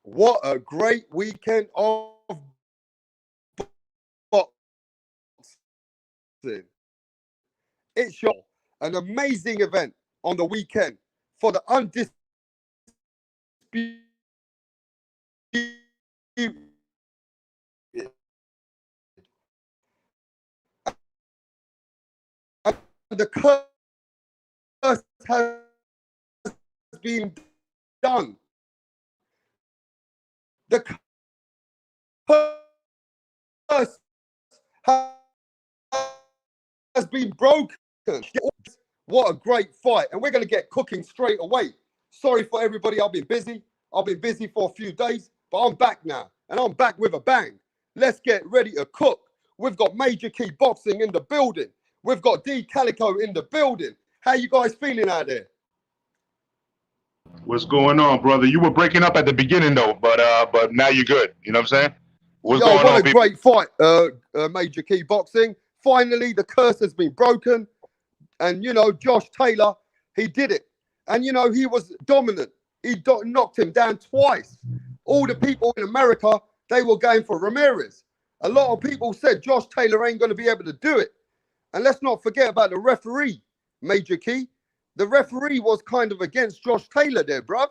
What a great weekend of boxing. It's an amazing event on the weekend for the undisputed the curse has been done. The curse has been broken. What a great fight. And we're going to get cooking straight away. Sorry for everybody. I've been busy. I've been busy for a few days, but I'm back now. And I'm back with a bang. Let's get ready to cook. We've got Major Key Boxing in the building. We've got D Calico in the building. How you guys feeling out there? What's going on, brother? You were breaking up at the beginning though, but now you're good. You know what I'm saying? What's going what on, a people? great fight, Major Key Boxing. Finally, the curse has been broken. And, you know, Josh Taylor, he did it. And, you know, he was dominant. He knocked him down twice. All the people in America, they were going for Ramirez. A lot of people said Josh Taylor ain't going to be able to do it. And let's not forget about the referee, Major Key. The referee was kind of against Josh Taylor there, bruv.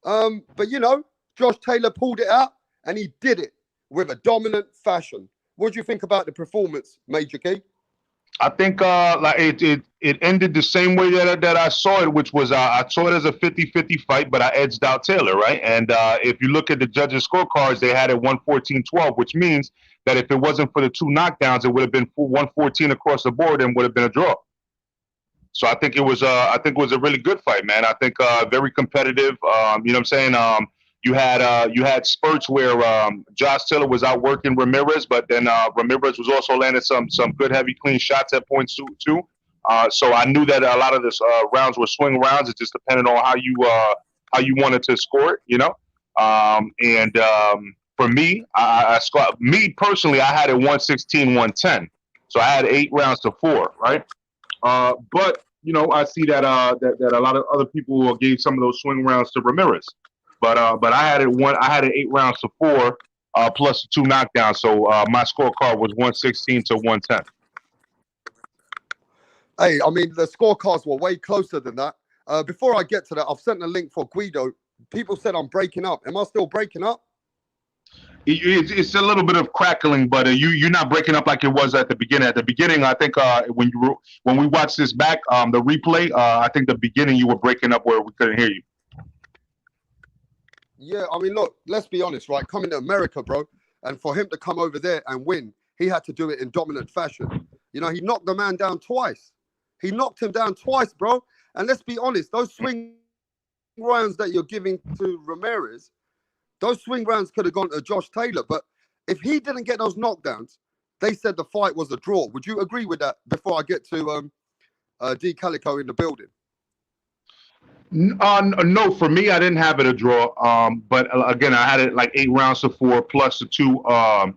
But, you know, Josh Taylor pulled it out, and he did it with a dominant fashion. What do you think about the performance, Major Key? I think like it ended the same way that I saw it, which was I saw it as a 50-50 fight, but I edged out Taylor, right? And if you look at the judges' scorecards, they had it 114-12, which means that if it wasn't for the two knockdowns, it would have been 114 across the board and would have been a draw. So I think it was a really good fight, man. I think very competitive. You know what I'm saying? You had spurts where Josh Taylor was outworking Ramirez, but then Ramirez was also landing some good heavy clean shots at points too. So I knew that a lot of this rounds were swing rounds. It just depended on how you wanted to score it, you know. For me, me personally, I had it 116-110. So I had 8 rounds to 4, right? But you know, I see that that a lot of other people gave some of those swing rounds to Ramirez. But I had it 8 rounds to 4 plus 2 knockdowns. So my scorecard was 116-110. Hey, I mean, the scorecards were way closer than that. Before I get to that, I've sent a link for Guido. People said I'm breaking up. Am I still breaking up? It's a little bit of crackling, but you're not breaking up like it was at the beginning. At the beginning, I think when we watched this back, the replay, I think the beginning you were breaking up where we couldn't hear you. Yeah, I mean, look, let's be honest, right? Coming to America, bro, and for him to come over there and win, he had to do it in dominant fashion. You know, he knocked the man down twice. He knocked him down twice, bro. And let's be honest, those swing rounds that you're giving to Ramirez, those swing rounds could have gone to Josh Taylor. But if he didn't get those knockdowns, they said the fight was a draw. Would you agree with that before I get to D Calico in the building? No, for me, I didn't have it a draw. But again, I had it like 8 rounds to 4 plus the 2. I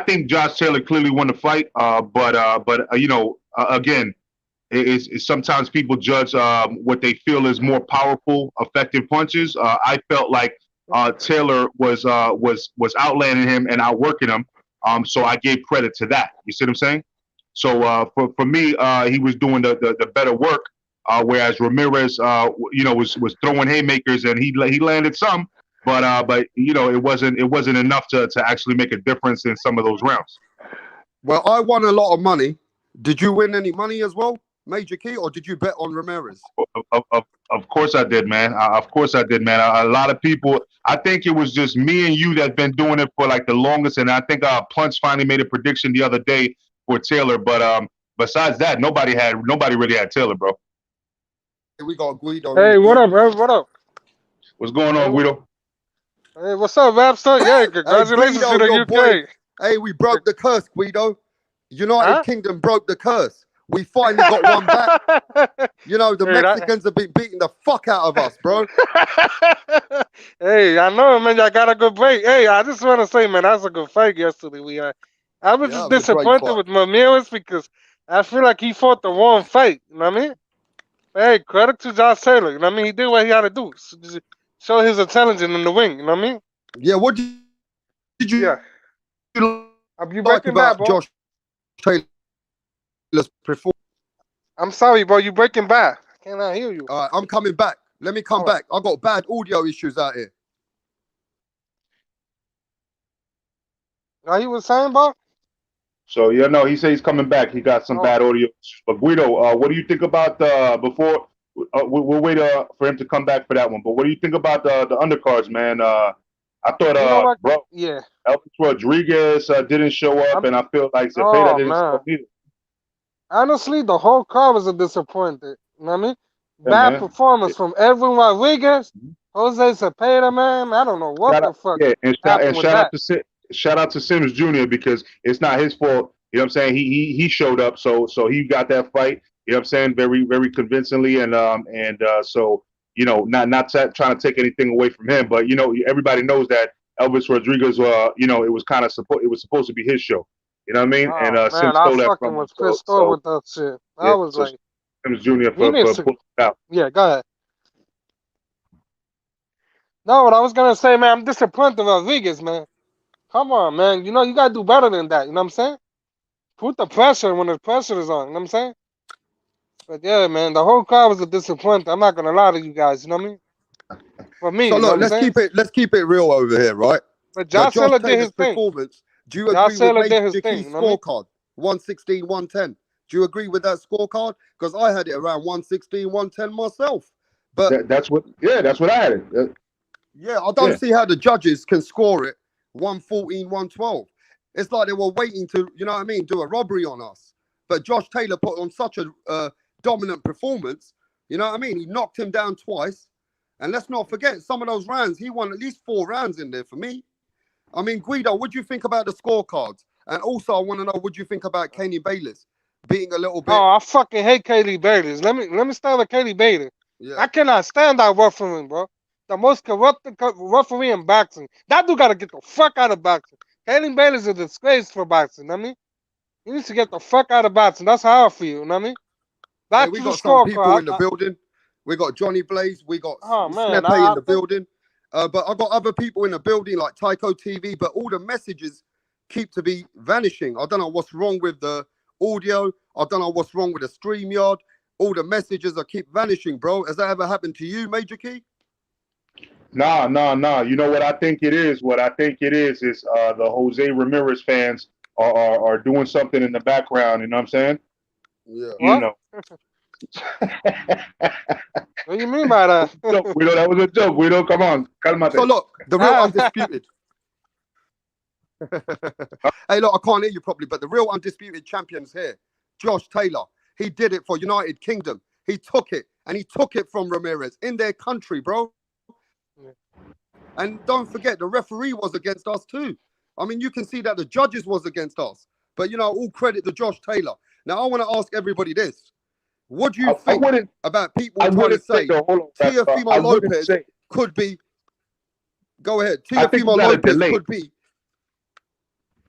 think Josh Taylor clearly won the fight. But you know, again, it's sometimes people judge what they feel is more powerful, effective punches. I felt like Taylor was outlanding him and outworking him. So I gave credit to that. You see what I'm saying? So for me, he was doing the better work. Whereas Ramirez, you know, was throwing haymakers and he landed some, but you know, it wasn't enough to actually make a difference in some of those rounds. Well, I won a lot of money. Did you win any money as well, Major Key, or did you bet on Ramirez? Of course I did, man. Of course I did, man. A lot of people. I think it was just me and you that's been doing it for like the longest, and I think Punch finally made a prediction the other day for Taylor. But besides that, nobody really had Taylor, bro. We got Guido. Hey, what up, bro? What up? What's going on, Guido? Hey, what's up, Rapster? Yeah, congratulations Guido, to the UK. Boy. Hey, we broke the curse, Guido. United Kingdom broke the curse. We finally got one back. You know, the Mexicans have been beating the fuck out of us, bro. Hey, I know, man. Y'all got a good break. Hey, I just want to say, man, that was a good fight yesterday. I was just disappointed with Ramirez because I feel like he fought the wrong fight. You know what I mean? Hey, credit to Josh Taylor. You know what I mean? He did what he had to do. show his intelligence in the ring. You know what I mean? Yeah. What did you I'll be like breaking bad, about bro. Josh Taylor's performance? I'm sorry, bro. You breaking bad. I cannot hear you. All right, I'm coming back. Let me come back. I got bad audio issues out here. Now he was saying, bro? So yeah, no, he said he's coming back. He got some bad audio. But Guido, what do you think about before? We'll wait for him to come back for that one. But what do you think about the undercards, man? I thought, bro, yeah, Elvis Rodriguez didn't show up, and I feel like Zepeda didn't show up either. Honestly, the whole card was a disappointment. You know what I mean? Yeah, bad performance from Edwin Rodriguez, Jose Zepeda, man. I don't know what the fuck happened with that. Shout out to Sims Jr. because it's not his fault. You know what I'm saying? He showed up, so he got that fight. You know what I'm saying? Very, very convincingly, and so you know, not trying to take anything away from him, but you know, everybody knows that Elvis Rodriguez, you know, it was supposed to be his show. You know what I mean? Oh, and man, Sims I stole that fucking from was him. pissed off with that shit. I was like, Sims Jr. for pulling it out. Yeah, go ahead. No, what I was gonna say, man, I'm disappointed in Rodriguez, man. Come on, man. You know, you gotta do better than that. You know what I'm saying? Put the pressure when the pressure is on. You know what I'm saying? But yeah, man, the whole card was a disappointment. I'm not gonna lie to you guys. You know what I mean? For me, so you know look, let's keep it real over here, right? But Josh Taylor did his performance. Do you agree with Major Key's scorecard? 116, 110. Do you agree with that scorecard? Because I had it around 116, 110 myself. But that's what I had it. Yeah, I don't see how the judges can score it 114, 112. It's like they were waiting to, you know what I mean, do a robbery on us. But Josh Taylor put on such a dominant performance. You know what I mean? He knocked him down twice. And let's not forget, some of those rounds, he won at least 4 rounds in there for me. I mean, Guido, what do you think about the scorecards? And also, I want to know, what do you think about Kenny Bayless being a little bit... Oh, I fucking hate Kenny Bayless. Let me start with Kenny Bayless. Yeah. I cannot stand that referee, bro. The most corrupt referee in boxing. That dude got to get the fuck out of boxing. Kenny Bayless is a disgrace for boxing, you know what I mean? He needs to get the fuck out of boxing. That's how I feel, you know what I mean? Hey, we got some people in the building. We got Johnny Blaze. We got Snepe in the building. But I got other people in the building like Tycho TV. But all the messages keep to be vanishing. I don't know what's wrong with the audio. I don't know what's wrong with the StreamYard. All the messages are keep vanishing, bro. Has that ever happened to you, Major Key? No. You know what I think it is? What I think it is the Jose Ramirez fans are doing something in the background. You know what I'm saying? Yeah. You know. What do you mean by that? We know that was a joke. We don't come on. Calmate. So look, the real undisputed. Hey, look, I can't hear you properly, but the real undisputed champion's here. Josh Taylor. He did it for United Kingdom. He took it, and he took it from Ramirez in their country, bro. Yeah. And don't forget, the referee was against us too. I mean, you can see that the judges was against us. But, you know, all credit to Josh Taylor. Now, I want to ask everybody this. What do you think about people trying to say Teofimo Lopez could be... Go ahead. Teofimo Lopez could be...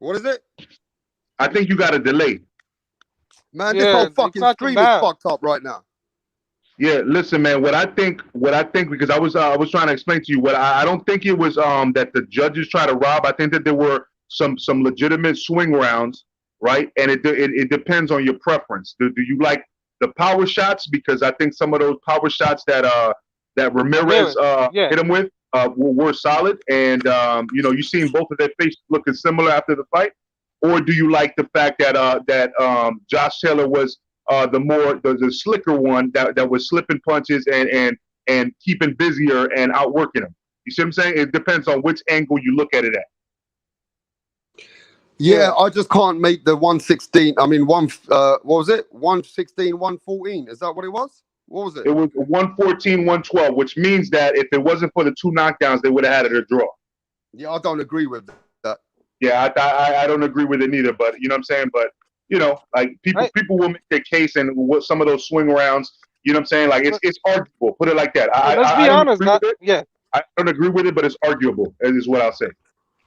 What is it? I think you got a delay. Man, this whole fucking stream is fucked up right now. Yeah, listen, man. What I think, because I was trying to explain to you, I don't think it was that the judges try to rob. I think that there were some legitimate swing rounds, right? And it depends on your preference. Do you like the power shots? Because I think some of those power shots that Ramirez hit him with were solid, and you know, you seen both of their faces looking similar after the fight. Or do you like the fact that Josh Taylor was the slicker one that was slipping punches and keeping busier and outworking him? You see what I'm saying? It depends on which angle you look at it at. Yeah, I just can't make the 116. I mean, what was it? 116, 114. Is that what it was? What was it? It was 114, 112, which means that if it wasn't for the 2 knockdowns, they would have had it a draw. Yeah, I don't agree with that. Yeah, I don't agree with it neither. But you know what I'm saying? But you know, like people will make their case, and what some of those swing rounds, you know what I'm saying? Like it's arguable. Put it like that. Let's be honest. I don't agree with it, but it's arguable. Is what I'll say.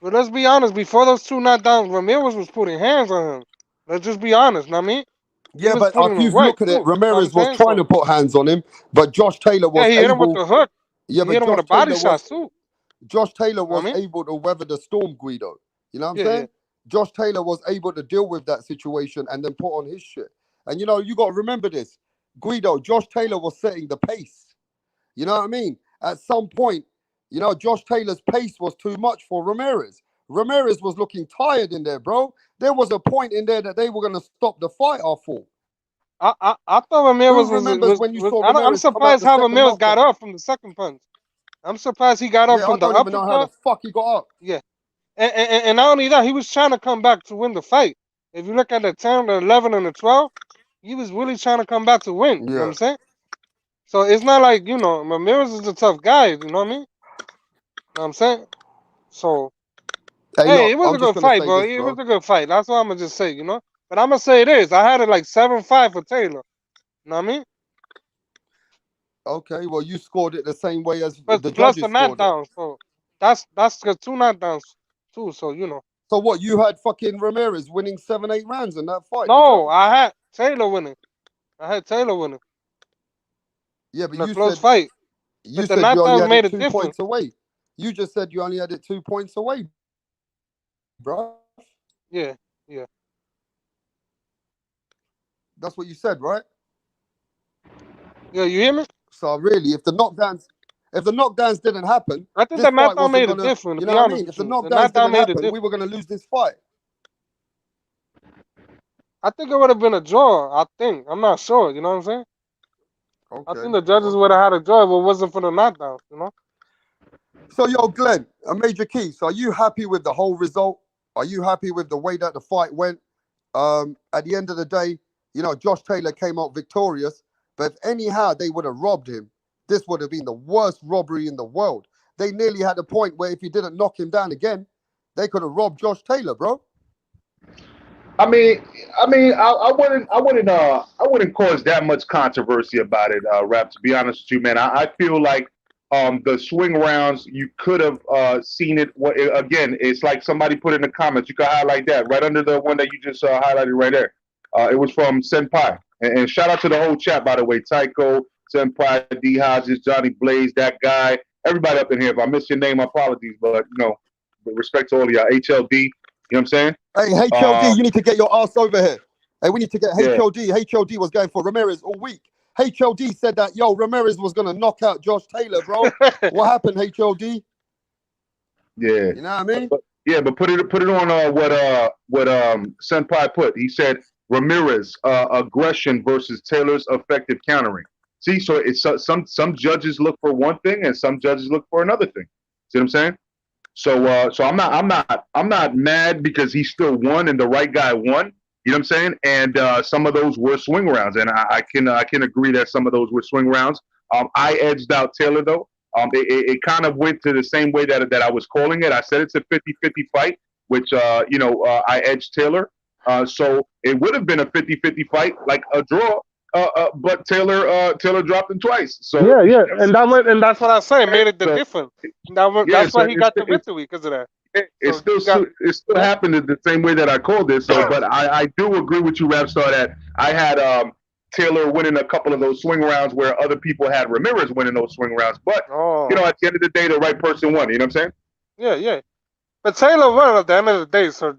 But let's be honest. Before those 2 knockdowns, Ramirez was putting hands on him. Let's just be honest. You know what I mean? Yeah, but if you look at it, Ramirez was trying to put hands on him, but Josh Taylor was he hit him with the hook. Yeah, He hit but him with Josh a body Taylor shot was too. Josh Taylor You know what was I mean? able to weather the storm, Guido. You know what I'm Yeah, saying? yeah. Josh Taylor was able to deal with that situation and then put on his shit. And you know, you got to remember this, Guido. Josh Taylor was setting the pace. You know what I mean? At some point, you know, Josh Taylor's pace was too much for Ramirez. Ramirez was looking tired in there, bro. There was a point in there that they were going to stop the fight, I thought. I thought Ramirez Who remembers when you saw I'm Ramirez come out surprised the how second Ramirez got knockdown? up from the second punch. I'm surprised he got up Yeah, I from the don't even know how the uppercut. fuck he got up. Yeah. And not only that, he was trying to come back to win the fight. If you look at the 10, the 11, and the 12, he was really trying to come back to win. You know what Yeah. I'm saying? So it's not like, you know, Ramirez is a tough guy. You know what I mean? You know what I'm saying? So, Hey, hey, look, it was I'm a just good gonna fight, say bro. this, It bro. was a good fight. That's what I'm going to just say, you know? But I'm going to say this. I had it like 7-5 for Taylor. You know what I mean? Okay, well, you scored it the same way as But the plus the judges scored it. knockdown. So that's the 2 knockdowns too. So, you know. So what? You had fucking Ramirez winning 7-8 rounds in that fight. the No, judges. I had Taylor winning. Yeah, but In a you close said fight. you But the said you only knockdowns had made it a 2 difference. points away. You just said you only had it 2 points away, bro. Yeah, yeah. That's what you said, right? Yeah, you hear me? So really, if the knockdowns didn't happen, I think this the fight knockdown wasn't made a gonna. difference, to You be know what I honest mean? If with the you. The knockdowns knockdown didn't made a happen, we difference. were gonna lose this fight. I think it would have been a draw. I think. I'm not sure. You know what I'm saying? I think Okay. the judges would have had a draw if it wasn't for the knockdowns, you know? So, yo, Glenn, a major key. So, are you happy with the whole result? Are you happy with the way that the fight went? At the end of the day, you know, Josh Taylor came out victorious. But if anyhow they would have robbed him, this would have been the worst robbery in the world. They nearly had a point where if he didn't knock him down again, they could have robbed Josh Taylor, bro. I wouldn't cause that much controversy about it, Rap. To be honest with you, man, I feel like the swing rounds you could have seen it. Again, it's like somebody put in the comments. You can highlight that right under the one that you just highlighted right there. It was from Senpai, and shout out to the whole chat, by the way. Tycho, Senpai, D Hodges, Johnny Blaze, that guy, everybody up in here. If I miss your name, apologies, but you know, with respect to all of y'all, HLD. You know what I'm saying? Hey, HLD, you need to get your ass over here. Hey, we need to get Yeah. HLD. HLD was going for Ramirez all week. HLD said that, yo, Ramirez was going to knock out Josh Taylor, bro. What happened, HLD? Yeah. You know what I mean? But put it on what Senpai put. He said Ramirez aggression versus Taylor's effective countering. See, so it's some judges look for one thing and some judges look for another thing. See what I'm saying? So I'm not mad because he still won and the right guy won. You know what I'm saying? And some of those were swing rounds, and I can agree that some of those were swing rounds. I edged out Taylor though. It kind of went to the same way that I was calling it. I said it's a 50-50 fight, which I edged Taylor. So it would have been a 50-50 fight, like a draw. But Taylor dropped him twice. So yeah, and that's what I say. Made it the difference. That's why he got the victory because of that. It still happened the same way that I called it. So, but I do agree with you, Rapstar, that I had Taylor winning a couple of those swing rounds where other people had Ramirez winning those swing rounds. But you know, at the end of the day, the right person won. You know what I'm saying? Yeah. But Taylor won at the end of the day, so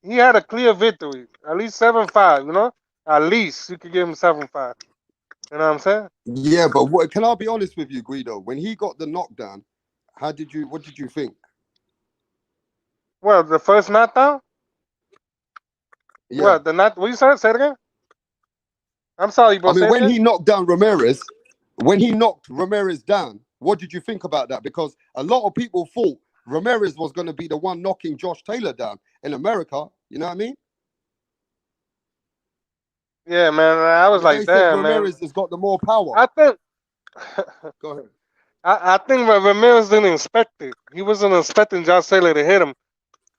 he had a clear victory. At least 7-5, you know? At least you could give him 7-5. You know what I'm saying? Yeah, but can I be honest with you, Guido? When he got the knockdown, what did you think? Well, the first knockdown? Yeah. What you said? Say it again? I'm sorry, bro. I mean, when he knocked down Ramirez, down, what did you think about that? Because a lot of people thought Ramirez was going to be the one knocking Josh Taylor down in America. You know what I mean? Yeah, man. I was like, damn, man. Ramirez has got the more power. I think. Go ahead. I think Ramirez didn't expect it. He wasn't expecting Josh Taylor to hit him.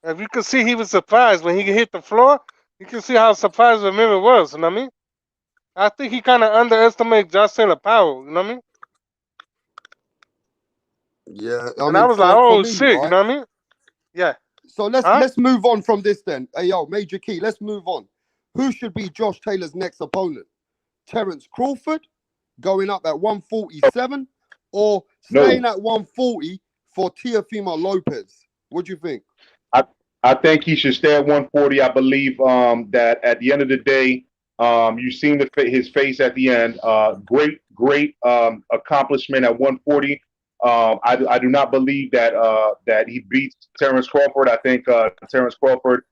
If you could see, he was surprised when he hit the floor. You can see how surprised Ramirez was. You know what I mean? I think he kind of underestimated Josh Taylor's power. You know what I mean? Yeah, I was like, oh shit. Right? You know what I mean? Yeah. So let's move on from this then. Hey yo, Major Key, let's move on. Who should be Josh Taylor's next opponent? Terence Crawford going up at 147, or No. staying at 140 for Teofimo Lopez? What do you think? I think he should stay at 140. I believe that at the end of the day, you've seen his face at the end. Great accomplishment at 140. I do not believe that he beats Terrence Crawford. I think Terrence Crawford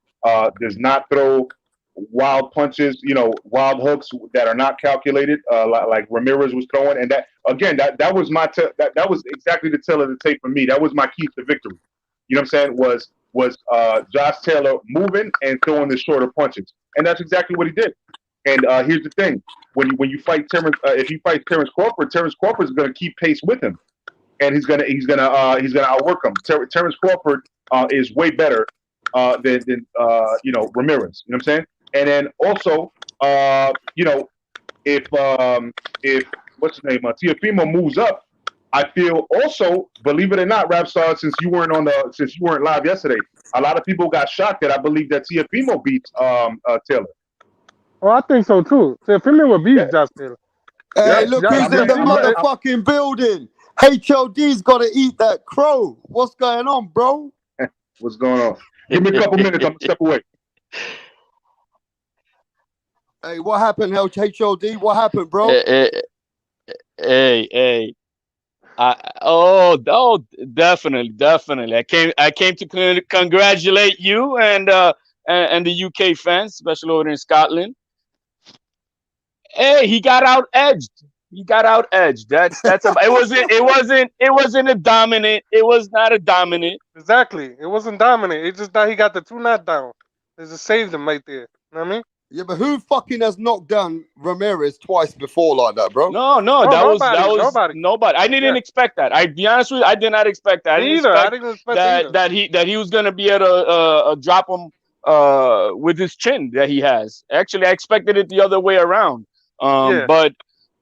does not throw wild punches, wild hooks that are not calculated, like Ramirez was throwing. And that again, that was that was exactly the tale of the tape for me. That was my key to victory. You know what I'm saying? Was Josh Taylor moving and throwing the shorter punches, and that's exactly what he did. And here's the thing: when you fight Terrence, if you fight Terrence Crawford is going to keep pace with him, and he's gonna outwork him. Terrence Crawford is way better than Ramirez. You know what I'm saying? And then also, if what's his name, Teofimo moves up, I feel also, believe it or not, Rapstar, since you weren't live yesterday, a lot of people got shocked that I believe that Teofimo beats Taylor. Oh, I think so too. Teofimo will beat Josh Taylor. Hey, look who's in the motherfucking building. HLD's got to eat that crow. What's going on, bro? What's going on? Give me a couple minutes. I'm gonna step away. Hey, what happened, HLD? What happened, bro? Hey. Definitely. I came to congratulate you and the UK fans, especially over in Scotland. Hey, he got out edged. It wasn't a dominant. It was not a dominant. Exactly. It wasn't dominant. It's just that he got the 2 knockdown. It just saved him right there. You know what I mean? Yeah, but who fucking has knocked down Ramirez twice before like that, bro? No, that was nobody. I didn't expect that. I'd be honest with you, I did not expect that. I didn't expect that he was gonna be able to drop him with his chin that he has. Actually, I expected it the other way around. But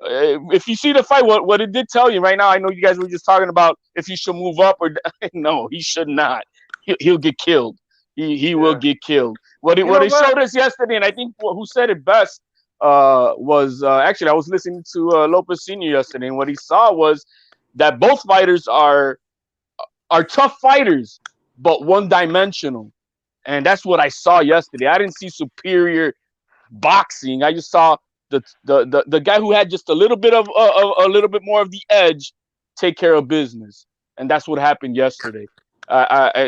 if you see the fight, what it did tell you right now, I know you guys were just talking about if he should move up or no, he should not. He'll get killed. He will get killed. What it showed us yesterday, and I think who said it best was actually I was listening to Lopez Sr. yesterday, and what he saw was that both fighters are tough fighters, but one-dimensional, and that's what I saw yesterday. I didn't see superior boxing. I just saw the guy who had just a little bit more of the edge take care of business, and that's what happened yesterday.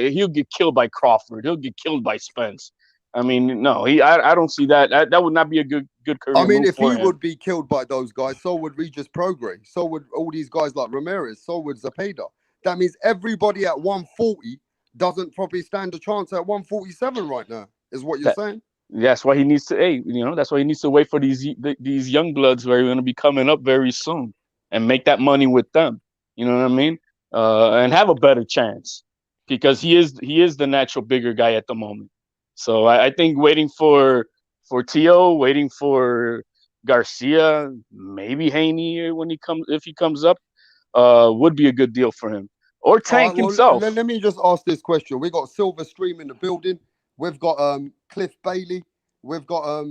He'll get killed by Crawford. He'll get killed by Spence. I mean, no, I don't see that. That would not be a good career. I mean, move if for he him. would be killed by those guys, so would Regis Prograis. So would all these guys like Ramirez. So would Zepeda. That means everybody at 140 doesn't probably stand a chance at 147 right now. Is what you're saying? That's why he needs to. Hey, that's why he needs to wait for these young bloods who are going to be coming up very soon and make that money with them. You know what I mean? And have a better chance because he is the natural bigger guy at the moment. So I think waiting for Tio, waiting for Garcia, maybe Haney if he comes up, would be a good deal for him. Or Tank himself. Let me just ask this question. We got Silver Stream in the building. We've got Cliff Bailey. We've got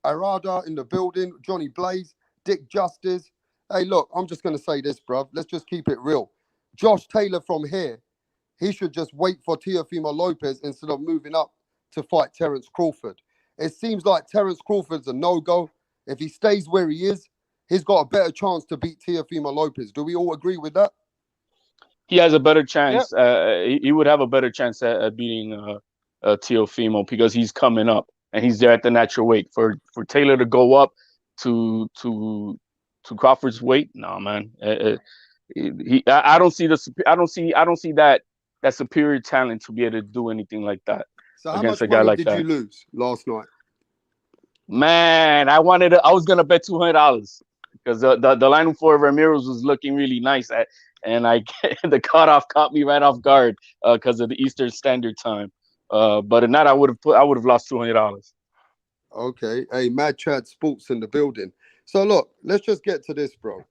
Arada in the building. Johnny Blaze, Dick Justice. Hey, look, I'm just gonna say this, bruv. Let's just keep it real. Josh Taylor from here. He should just wait for Teofimo Lopez instead of moving up to fight Terrence Crawford. It seems like Terrence Crawford's a no-go. If he stays where he is, he's got a better chance to beat Teofimo Lopez. Do we all agree with that? He has a better chance. Yep. He would have a better chance at beating Teofimo because he's coming up and he's there at the natural weight. For Taylor to go up to Crawford's weight, no, man. I don't see that superior talent to be able to do anything like that. So how much money did you lose last night? Man, I was gonna bet $200 because the line for Ramirez was looking really nice and the cutoff caught me right off guard because of the Eastern Standard Time. But if not, I would have lost $200. Okay, hey, Mad Chad Sports in the building. So look, let's just get to this, bro.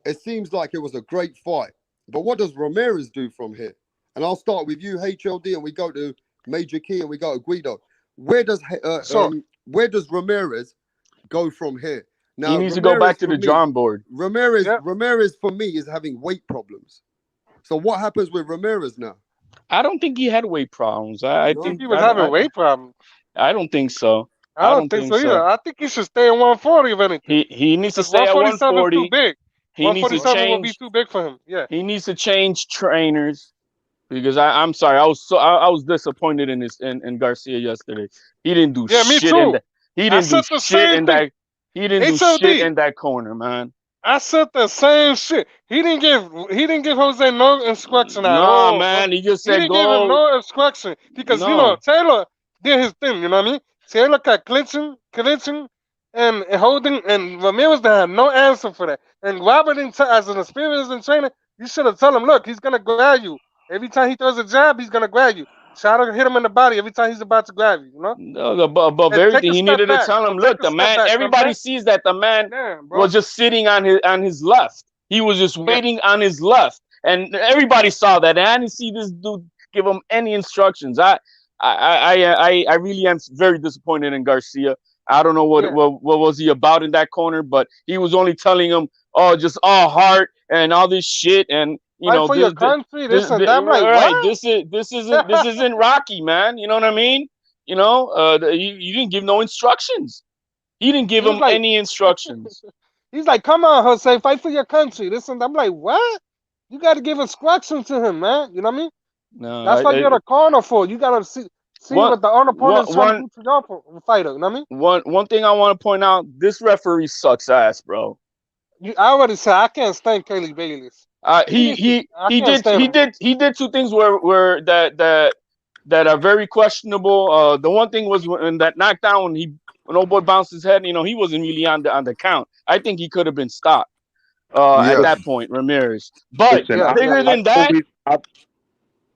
It seems like it was a great fight, but what does Ramirez do from here? And I'll start with you, HLD, and we go to Major Key and we go to Guido. Where does Ramirez go from here? Now, he needs to go back to the drawing board. Ramirez for me is having weight problems. So what happens with Ramirez now? I don't think he had weight problems. I think he was having weight problems. I don't think so. I don't think so either. I think he should stay at 140 if anything. He needs to stay at 140. Too big. He needs to change. Will be too big for him. Yeah. He needs to change trainers because I'm sorry. I was disappointed in Garcia yesterday. He didn't do shit in that. He didn't do shit in that. He didn't do shit in that corner, man. I said the same shit. He didn't give Jose no instruction at all. No, man. He just said he didn't give him no instruction because you know Taylor did his thing. You know what I mean? Taylor kept clinching, and holding, and Ramirez had no answer for that. And Robert, as an experienced trainer, you should have told him, look, he's gonna grab you every time he throws a jab. He's gonna grab you. Try to hit him in the body every time he's about to grab you. You know? No, above everything, he needed to tell him, look, the man. Everybody sees that the man was just sitting on his left. He was just waiting on his left, and everybody saw that. And I didn't see this dude give him any instructions. I really am very disappointed in Garcia. I don't know what was he about in that corner, but he was only telling him, oh, just all heart and all this shit, and you know, for your country, this and that. Like, right, what? this isn't Rocky, man. You know what I mean? You know, you didn't give no instructions. He didn't give him any instructions. He's like, come on, Jose, fight for your country. This and that. I'm like, what? You got to give instructions to him, man. You know what I mean? No, that's what you're the corner for. You got to see what the opponent's trying to do to your fighter. You know what I mean? One thing I want to point out: this referee sucks ass, bro. I already said I can't stand Kelly Bayless. He did two things where that are very questionable. The one thing was when that knockdown when old boy bounced his head. You know, he wasn't really on the count. I think he could have been stopped at that point, Ramirez. But bigger than that.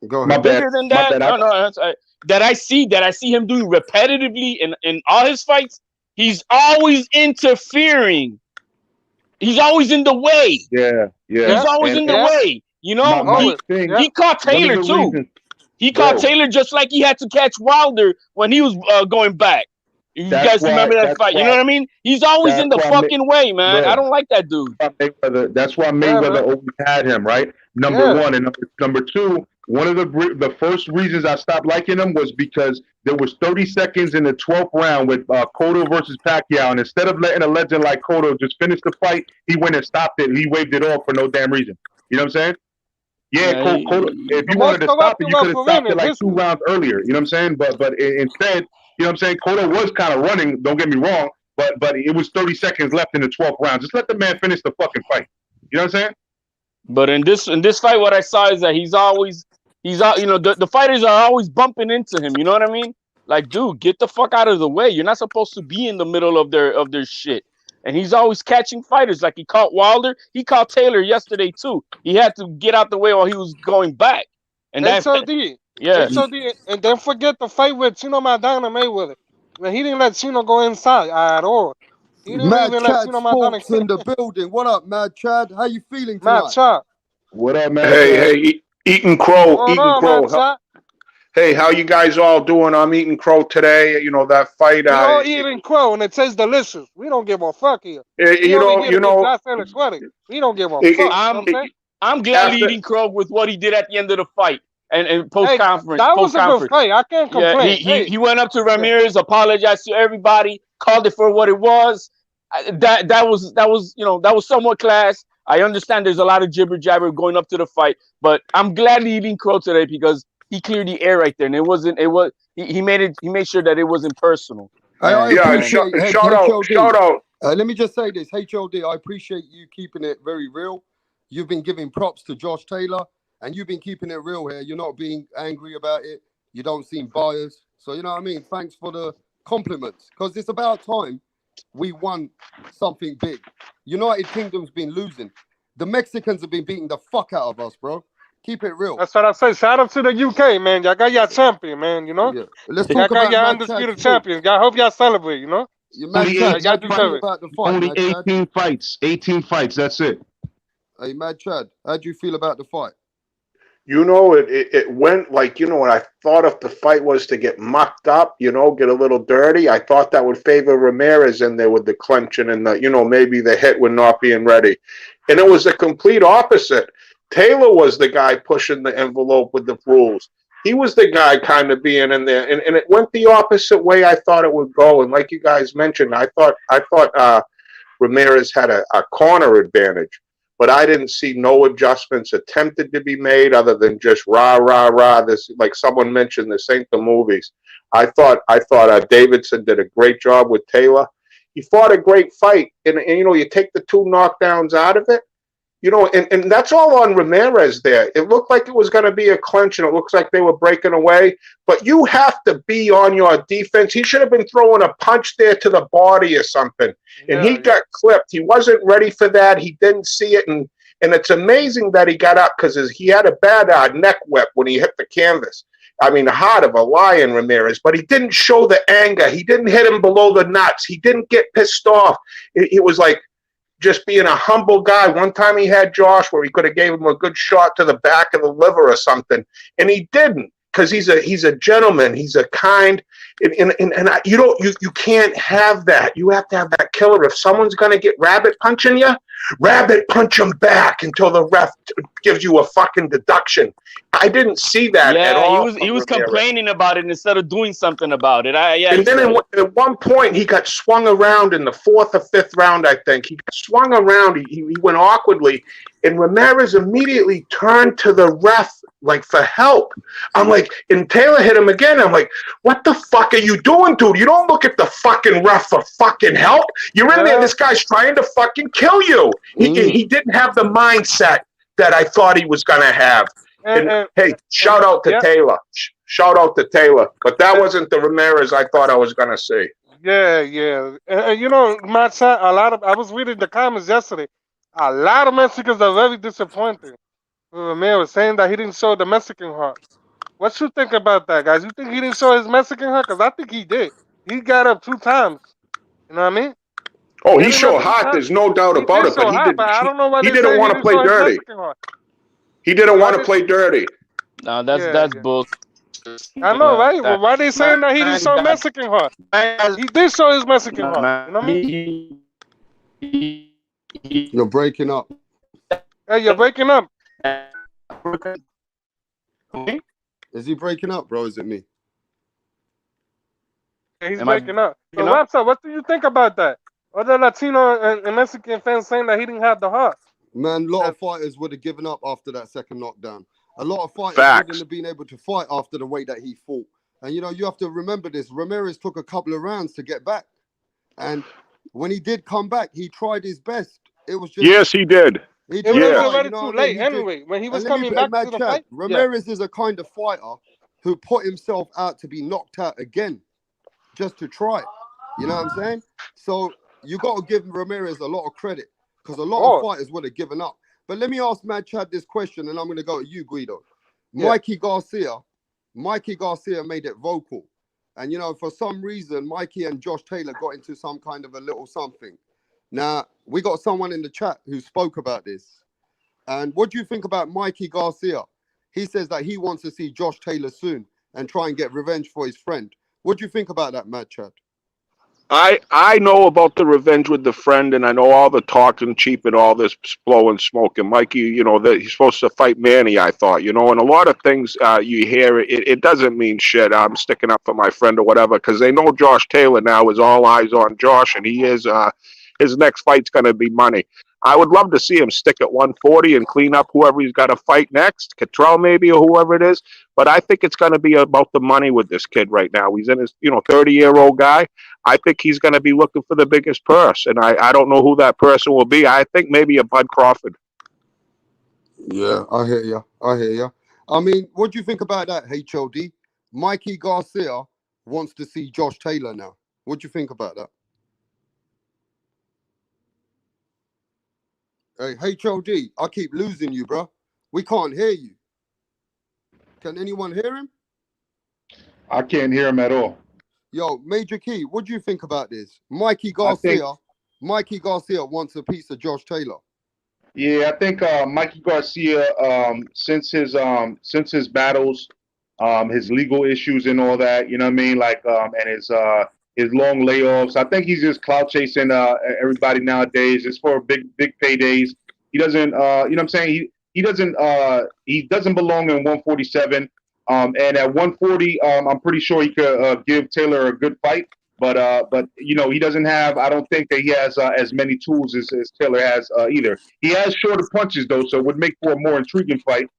Go ahead. Bigger than that. That I see him doing repetitively in all his fights. He's always interfering. He's always in the way. Yeah. He's always in the way. You know, he caught Taylor too. He caught Taylor just like he had to catch Wilder when he was going back. You guys remember that fight? You know what I mean? He's always in the fucking way, man. I don't like that dude. That's why Mayweather always had him, right? Number one. And number two, one of the first reasons I stopped liking him was because there was 30 seconds in the 12th round with Cotto versus Pacquiao, and instead of letting a legend like Cotto just finish the fight, he went and stopped it. He waved it off for no damn reason. You know what I'm saying? Yeah, Cotto, if you wanted to stop it, you could have stopped it like 2 rounds earlier. You know what I'm saying? But instead, you know what I'm saying? Cotto was kind of running. Don't get me wrong, but it was 30 seconds left in the 12th round. Just let the man finish the fucking fight. You know what I'm saying? But in this fight, what I saw is that he's out. You know, the fighters are always bumping into him. You know what I mean? Like, dude, get the fuck out of the way. You're not supposed to be in the middle of their shit. And he's always catching fighters. Like he caught Wilder. He caught Taylor yesterday too. He had to get out the way while he was going back. And that's and don't forget the fight with Chino Maidana Mayweather. Man, he didn't let Chino go inside at all. He didn't even let Chino Maidana in the building. What up, Mad Chad? How you feeling tonight? Mad Chad. What up, man? Hey, Eating Crow. Hey, how you guys all doing? I'm Eating Crow today. You know that fight. We all eating crow, and it tastes delicious. We don't give a fuck here. You know. We don't give a fuck. I'm glad Eating Crow with what he did at the end of the fight and post conference. That was a good fight. I can't complain. He went up to Ramirez, apologized to everybody, called it for what it was. That was somewhat class. I understand there's a lot of jibber jabber going up to the fight, but I'm glad Eating Crow today because he cleared the air right there, and he made sure that it wasn't personal. Shout out. Let me just say this, HOD. I appreciate you keeping it very real. You've been giving props to Josh Taylor, and you've been keeping it real here. You're not being angry about it. You don't seem biased. So you know what I mean. Thanks for the compliments, because it's about time we won something big. United Kingdom's been losing. The Mexicans have been beating the fuck out of us, bro. Keep it real. That's what I say. Shout out to the UK, man. Y'all got your champion, man. You know. Yeah. Let's talk y'all about got your undisputed champions. I hope y'all celebrate. You know. Only 18 fights. 18 fights. That's it. Hey, Mad Chad, how do you feel about the fight? You know, it went like, you know, what I thought if the fight was to get mucked up, you know, get a little dirty, I thought that would favor Ramirez in there with the clenching and the, you know, maybe the hit with not being ready. And it was the complete opposite. Taylor was the guy pushing the envelope with the rules. He was the guy kind of being in there, and it went the opposite way I thought it would go. And like you guys mentioned, I thought Ramirez had a corner advantage. But I didn't see no adjustments attempted to be made other than just rah, rah, rah. This, like someone mentioned, this ain't the movies. I thought Davidson did a great job with Taylor. He fought a great fight. And you know, you take the 2 knockdowns out of it, you know, and that's all on Ramirez there. It looked like it was going to be a clinch, and it looks like they were breaking away. But you have to be on your defense. He should have been throwing a punch there to the body or something. And he got clipped. He wasn't ready for that. He didn't see it. And it's amazing that he got up because he had a bad neck whip when he hit the canvas. I mean, the heart of a lion, Ramirez. But he didn't show the anger. He didn't hit him below the nuts. He didn't get pissed off. It was like just being a humble guy. One time he had Josh where he could have gave him a good shot to the back of the liver or something. And he didn't. Because he's a gentleman, he's a kind, and you can't have that. You have to have that killer. If someone's gonna get rabbit punching you, rabbit punch him back until the ref gives you a fucking deduction. I didn't see that at all. He was complaining about it instead of doing something about it. And then at one point he got swung around in the 4th or 5th round, I think. He got swung around. He went awkwardly, and Ramirez immediately turned to the ref like for help. I'm like, and Taylor hit him again. I'm like, what the fuck are you doing, dude? You don't look at the fucking ref for fucking help. You're in there. This guy's trying to fucking kill you. He didn't have the mindset that I thought he was gonna have. And hey, shout out to Taylor. Shout out to Taylor. But that wasn't the Ramirez I thought I was gonna see. Yeah. You know, my chat, I was reading the comments yesterday. A lot of Mexicans are very disappointed. Ramirez saying that he didn't show the Mexican heart. What you think about that, guys? You think he didn't show his Mexican heart? Because I think he did. He got up 2 times. You know what I mean? Oh, he showed heart. There's no doubt about it. But I don't know why he didn't want to play dirty. He didn't want to play dirty. No, that's bull. I know, right? Well, why are they saying that he didn't show Mexican heart? He did show his Mexican heart. You know what I mean? You're breaking up. Hey, you're breaking up. Is he breaking up, bro? Is it me? Yeah, he's breaking up. So what's up? What do you think about that? Other Latino and Mexican fans saying that he didn't have the heart. Man, a lot of fighters would have given up after that second knockdown. A lot of fighters wouldn't have been able to fight after the way that he fought. And, you know, you have to remember this. Ramirez took a couple of rounds to get back. And when he did come back, he tried his best. It was just... Yes, he did. It was already too late anyway. When he was coming back to the fight. Ramirez is a kind of fighter who put himself out to be knocked out again just to try. You know what I'm saying? So you got to give Ramirez a lot of credit because a lot of fighters would have given up. But let me ask Mad Chad this question, and I'm going to go to you, Guido. Mikey Garcia made it vocal. And, you know, for some reason, Mikey and Josh Taylor got into some kind of a little something. Now, we got someone in the chat who spoke about this. And what do you think about Mikey Garcia? He says that he wants to see Josh Taylor soon and try and get revenge for his friend. What do you think about that, Mad Chad? I know about the revenge with the friend, and I know all the talking cheap and all this blowing smoke. And Mikey, you know, that he's supposed to fight Manny, I thought, you know, and a lot of things you hear, it doesn't mean shit. I'm sticking up for my friend or whatever, because they know Josh Taylor now is all eyes on Josh, and he is, his next fight's going to be money. I would love to see him stick at 140 and clean up whoever he's got to fight next, Cottrell maybe, or whoever it is. But I think it's going to be about the money with this kid right now. He's in his, 30-year-old guy. I think he's going to be looking for the biggest purse, and I don't know who that person will be. I think maybe a Bud Crawford. Yeah, I hear you. I mean, what do you think about that, HOD? Mikey Garcia wants to see Josh Taylor now. What do you think about that? Hey, HOD, I keep losing you, bro. We can't hear you. Can anyone hear him? I can't hear him at all. Yo, Major Key, what do you think about this? Mikey Garcia wants a piece of Josh Taylor. Yeah, I think Mikey Garcia, since his battles, his legal issues and all that, you know what I mean, like and his long layoffs. I think he's just clout chasing everybody nowadays. It's for big paydays. He doesn't, you know what I'm saying? He doesn't belong in 147. And at 140, I'm pretty sure he could give Taylor a good fight. But you know, he doesn't have. I don't think that he has as many tools as Taylor has either. He has shorter punches though, so it would make for a more intriguing fight.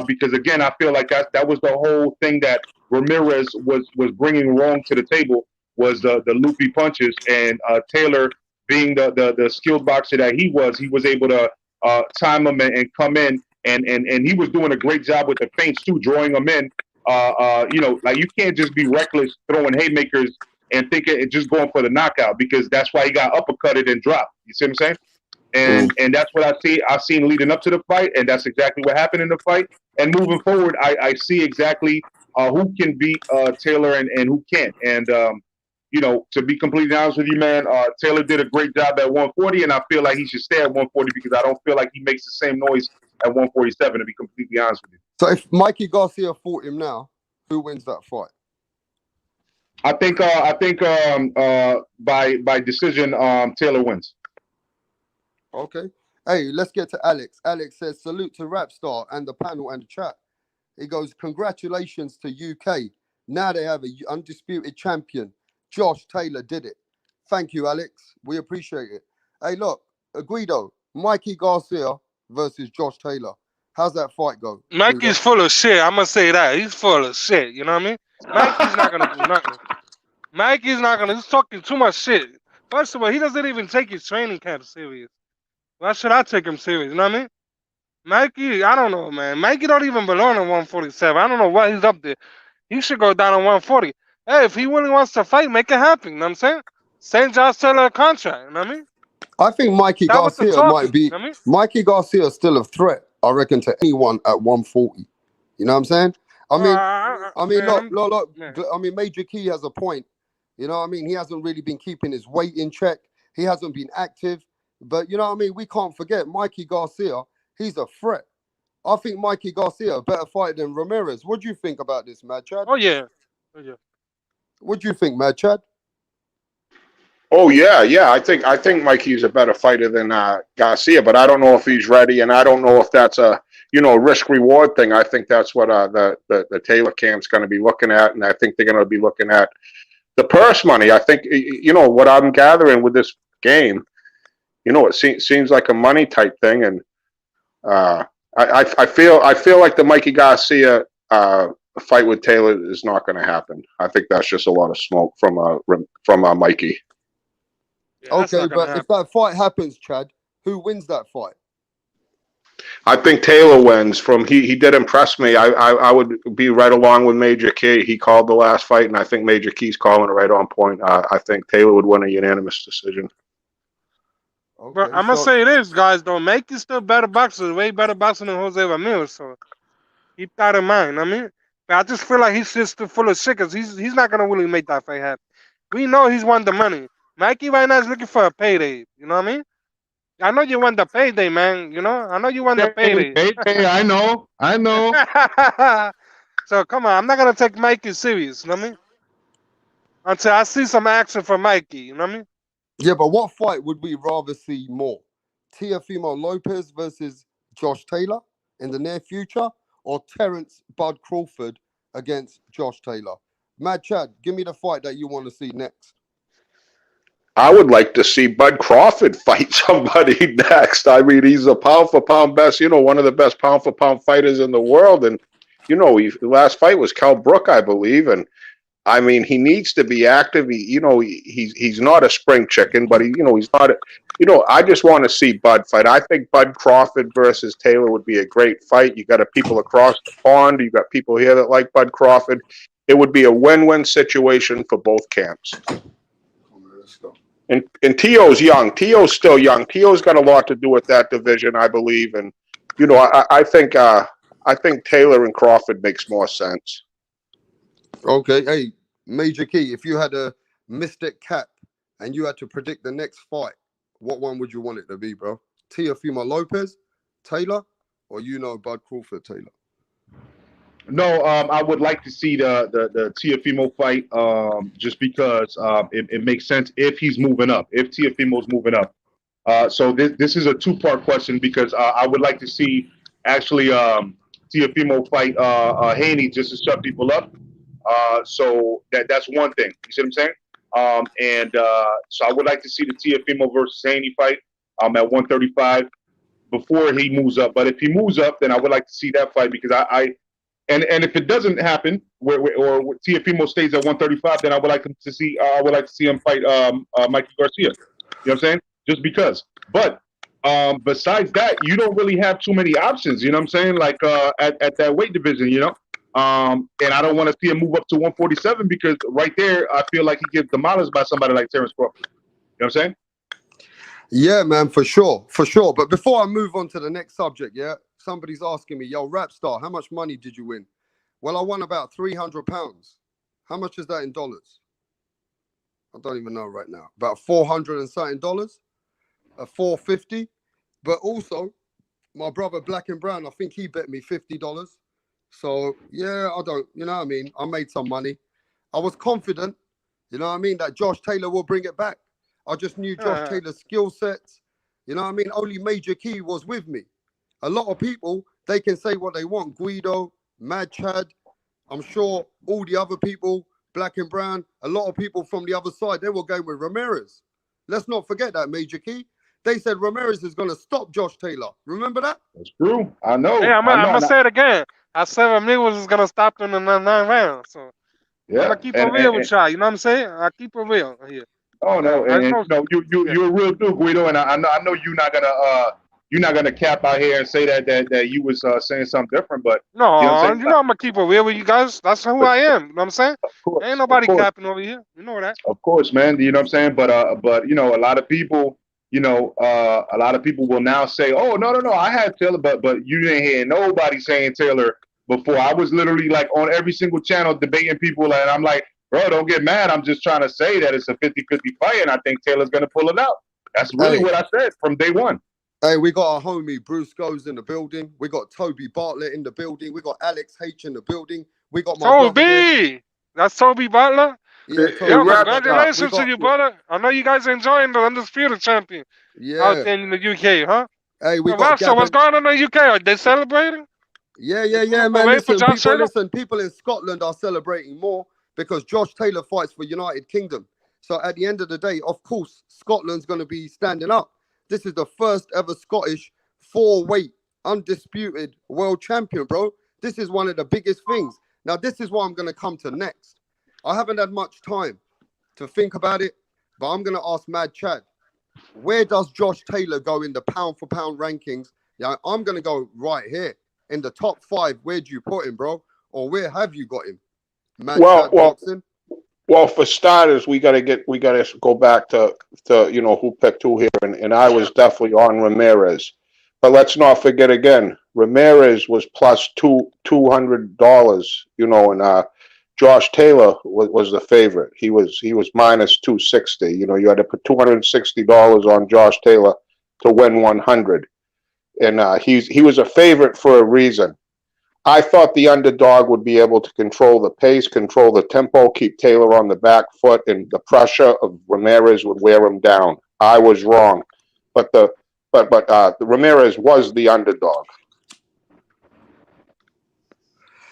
Because again, I feel like that was the whole thing that Ramirez was bringing wrong to the table, was the loopy punches, and Taylor, being the skilled boxer that he was able to time him and come in, and he was doing a great job with the feints too, drawing them in. You know, like you can't just be reckless throwing haymakers and thinking it just going for the knockout, because that's why he got uppercutted and dropped. You see what I'm saying? And that's what I've seen leading up to the fight, and that's exactly what happened in the fight. And moving forward, I see exactly who can beat Taylor and who can't. And you know, to be completely honest with you, man, Taylor did a great job at 140, and I feel like he should stay at 140 because I don't feel like he makes the same noise at 147. To be completely honest with you. So if Mikey Garcia fought him now, who wins that fight? I think by decision, Taylor wins. Okay. Hey, let's get to Alex. Alex says, salute to Rapstar and the panel and the chat. He goes, congratulations to UK. Now they have a undisputed champion. Josh Taylor did it. Thank you, Alex. We appreciate it. Hey, look, Guido, Mikey Garcia versus Josh Taylor. How's that fight go? Mikey's full of shit. I'm going to say that. He's full of shit. You know what I mean? Mikey's not going to do nothing. Mikey's not going to. He's talking too much shit. First of all, he doesn't even take his training camp serious. Why should I take him serious? You know what I mean? Mikey, I don't know, man. Mikey don't even belong in 147. I don't know why he's up there. He should go down on 140. Hey, if he really wants to fight, make it happen. You know what I'm saying? St. John's Taylor a contract. You know what I mean? I think Mikey Garcia might be. You know I mean? Mikey Garcia is still a threat, I reckon, to anyone at 140. You know what I'm saying? I mean, look. I mean, Major Key has a point. You know what I mean? He hasn't really been keeping his weight in check. He hasn't been active. But you know what I mean? We can't forget Mikey Garcia. He's a threat. I think Mikey Garcia a better fighter than Ramirez. What do you think about this, Mad Chad? Oh yeah. What do you think, Mad Chad? Oh yeah. I think Mikey's a better fighter than Garcia, but I don't know if he's ready, and I don't know if that's a risk reward thing. I think that's what the Taylor camp's going to be looking at, and I think they're going to be looking at the purse money. I think what I'm gathering with this game. It seems like a money type thing, and I feel like the Mikey Garcia fight with Taylor is not going to happen. I think that's just a lot of smoke from Mikey. Yeah, okay, but if that fight happens, Chad, who wins that fight? I think Taylor wins. He did impress me. I would be right along with Major Key. He called the last fight, and I think Major Key's calling it right on point. I think Taylor would win a unanimous decision. Okay, but I'm gonna say this, guys. Though Mikey's still better boxer, way better boxer than Jose Ramirez. So keep that in mind. I mean, but I just feel like he's just full of shit because he's not gonna really make that fight happen. We know he's won the money. Mikey right now is looking for a payday. You know what I mean? I know you won the payday, man. You know, I know you won the payday. Payday, I know. So come on, I'm not gonna take Mikey serious. You know what I mean? Until I see some action from Mikey. You know what I mean? Yeah, but what fight would we rather see more? Teofimo Lopez versus Josh Taylor in the near future, or Terence Bud Crawford against Josh Taylor? Mad Chad, give me the fight that you want to see next. I would like to see Bud Crawford fight somebody next. I mean, he's a pound for pound best, one of the best pound for pound fighters in the world. And, the last fight was Cal Brook, I believe. And I mean, he needs to be active. He's not a spring chicken, but he's not. I just want to see Bud fight. I think Bud Crawford versus Taylor would be a great fight. You got people across the pond. You got people here that like Bud Crawford. It would be a win-win situation for both camps. And Tio's young. Tio's still young. Tio's got a lot to do with that division, I believe. And I think Taylor and Crawford makes more sense. Okay, hey, Major Key, if you had a mystic cap and you had to predict the next fight, what one would you want it to be, bro? Teofimo Lopez, Taylor, or Bud Crawford, Taylor? No, I would like to see the Teofimo fight, just because it makes sense if he's moving up, if Teofimo's moving up. So this is a two-part question, because I would like to see actually Teofimo fight Haney just to shut people up. So that's one thing. You see what I'm saying? So I would like to see the Teofimo versus Haney fight at 135 before he moves up. But if he moves up, then I would like to see that fight, because and if it doesn't happen, or Teofimo stays at 135, then I would like to see him fight Mikey Garcia. You know what I'm saying? Just because. But besides that, you don't really have too many options. You know what I'm saying? Like at that weight division, and I don't want to see him move up to 147, because right there, I feel like he gets demolished by somebody like Terrence Crawford. You know what I'm saying? Yeah, man, for sure. But before I move on to the next subject, somebody's asking me, yo, Rapstar, how much money did you win? Well, I won about £300. How much is that in dollars? I don't even know right now. About $400 and something dollars, $450. But also, my brother Black and Brown, I think he bet me $50. So yeah, I don't, you know what I mean? I made some money. I was confident, you know what I mean, that Josh Taylor will bring it back. I just knew Josh Taylor's skill sets. You know what I mean? Only Major Key was with me. A lot of people, they can say what they want. Guido, Mad Chad, I'm sure all the other people, Black and Brown, a lot of people from the other side, they were going with Ramirez. Let's not forget that, Major Key. They said Ramirez is going to stop Josh Taylor. Remember that? That's true. I know. Yeah, I'm going to say it again. I said Ramirez is going to stop them in the 9th round. So I'm going to keep it real with y'all. You know what I'm saying? I keep it real here. Oh no, you're a real dude, Guido, and I know you're not gonna cap out here and say that you was saying something different, but no, I'm gonna keep it real with you guys. That's who I am. You know what I'm saying? Of course, ain't nobody capping over here. You know that. Of course, man. You know what I'm saying? But a lot of people, will now say, oh no, I had Taylor, but you didn't hear nobody saying Taylor before. I was literally like on every single channel debating people, and I'm like, bro, don't get mad. I'm just trying to say that it's a 50-50 fight, and I think Taylor's going to pull it out. That's really what I said from day one. Hey, we got our homie Bruce Goes in the building. We got Toby Bartlett in the building. We got Alex H in the building. We got my Toby! That's Toby Bartlett? Yeah, Yo, congratulations to you, brother. I know you guys are enjoying the Undisputed Champion out there in the UK, huh? Hey, we got so what's going on in the UK? Are they celebrating? Yeah, man. Listen, people in Scotland are celebrating more, because Josh Taylor fights for United Kingdom. So at the end of the day, of course, Scotland's going to be standing up. This is the first ever Scottish 4-weight undisputed world champion, bro. This is one of the biggest things. Now, this is what I'm going to come to next. I haven't had much time to think about it, but I'm going to ask Mad Chad, where does Josh Taylor go in the pound-for-pound rankings? Yeah, I'm going to go right here in the top 5. Where do you put him, bro? Or where have you got him? Well, for starters, we gotta go back to who picked who here, and I was definitely on Ramirez. But let's not forget again, Ramirez was plus $200, and Josh Taylor was the favorite. He was minus 260. You had to put $260 on Josh Taylor to win 100, and he was a favorite for a reason. I thought the underdog would be able to control the pace, control the tempo, keep Taylor on the back foot, and the pressure of Ramirez would wear him down. I was wrong, but Ramirez was the underdog.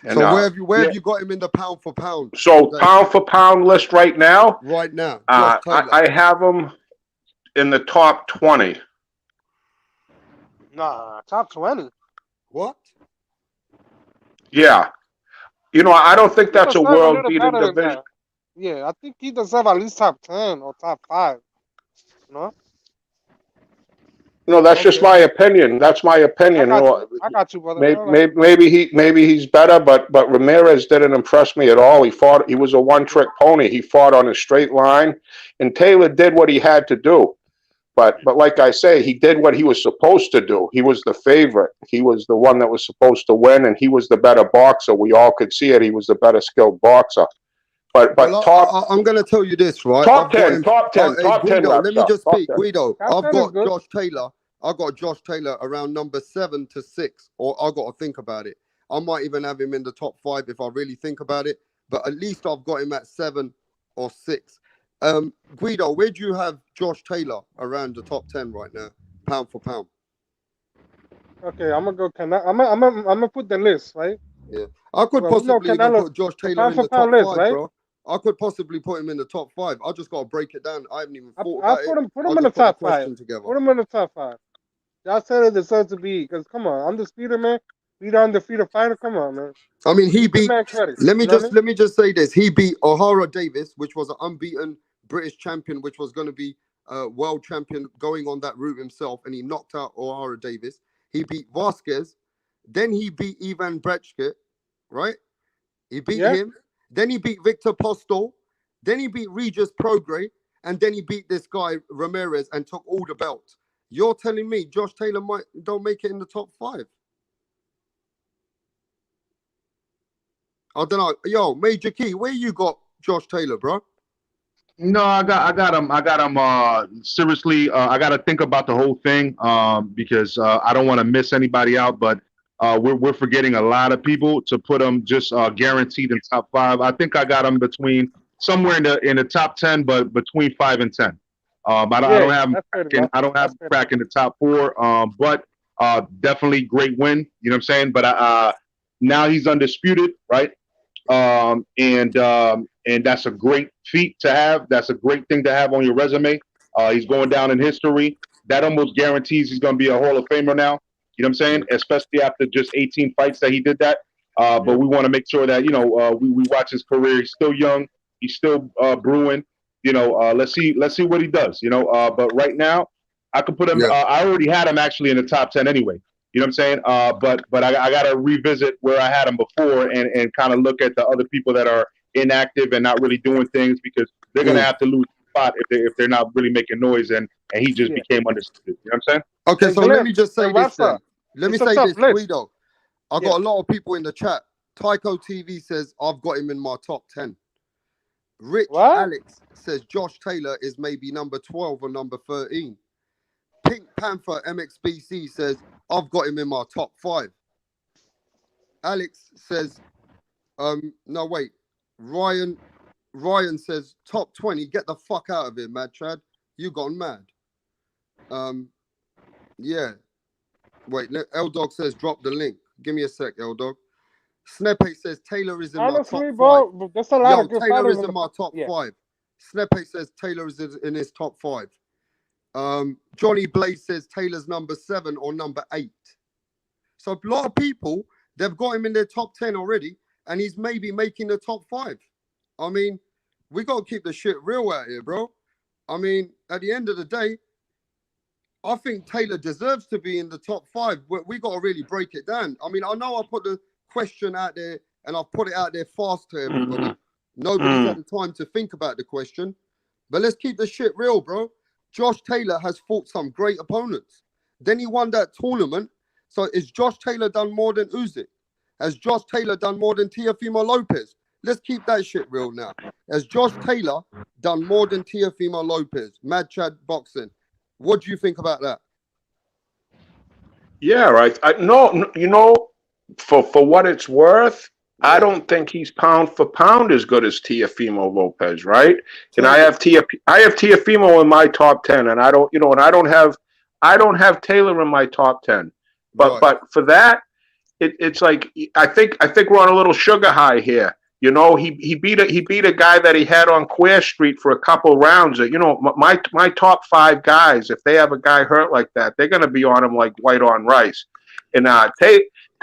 And, so where have you got him in the pound for pound? So pound for pound list right now. Right now, I have him in the top 20. Nah, top 20. What? Yeah. I don't think that's a world-beating division. Yeah, I think he deserves at least top 10 or top 5. That's just my opinion. That's my opinion. I got you, brother. Maybe he's better, but Ramirez didn't impress me at all. He was a one-trick pony. He fought on a straight line, and Taylor did what he had to do. But like I say, he did what he was supposed to do. He was the favorite. He was the one that was supposed to win, and he was the better boxer. We all could see it. He was the better skilled boxer. But I'm going to tell you this, right? Top 10. Guido, let me just speak. Guido, I've got Josh Taylor I got Josh Taylor around number 7 to 6, or I got to think about it. I might even have him in the top 5 if I really think about it. But at least I've got him at 7 or 6. Guido, where do you have Josh Taylor around the top 10 right now, pound for pound? Okay, I'm gonna put the list, right? Yeah, I could possibly even put Josh Taylor in the top 5, right? Bro. I could possibly put him in the top 5. I just got to break it down. I haven't even thought about it. Put him in the top 5. Put him in the top 5. Y'all said it deserves to be, because come on, Undisputed, man. Beat undefeated fighter. Come on, man. I mean, he beat. Let me just say this. He beat O'Hara Davis, which was an unbeaten British champion, which was going to be a world champion going on that route himself, and he knocked out O'Hara Davis. He beat Vasquez, then he beat Ivan Brechke, right? He beat him. Then he beat Victor Postol. Then he beat Regis Prograis, and then he beat this guy Ramirez and took all the belts. You're telling me Josh Taylor don't make it in the top 5? I don't know. Yo, Major Key, where you got Josh Taylor, bro? No, I got him. Seriously, I got to think about the whole thing because I don't want to miss anybody out. But we're forgetting a lot of people to put them just guaranteed in top 5. I think I got him between somewhere in the top 10, but between 5 and 10. I don't have crack in the top 4. But definitely great win. You know what I'm saying? But now he's undisputed, right? And that's a great feat to have. That's a great thing to have on your resume. He's going down in history. That almost guarantees he's going to be a Hall of Famer now. You know what I'm saying? Especially after just 18 fights that he did that. But we want to make sure that, we watch his career. He's still young. He's still brewing. Let's see what he does. But right now, I could put him. I already had him actually in the top 10 anyway. You know what I'm saying? But I got to revisit where I had him before and kind of look at the other people that are inactive and not really doing things because they're going to have to lose the spot if they're not really making noise and he just became understood. You know what I'm saying? Okay, so let me just say this then. Let me say this, Guido. I got a lot of people in the chat. Tycho TV says, I've got him in my top 10. Rich Alex says Josh Taylor is maybe number 12 or number 13. Pink Panther MXBC says, I've got him in my top 5. Alex says, no, wait. Ryan says, top 20. Get the fuck out of here, Mad Chad. You gone mad. Yeah. Wait, L-Dog says, drop the link. Give me a sec, L-Dog. Snepe says, Taylor is in my top 5. Bro, that's a lot of good Taylor is in my top 5. Snepe says, Taylor is in his top 5. Johnny Blaze says Taylor's number 7 or number 8. So a lot of people, they've got him in their top 10 already, and he's maybe making the top 5. I mean, we got to keep the shit real out here, bro. I mean, at the end of the day, I think Taylor deserves to be in the top 5. We got to really break it down. I mean, I know I put the question out there, and I've put it out there fast to everybody. Nobody's had the time to think about the question. But let's keep the shit real, bro. Josh Taylor has fought some great opponents. Then he won that tournament. So is Josh Taylor done more than Usyk? Has Josh Taylor done more than Teofimo Lopez? Let's keep that shit real now. Has Josh Taylor done more than Teofimo Lopez? Mad Chad Boxing. What do you think about that? Yeah, right. For what it's worth, I don't think he's pound for pound as good as Teofimo Lopez, right? And I have Teofimo in my top 10, and I don't have Taylor in my top 10. But for that, it's like I think we're on a little sugar high here. He beat a guy that he had on Queer Street for a couple rounds. My top 5 guys, if they have a guy hurt like that, they're gonna be on him like white on rice. And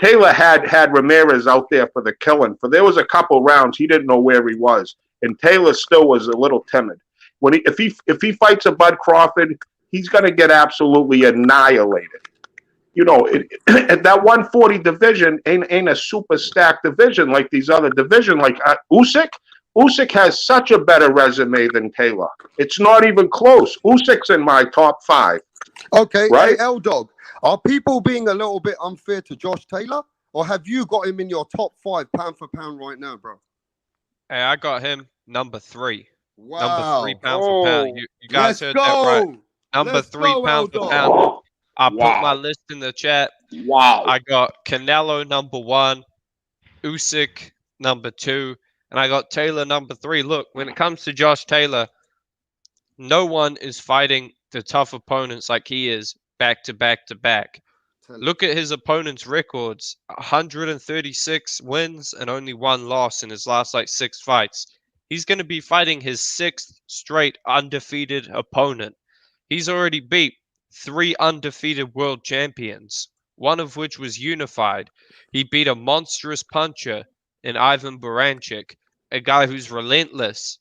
Taylor had Ramirez out there for the killing. There was a couple rounds he didn't know where he was, and Taylor still was a little timid. If he fights a Bud Crawford, he's gonna get absolutely annihilated. At that 140 division ain't a super stacked division like these other divisions. Like Usyk. Usyk has such a better resume than Taylor. It's not even close. Usyk's in my top 5. Okay, right? Hey, L-Dog, are people being a little bit unfair to Josh Taylor? Or have you got him in your top 5 pound for pound right now, bro? Hey, I got him number 3. Wow. Number 3 pound for pound. You guys heard that right. Number 3 pound for pound. I put my list in the chat. Wow. I got Canelo number 1, Usyk number 2, and I got Taylor number 3. Look, when it comes to Josh Taylor, no one is fighting the tough opponents like he is back to back to back. Look at his opponent's records. 136 wins and only 1 loss in his last 6 fights. He's going to be fighting his 6th straight undefeated opponent. He's already beat 3 undefeated world champions, one of which was unified. He beat a monstrous puncher in Ivan Baranchyk, a guy who's relentless.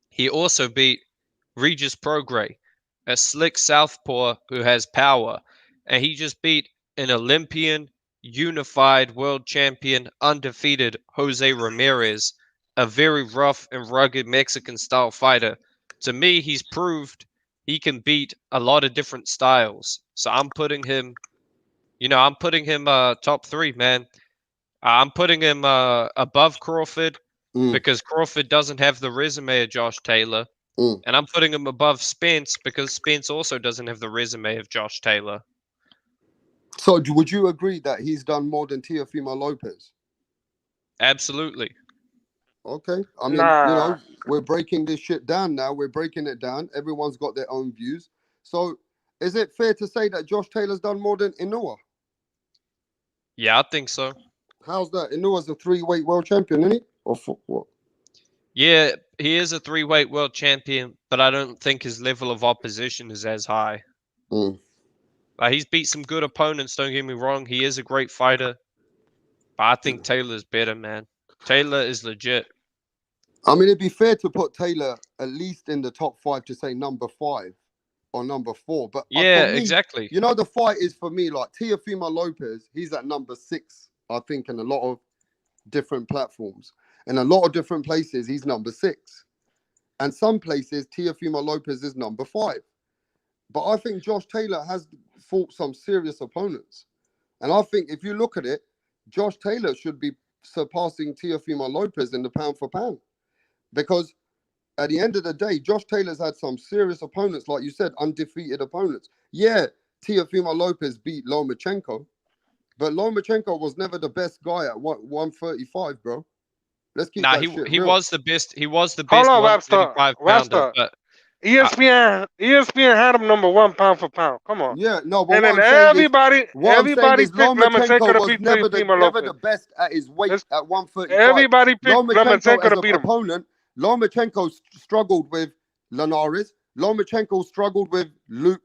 He also beat Regis Prograis, a slick southpaw who has power. And he just beat an Olympian, unified world champion, undefeated Jose Ramirez, a very rough and rugged Mexican-style fighter. To me, he's proved he can beat a lot of different styles. So I'm putting him, top 3, man. I'm putting him above Crawford because Crawford doesn't have the resume of Josh Taylor. And I'm putting him above Spence because Spence also doesn't have the resume of Josh Taylor. So would you agree that he's done more than Teofimo Lopez? Absolutely. Okay. I mean, we're breaking this shit down now. We're breaking it down. Everyone's got their own views. So is it fair to say that Josh Taylor's done more than Inoue? Yeah, I think so. How's that? Inoue's a 3-weight world champion, isn't he? Or what? Yeah, he is a 3-weight world champion, but I don't think his level of opposition is as high. He's beat some good opponents, don't get me wrong. He is a great fighter. But I think Taylor's better, man. Taylor is legit. I mean, it'd be fair to put Taylor at least in the top 5 to say number 5 or number 4. But yeah, for me, exactly. You know, the fight is for me like Teofimo Lopez. He's at number 6, I think, in a lot of different platforms. In a lot of different places, he's number 6. And some places, Teofimo Lopez is number 5. But I think Josh Taylor has fought some serious opponents. And I think if you look at it, Josh Taylor should be surpassing Teofimo Lopez in the pound for pound. Because at the end of the day, Josh Taylor's had some serious opponents, like you said, undefeated opponents. Yeah, Teofimo Lopez beat Lomachenko, but Lomachenko was never the best guy at 135, bro. Let's keep that shit he real. was the best. He was the best. Hold on, Webster. But ESPN had him number 1 pound for pound. Come on. Yeah, no, but and then everybody picked Lomachenko to beat never the best at his weight at 135. Everybody picked Lomachenko to beat him. Opponent, Lomachenko struggled with Linares. Lomachenko struggled with Luke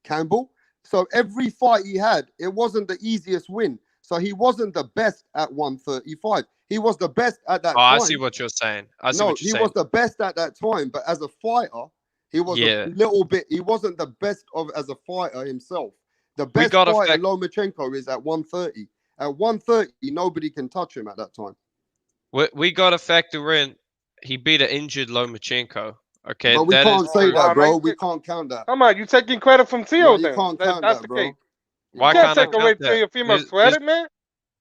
Campbell. So every fight he had, it wasn't the easiest win. So he wasn't the best at 135. He was the best at that time. I see what you're saying. He was the best at that time, but as a fighter, he was a little bit. He wasn't the best as a fighter himself. The best fighter Lomachenko is at 130. At 130, nobody can touch him at that time. We got to factor in he beat an injured Lomachenko. Okay, but we can't say that, bro. We can't count that. Come on, you taking credit from Teo? You can't count that, bro. Why can't take away Teofimo's credit, man?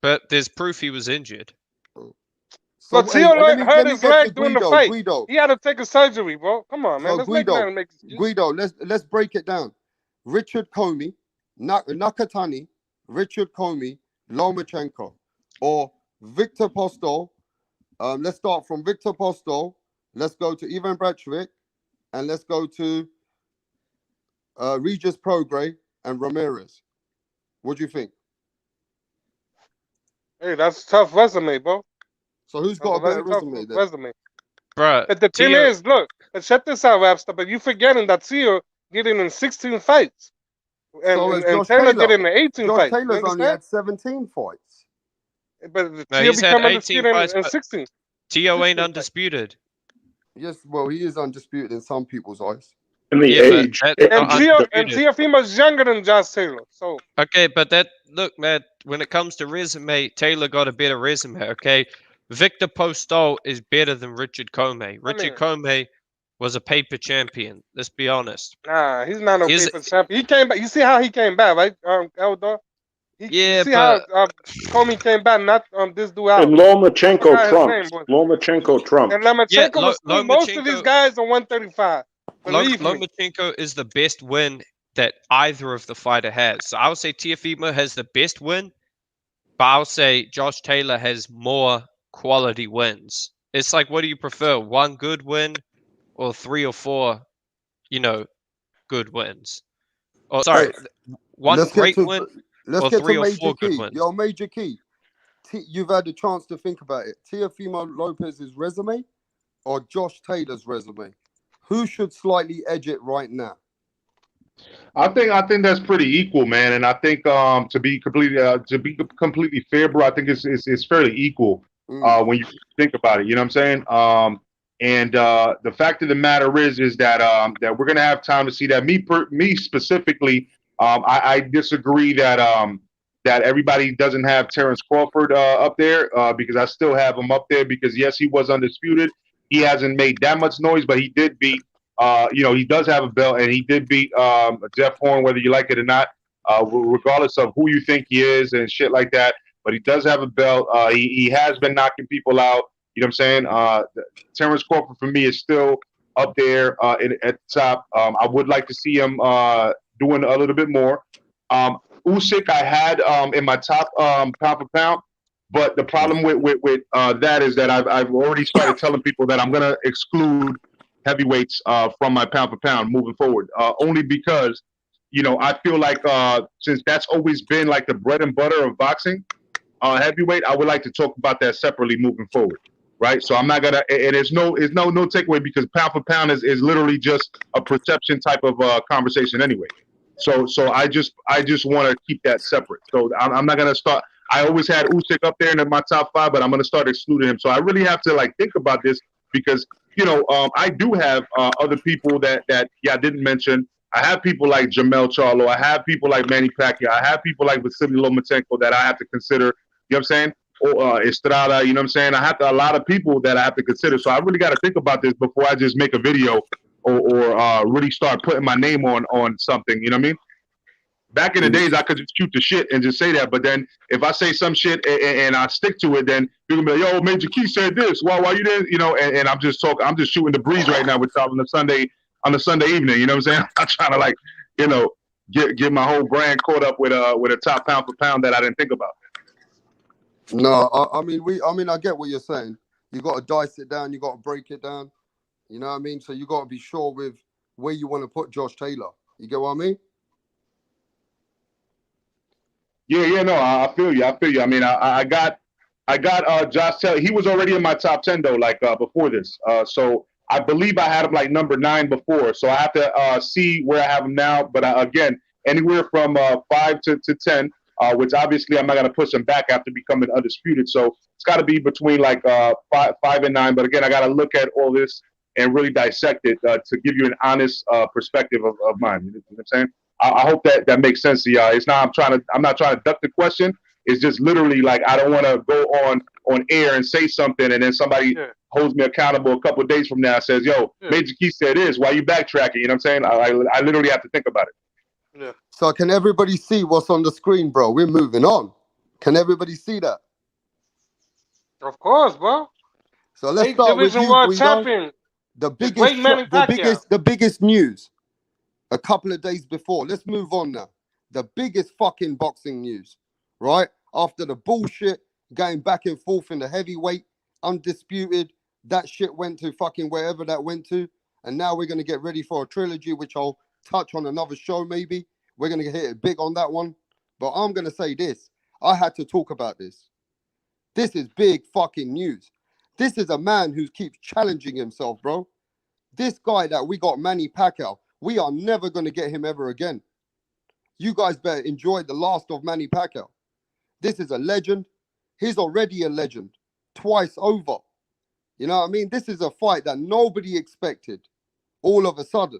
But there's proof he was injured. So Teo hurt his leg during the fight. Guido. He had to take a surgery, bro. Come on, man. Guido, let's break it down. Richard Comey, Nakatani, Richard Comey, Lomachenko, or Victor Postol. Let's start from Victor Postol. Let's go to Ivan Bratchvik, and let's go to Regis Prograis and Ramirez. What do you think? Hey, that's a tough resume, bro. So who's got a better resume then? Bro, but the thing is, look, check this out, Rapster, but you forgetting that Teo did it in 16 fights. And Taylor did it in 18 fights. Taylor's only had 17 fights. But Teo became undisputed in 16. Teo ain't undisputed. Yes, well, he is undisputed in some people's eyes. In the age. And Teofimo's younger than Josh Taylor. So okay, but look, man, when it comes to resume, Taylor got a better resume, okay? Victor Postol is better than Richard Comey. Richard Comey was a paper champion. Let's be honest. Nah, he's not a paper champion. He came back. You see how he came back, right, Eldor? Yeah, see how Comey came back, not this dude out. And Lomachenko trumps. Lomachenko trumps. And Lomachenko was most of these guys on 135. Lomachenko is the best win that either of the fighter has. So I would say Teofimo has the best win, but I'll say Josh Taylor has more quality wins. It's like, what do you prefer? One good win or 3 or 4, good wins? Or sorry, one great win or 3 or 4 good wins? Yo, Major Key, you've had a chance to think about it. Teofimo Lopez's resume or Josh Taylor's resume? Who should slightly edge it right now? I think that's pretty equal, man. And I think to be completely fair, bro, I think it's fairly equal when you think about it. You know what I'm saying? And the fact of the matter is that that we're gonna have time to see that. Me specifically, I disagree that that everybody doesn't have Terrence Crawford up there because I still have him up there because yes, he was undisputed. He hasn't made that much noise, but he did beat. He does have a belt, and he did beat Jeff Horn, whether you like it or not, regardless of who you think he is and shit like that. But he does have a belt. He has been knocking people out. You know what I'm saying? Terrence Crawford for me is still up there at the top. I would like to see him doing a little bit more. Usyk I had in my top pound for pound, but the problem with that is that I've already started telling people that I'm gonna exclude heavyweights from my pound for pound moving forward, only because I feel like since that's always been like the bread and butter of boxing, heavyweight, I would like to talk about that separately moving forward, right? So I'm not gonna, and there's no takeaway because pound for pound is literally just a perception type of conversation anyway. So I just want to keep that separate. So I'm not gonna start. I always had Usyk up there in my top 5, but I'm gonna start excluding him. So I really have to like think about this because I do have other people that I didn't mention. I have people like Jamel Charlo. I have people like Manny Pacquiao. I have people like Vasily Lomachenko that I have to consider. You know what I'm saying? Or Estrada. You know what I'm saying? I have a lot of people that I have to consider. So I really got to think about this before I just make a video or really start putting my name on something. You know what I mean? Back in the days, I could just shoot the shit and just say that. But then if I say some shit and I stick to it, then you're gonna be like, yo, Major Key said this. Why you didn't? And I'm just talking. I'm just shooting the breeze right now with y'all on the Sunday evening. You know what I'm saying? I'm trying to like, get my whole brand caught up with a top pound for pound that I didn't think about. No, I mean, I get what you're saying. You got to dice it down. You got to break it down. You know what I mean? So you got to be sure with where you want to put Josh Taylor. You get what I mean? Yeah, no, I feel you. I mean, I got Josh Taylor. He was already in my top 10 though, like before this. So I believe I had him like number 9 before. So I have to see where I have him now. But again, anywhere from 5 to 10, which obviously I'm not gonna push him back after becoming undisputed. So it's got to be between like 5 and 9. But again, I got to look at all this and really dissect it to give you an honest perspective of mine. You know what I'm saying? I hope that makes sense to y'all. It's not. I'm not trying to duck the question. It's just literally like I don't want to go on air and say something and then somebody holds me accountable a couple of days from now and says, "Yo, Major Key said this. Why you backtracking?" You know what I'm saying? I literally have to think about it. Yeah. So can everybody see what's on the screen, bro? We're moving on. Can everybody see that? Of course, bro. So let's start with you, World champion. The biggest news. A couple of days before. Let's move on now. The biggest fucking boxing news, right? After the bullshit going back and forth in the heavyweight, undisputed, that shit went to fucking wherever that went to. And now we're going to get ready for a trilogy, which I'll touch on another show maybe. We're going to hit it big on that one. But I'm going to say this. I had to talk about this. This is big fucking news. This is a man who keeps challenging himself, bro. This guy that we got, Manny Pacquiao, we are never going to get him ever again. You guys better enjoy the last of Manny Pacquiao. This is a legend. He's already a legend. Twice over. You know what I mean? This is a fight that nobody expected. All of a sudden.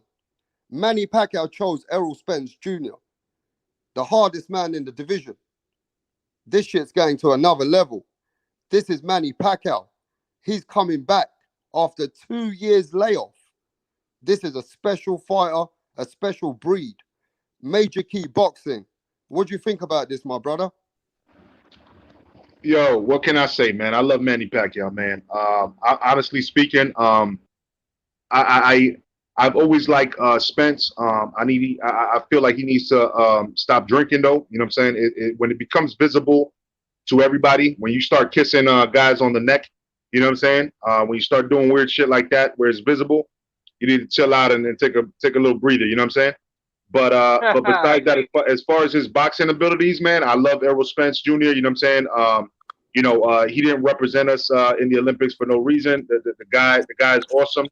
Manny Pacquiao chose Errol Spence Jr., the hardest man in the division. This shit's going to another level. This is Manny Pacquiao. He's coming back after 2 years layoff. This is a special fighter, a special breed. Major Key Boxing. What do you think about this, my brother? Yo, what can I say, man? I love Manny Pacquiao, man. Honestly speaking, I I've always liked Spence. I feel like he needs to stop drinking though. You know what I'm saying? When it becomes visible to everybody, when you start kissing guys on the neck, you know what I'm saying? When you start doing weird shit like that where it's visible, you need to chill out and take a little breather. You know what I'm saying? But besides that, as far as his boxing abilities, man, I love Errol Spence Jr. You know what I'm saying? He didn't represent us in the Olympics for no reason. The guy is awesome.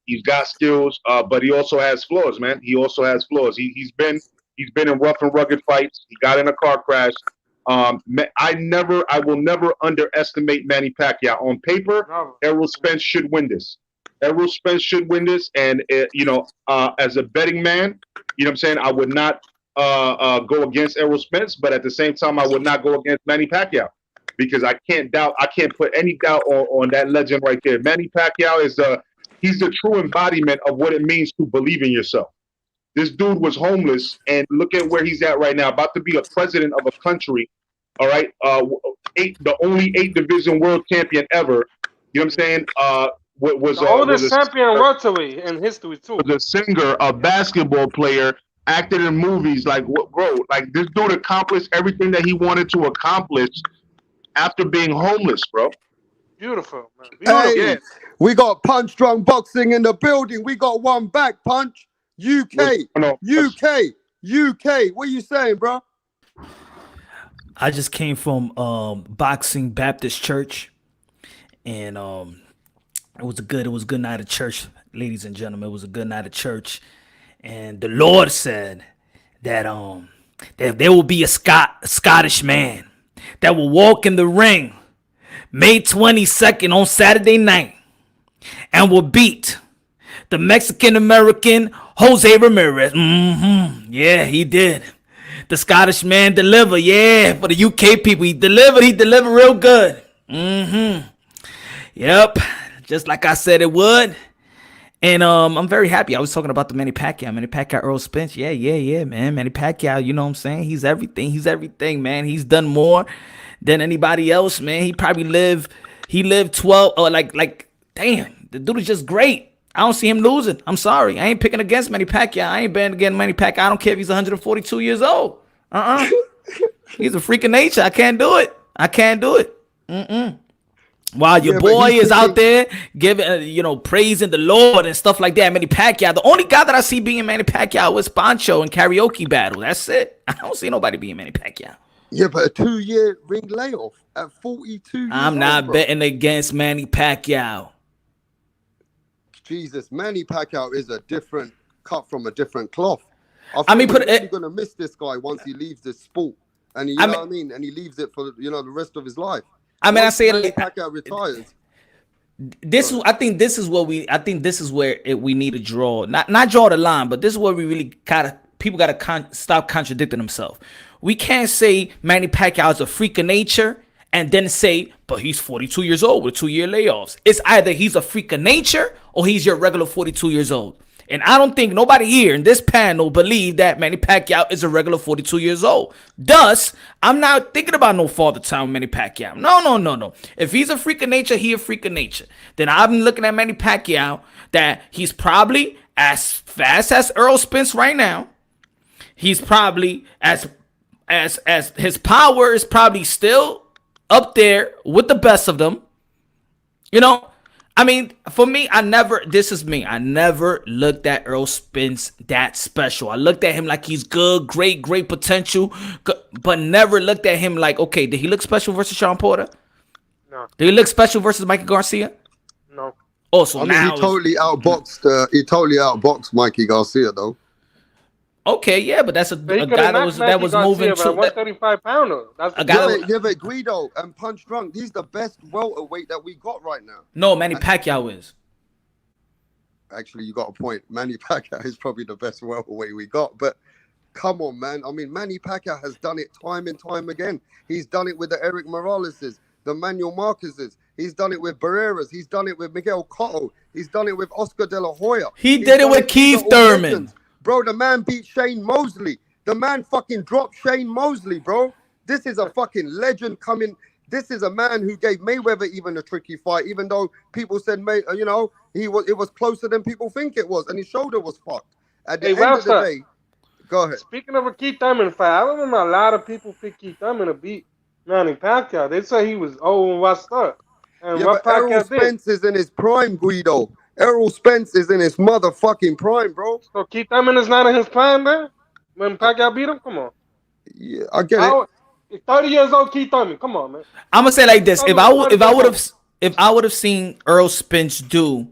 He's got skills, but he also has flaws, man. He also has flaws. He's been in rough and rugged fights. He got in a car crash. I will never underestimate Manny Pacquiao. On paper, Errol Spence should win this. Errol Spence should win this, and as a betting man, you know what I'm saying, I would not go against Errol Spence, but at the same time, I would not go against Manny Pacquiao because I can't put any doubt on that legend right there. Manny Pacquiao he's the true embodiment of what it means to believe in yourself. This dude was homeless, and look at where he's at right now, about to be a president of a country. All right, the only 8-division world champion ever. You know what I'm saying? Was the oldest champion welterweight in history too. Was a singer, a basketball player, acted in movies. Like, bro, like this dude accomplished everything that he wanted to accomplish after being homeless, bro. Beautiful, man. Beautiful. Hey, we got Punch Drunk Boxing in the building. We got one back, Punch. UK. What are you saying, bro? I just came from Boxing Baptist Church, and it was a good night of church, ladies and gentlemen. It was a good night of church, and the Lord said that there will be a Scottish man that will walk in the ring May 22nd on Saturday night and will beat the Mexican-American Jose Ramirez. Yeah, he did. The Scottish man delivered. Yeah, for the UK people, he delivered. He delivered real good. Yep, just like I said it would. And I'm very happy. I was talking about the Manny Pacquiao, Earl Spence. Yeah, man. Manny Pacquiao, you know what I'm saying? He's everything, man. He's done more than anybody else, man. He lived 12 or like damn, the dude is just great. I don't see him losing. I'm sorry. I ain't picking against Manny Pacquiao. I ain't betting against Manny Pacquiao. I don't care if he's 142 years old. He's a freak of nature. I can't do it. While your boy is out there giving, praising the Lord and stuff like that, Manny Pacquiao, the only guy that I see being Manny Pacquiao is Pancho in karaoke battle. That's it. I don't see nobody being Manny Pacquiao. Yeah, but a 2-year ring layoff at 42 years I'm not old, betting against Manny Pacquiao. Jesus, Manny Pacquiao is a different cut from a different cloth. I mean, we're gonna miss this guy once he leaves this sport, and you know what I mean, and he leaves it for the rest of his life. I mean, once Manny Pacquiao retires. I think this is where we need to draw, not draw the line, but this is where we really people gotta stop contradicting themselves. We can't say Manny Pacquiao is a freak of nature and then say, but he's 42 years old with 2-year layoffs. It's either he's a freak of nature or he's your regular 42 years old. And I don't think nobody here in this panel believe that Manny Pacquiao is a regular 42 years old. Thus, I'm not thinking about no father time with Manny Pacquiao. No. If he's a freak of nature, he a freak of nature. Then I'm looking at Manny Pacquiao that he's probably as fast as Earl Spence right now. He's probably as his power is probably still up there with the best of them. I mean, for me, I never looked at Earl Spence that special. I looked at him like he's good, great potential, but never looked at him like, okay, did he look special versus Sean Porter? No. Did he look special versus Mikey Garcia? No. Oh, so he totally outboxed Mikey Garcia though. Okay, yeah, but that's a guy that was moving to 135 pounder. That's but Guido and Punch Drunk, he's the best welterweight that we got right now. No, Manny Pacquiao is. Actually, you got a point. Manny Pacquiao is probably the best welterweight we got. But come on, man. I mean, Manny Pacquiao has done it time and time again. He's done it with the Eric Moraleses, the Manuel Marquezes. He's done it with Barreras. He's done it with Miguel Cotto. He's done it with Oscar De La Hoya. He did it with Keith Thurman. Legends. Bro, the man beat Shane Mosley. The man fucking dropped Shane Mosley, bro. This is a fucking legend coming. This is a man who gave Mayweather even a tricky fight, even though people said, It was closer than people think it was, and his shoulder was fucked. At the end of the day, go ahead. Speaking of a Keith Thurman fight, I remember a lot of people picked Keith Thurman to beat Manny Pacquiao. They say he was old and washed up. And but Errol Spence is in his prime, Guido. Errol Spence is in his motherfucking prime, bro. So Keith Thurman is not in his prime then? When Pacquiao beat him? Come on. Yeah, I get it. 30 years old Keith Thurman. Come on, man. I'm gonna say like this: if I would have seen Errol Spence do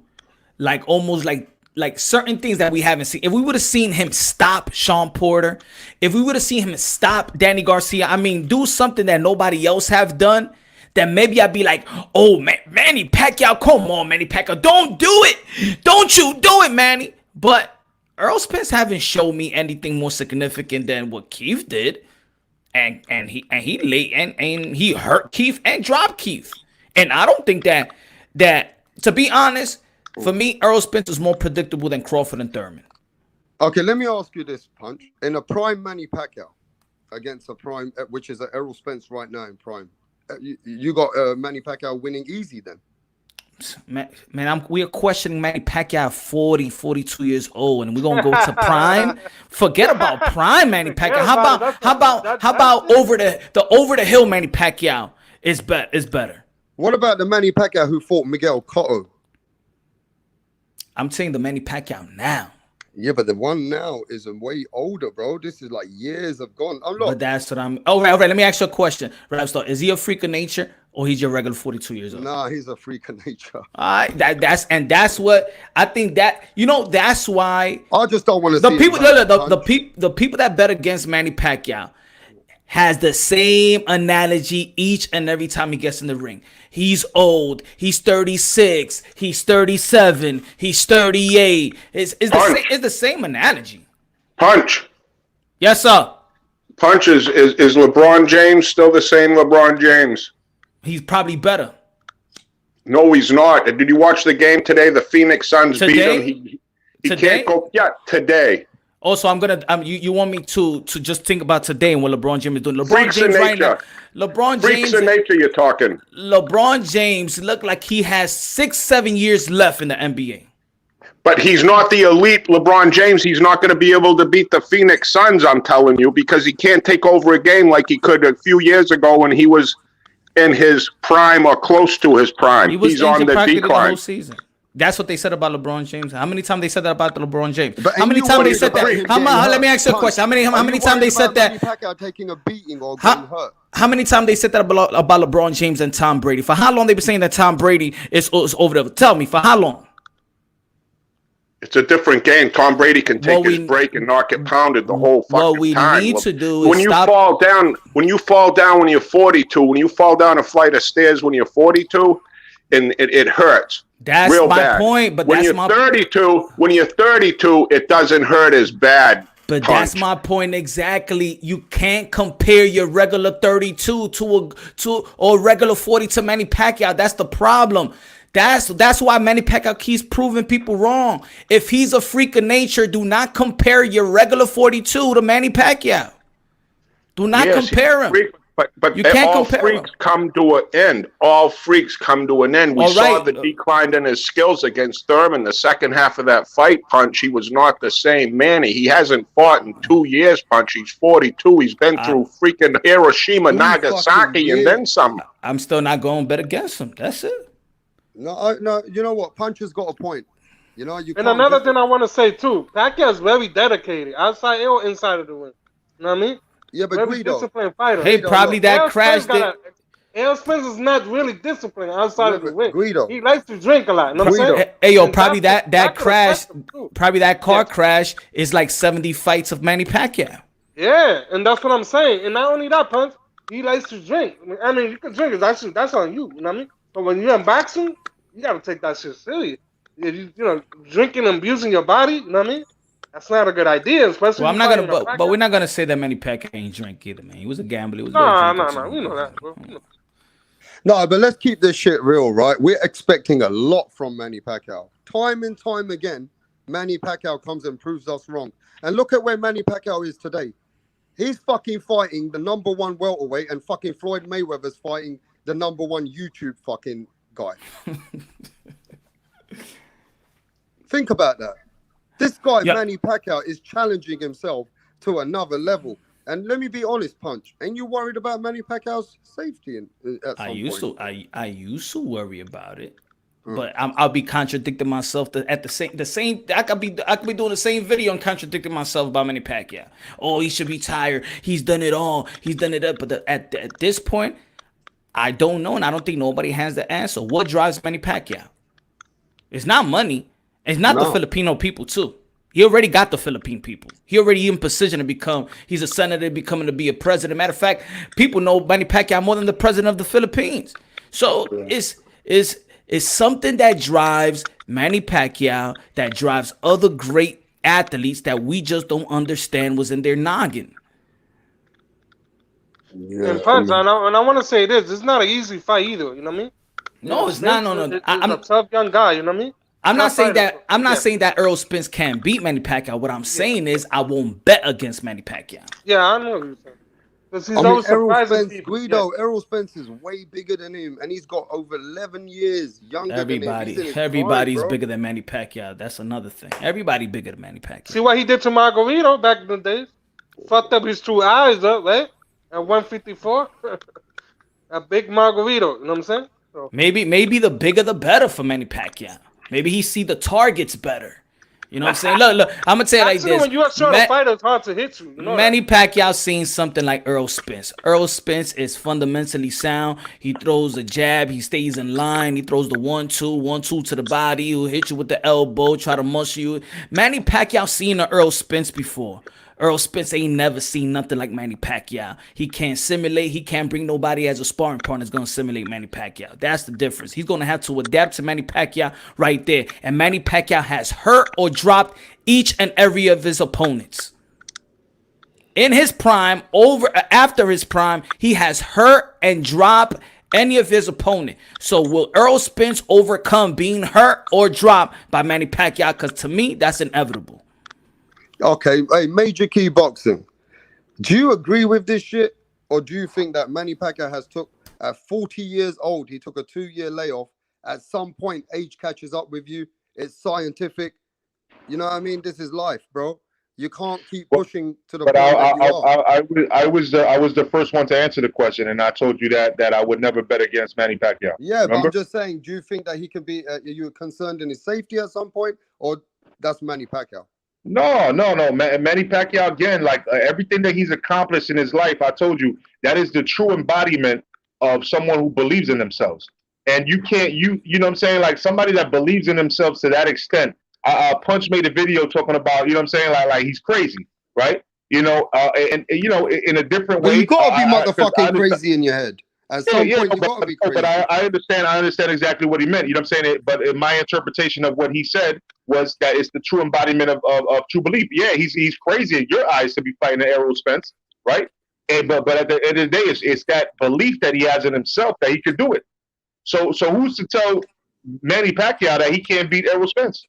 like almost like certain things that we haven't seen, if we would have seen him stop Sean Porter, if we would have seen him stop Danny Garcia, I mean, do something that nobody else have done, then maybe I'd be like, oh man, Manny Pacquiao, come on, Manny Pacquiao, don't do it, don't you do it, Manny. But Errol Spence haven't shown me anything more significant than what Keith did, and he hurt Keith and dropped Keith, and I don't think that to be honest, for me, Errol Spence is more predictable than Crawford and Thurman. Okay, let me ask you this, Punch. In a prime Manny Pacquiao against a prime, which is Errol Spence right now in prime, you got Manny Pacquiao winning easy then? Man, we are questioning Manny Pacquiao 40, 42 years old, and we're gonna go to prime. Forget about prime Manny Pacquiao. How about over the hill Manny Pacquiao is better? What about the Manny Pacquiao who fought Miguel Cotto? I'm saying the Manny Pacquiao now. Yeah, but the one now is way older, bro. This is like years have gone. But that's what I'm. All right. Let me ask you a question. Rapstar, is he a freak of nature or he's your regular 42 years old? Nah, he's a freak of nature. All right. That's what I think. That's why I just don't want to the see people. The people that bet against Manny Pacquiao has the same analogy each and every time he gets in the ring. He's old. He's 36. He's 37. He's 38. It's the same analogy. Punch. Yes, sir. Punch is LeBron James still the same LeBron James? He's probably better. No, he's not. Did you watch the game today? The Phoenix Suns beat him. He can't go. Yeah, today. Also, I'm gonna. You want me to just think about today and what LeBron James is doing? LeBron Freaks James in right now. nature. LeBron Freaks James. in nature. You're talking. LeBron James look like he has 6-7 years left in the NBA. But he's not the elite LeBron James. He's not going to be able to beat the Phoenix Suns, I'm telling you, because he can't take over a game like he could a few years ago when he was in his prime or close to his prime. He's on the decline. The whole season. That's what they said about LeBron James. How many times they said that about LeBron James? But how many times they said that? Let me ask you a question. How many times they said that? Pacquiao taking a beating or getting hurt? How many times they said that about LeBron James and Tom Brady? For how long they been saying that Tom Brady is over there? Tell me, for how long? It's a different game. Tom Brady can take his break and not get pounded the whole fucking time. What we need to do is when you fall down when you're 42, when you fall down a flight of stairs when you're 42, and it hurts. That's real my bad. point. But when that's you're 32, when you're 32, it doesn't hurt as bad. But Punch. that's my point exactly. You can't compare your regular 32 to a regular 40 to Manny Pacquiao. That's the problem. That's why Manny Pacquiao keeps proving people wrong. If he's a freak of nature, do not compare your regular 42 to Manny Pacquiao. Do not compare him. But you can't all compare freaks him. come to an end. All freaks come to an end. We saw the decline in his skills against Thurman. The second half of that fight, Punch, he was not the same Manny. He hasn't fought in 2 years, Punch. He's 42. He's been through freaking Hiroshima, Nagasaki, and then some. I'm still not going to bet against him. That's it. No, you know what? Punch has got a point. You know, you. And another thing I want to say too, Pacquiao's very dedicated, outside or inside of the ring. You know what I mean? Yeah, but very Guido. Disciplined fighter. Hey, probably that crashed it. Errol Spence is not really disciplined outside of the ring. Guido. He likes to drink a lot. You know what I'm saying? Hey, yo, probably that crash, probably that car crash is like 70 fights of Manny Pacquiao. Yeah, and that's what I'm saying. And not only that, Punch, he likes to drink. I mean, you can drink. That's on you. You know what I mean? But when you're in boxing, you got to take that shit serious. You know, drinking and abusing your body, you know what I mean? That's not a good idea, especially. Well, I'm not gonna, but we're not gonna say that Manny Pacquiao ain't drink either, man. He was a gambler. He was no. We know that, bro. No, but let's keep this shit real, right? We're expecting a lot from Manny Pacquiao. Time and time again, Manny Pacquiao comes and proves us wrong. And look at where Manny Pacquiao is today. He's fucking fighting the #1 welterweight, and fucking Floyd Mayweather's fighting the #1 YouTube fucking guy. Think about that. This guy, Yeah. Manny Pacquiao, is challenging himself to another level. And let me be honest, Punch. Ain't you worried about Manny Pacquiao's safety at some point? I used to worry about it, but I'll be contradicting myself at the same. I could be doing the same video and contradicting myself about Manny Pacquiao. Oh, he should be tired. He's done it all. He's done it up. But at this point, I don't know, and I don't think nobody has the answer. What drives Manny Pacquiao? It's not money. It's not the Filipino people too. He already got the Philippine people. He already in position to become. He's a senator, becoming to be a president. Matter of fact, people know Manny Pacquiao more than the president of the Philippines. So it's something that drives Manny Pacquiao, that drives other great athletes that we just don't understand was in their noggin. Yeah, and Punch, and I want to say this: it's not an easy fight either. You know what I mean? No, it's not. No. I'm a tough young guy. You know what I mean? I'm not saying that Errol Spence can't beat Manny Pacquiao. What I'm saying is I won't bet against Manny Pacquiao. Yeah, I know what you're saying. Because he's always Errol Spence, Guido, Errol Spence is way bigger than him, and he's got over 11 years younger than him. Everybody's bigger than Manny Pacquiao. That's another thing. Everybody bigger than Manny Pacquiao. See what he did to Margarito back in the days? Fucked up his two eyes up, right? At 154. A big Margarito, you know what I'm saying? So. Maybe the bigger the better for Manny Pacquiao. Maybe he see the targets better. You know what I'm saying? Look, I'm gonna tell you like this. When you're trying to fight, it's hard to hit you. Manny Pacquiao seen something like Errol Spence. Errol Spence is fundamentally sound. He throws a jab. He stays in line. He throws the 1-2 to the body. He'll hit you with the elbow, try to muscle you. Manny Pacquiao seen an Errol Spence before. Errol Spence ain't never seen nothing like Manny Pacquiao. He can't simulate. He can't bring nobody as a sparring partner that's going to simulate Manny Pacquiao. That's the difference. He's going to have to adapt to Manny Pacquiao right there. And Manny Pacquiao has hurt or dropped each and every of his opponents. In his prime, after his prime, he has hurt and dropped any of his opponent. So will Errol Spence overcome being hurt or dropped by Manny Pacquiao? Because to me, that's inevitable. Okay, hey, Major Key Boxing. Do you agree with this shit? Or do you think that Manny Pacquiao has took, at 40 years old, he took a 2-year layoff. At some point, age catches up with you. It's scientific. You know what I mean? This is life, bro. You can't keep pushing to the point that you are. I was the first one to answer the question, and I told you that I would never bet against Manny Pacquiao. Yeah, remember? But I'm just saying, do you think that he can be, are you concerned in his safety at some point? Or that's Manny Pacquiao? No. Manny Pacquiao, again, like everything that he's accomplished in his life, I told you, that is the true embodiment of someone who believes in themselves. And you can't, you know what I'm saying? Like somebody that believes in themselves to that extent. Punch made a video talking about, you know what I'm saying? Like he's crazy, right? You know, and you know, in a different way. You gotta be motherfucking crazy in your head. At some point, you gotta be crazy. But I understand exactly what he meant. You know what I'm saying? But my interpretation of what he said was that it's the true embodiment of true belief. Yeah, he's crazy in your eyes to be fighting Errol Spence, right? And but at the end of the day, it's that belief that he has in himself that he could do it. So who's to tell Manny Pacquiao that he can't beat Errol Spence?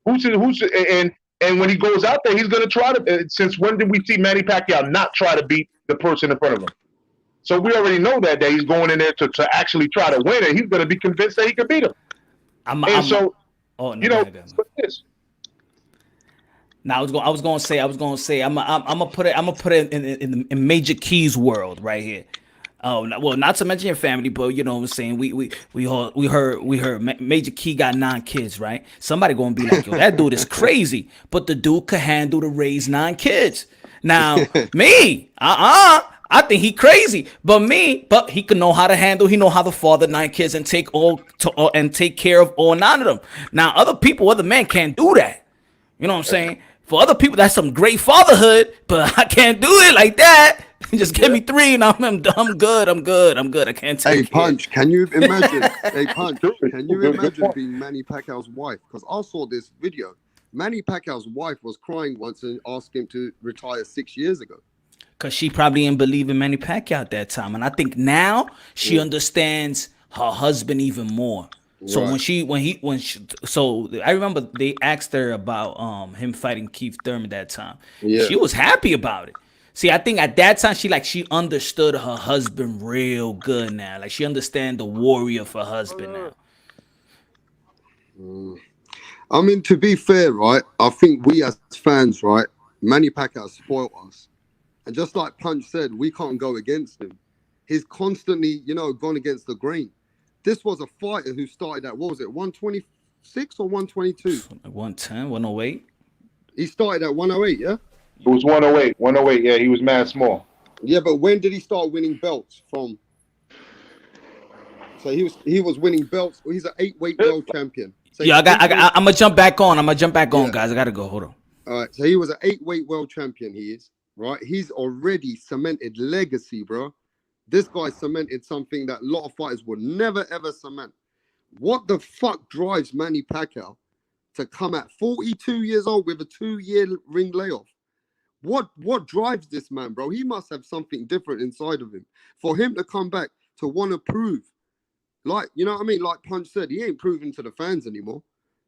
And when he goes out there, he's gonna try to. Since when did we see Manny Pacquiao not try to beat the person in front of him? So we already know that he's going in there to actually try to win, and he's going to be convinced that he can beat him. You know, now I was going to say, I'm gonna put it in Major Key's world right here. Oh, well, not to mention your family, but you know what I'm saying. We heard Major Key got 9 kids, right? Somebody gonna be like, yo, that dude is crazy, but the dude could handle to raise 9 kids. Now me, I think he crazy, but he can know how to handle. He know how to father 9 kids and take care of all 9 of them. Now, other men can't do that. You know what I'm saying? For other people, that's some great fatherhood, but I can't do it like that. Just give me 3, and I'm good. I can't take it. Hey, Punch, can you imagine? Can you imagine being Manny Pacquiao's wife? Because I saw this video. Manny Pacquiao's wife was crying once and asked him to retire 6 years ago. Because she probably didn't believe in Manny Pacquiao at that time. And I think now she understands her husband even more. So so I remember they asked her about him fighting Keith Thurman that time. Yeah. She was happy about it. See, I think at that time she understood her husband real good now. Like she understands the warrior of her husband now. I mean, to be fair, right? I think we as fans, right? Manny Pacquiao spoiled us, and just like Punch said, we can't go against him. He's constantly, you know, gone against the grain. This was a fighter who started at, what was it, 126 or 122? 110, 108. He started at 108, yeah? It was 108. 108, yeah, he was mad small. Yeah, but when did he start winning belts from? So he was winning belts. He's an 8-weight world champion. So yeah, I'm gonna jump back on. Guys. I gotta go. Hold on. All right, so he was an 8-weight world champion. He is, right? He's already cemented legacy, bro. This guy cemented something that a lot of fighters would never ever cement. What the fuck drives Manny Pacquiao to come at 42 years old with a 2-year ring layoff? What drives this man, bro? He must have something different inside of him for him to come back to want to prove. Like, you know what I mean? Like Punch said, he ain't proving to the fans anymore.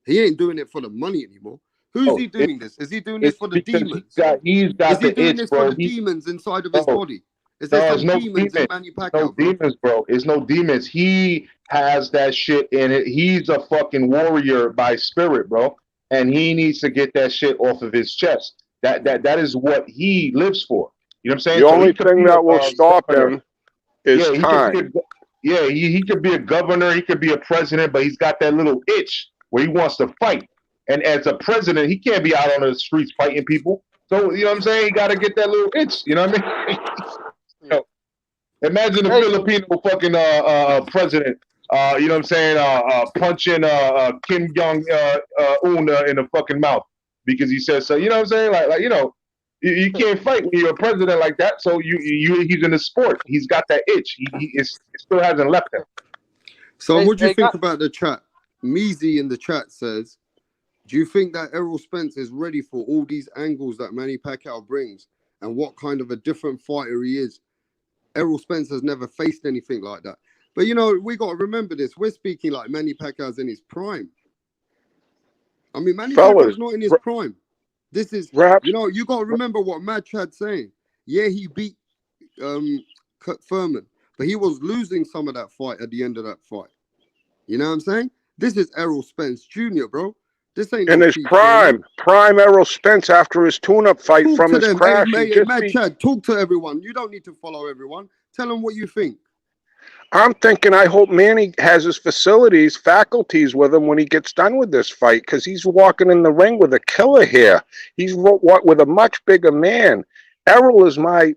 He ain't doing it for the money anymore. Who's he doing this? Is he doing this for the demons? He's got Is he doing this for the demons inside of his body? Is there some demons in Manny Pacquiao? No demons, bro. It's no demons. He has that shit in it. He's a fucking warrior by spirit, bro. And he needs to get that shit off of his chest. That is what he lives for. You know what I'm saying? The only thing that will stop him is time. He could be a governor, he could be a president, but he's got that little itch where he wants to fight. And as a president, he can't be out on the streets fighting people. So, you know what I'm saying? He got to get that little itch. You know what I mean? You know, imagine a Filipino fucking president, you know what I'm saying, punching Kim Jong-un in the fucking mouth because he says so. You know what I'm saying? Like you know, you can't fight when you're a president like that. So he's in the sport. He's got that itch. He still hasn't left him. So what do you think about the chat? Meezy in the chat says, do you think that Errol Spence is ready for all these angles that Manny Pacquiao brings and what kind of a different fighter he is? Errol Spence has never faced anything like that. But, you know, we got to remember this. We're speaking like Manny Pacquiao's in his prime. I mean, Manny Pacquiao's not in his prime. This is, you know, you got to remember what Mad Chad's saying. Yeah, he beat Kurt Furman, but he was losing some of that fight at the end of that fight. You know what I'm saying? This is Errol Spence Jr., bro. This ain't in his prime Errol Spence after his tune-up fight from his crash. Hey, Mad Chad, talk to everyone. You don't need to follow everyone. Tell them what you think. I'm thinking I hope Manny has his faculties with him when he gets done with this fight, because he's walking in the ring with a killer here. He's with a much bigger man. Errol is I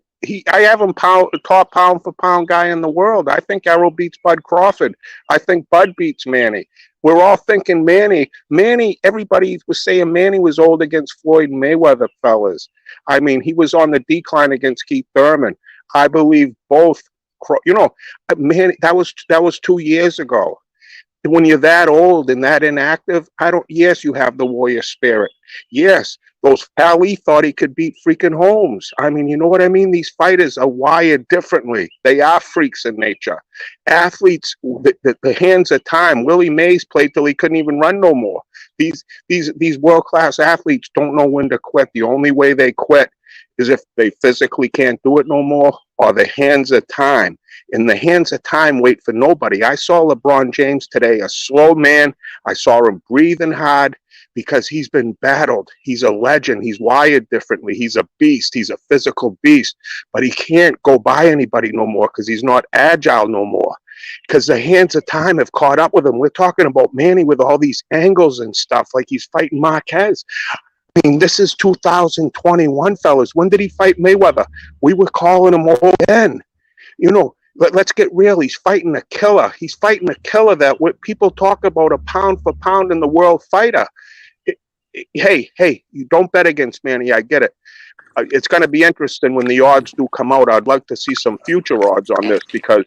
have him top pound for pound guy in the world. I think Errol beats Bud Crawford. I think Bud beats Manny. We're all thinking Manny, everybody was saying Manny was old against Floyd Mayweather, fellas. I mean, he was on the decline against Keith Thurman. I believe both, you know, man, that was 2 years ago. When you're that old and that inactive, yes, you have the warrior spirit. Yes, Ali thought he could beat freaking Holmes. I mean, you know what I mean? These fighters are wired differently. They are freaks in nature. Athletes, the hands of time. Willie Mays played till he couldn't even run no more. These world-class athletes don't know when to quit. The only way they quit is if they physically can't do it no more, or the hands of time. And the hands of time wait for nobody. I saw LeBron James today, a slow man. I saw him breathing hard because he's been battled. He's a legend. He's wired differently. He's a beast. He's a physical beast. But he can't go by anybody no more because he's not agile no more. Because the hands of time have caught up with him. We're talking about Manny with all these angles and stuff, like he's fighting Marquez. I mean, this is 2021, fellas. When did he fight Mayweather? We were calling him old then. You know, let's get real. He's fighting a killer. He's fighting a killer that what people talk about, a pound for pound in the world fighter. Hey, you don't bet against Manny. I get it. It's going to be interesting when the odds do come out. I'd like to see some future odds on this because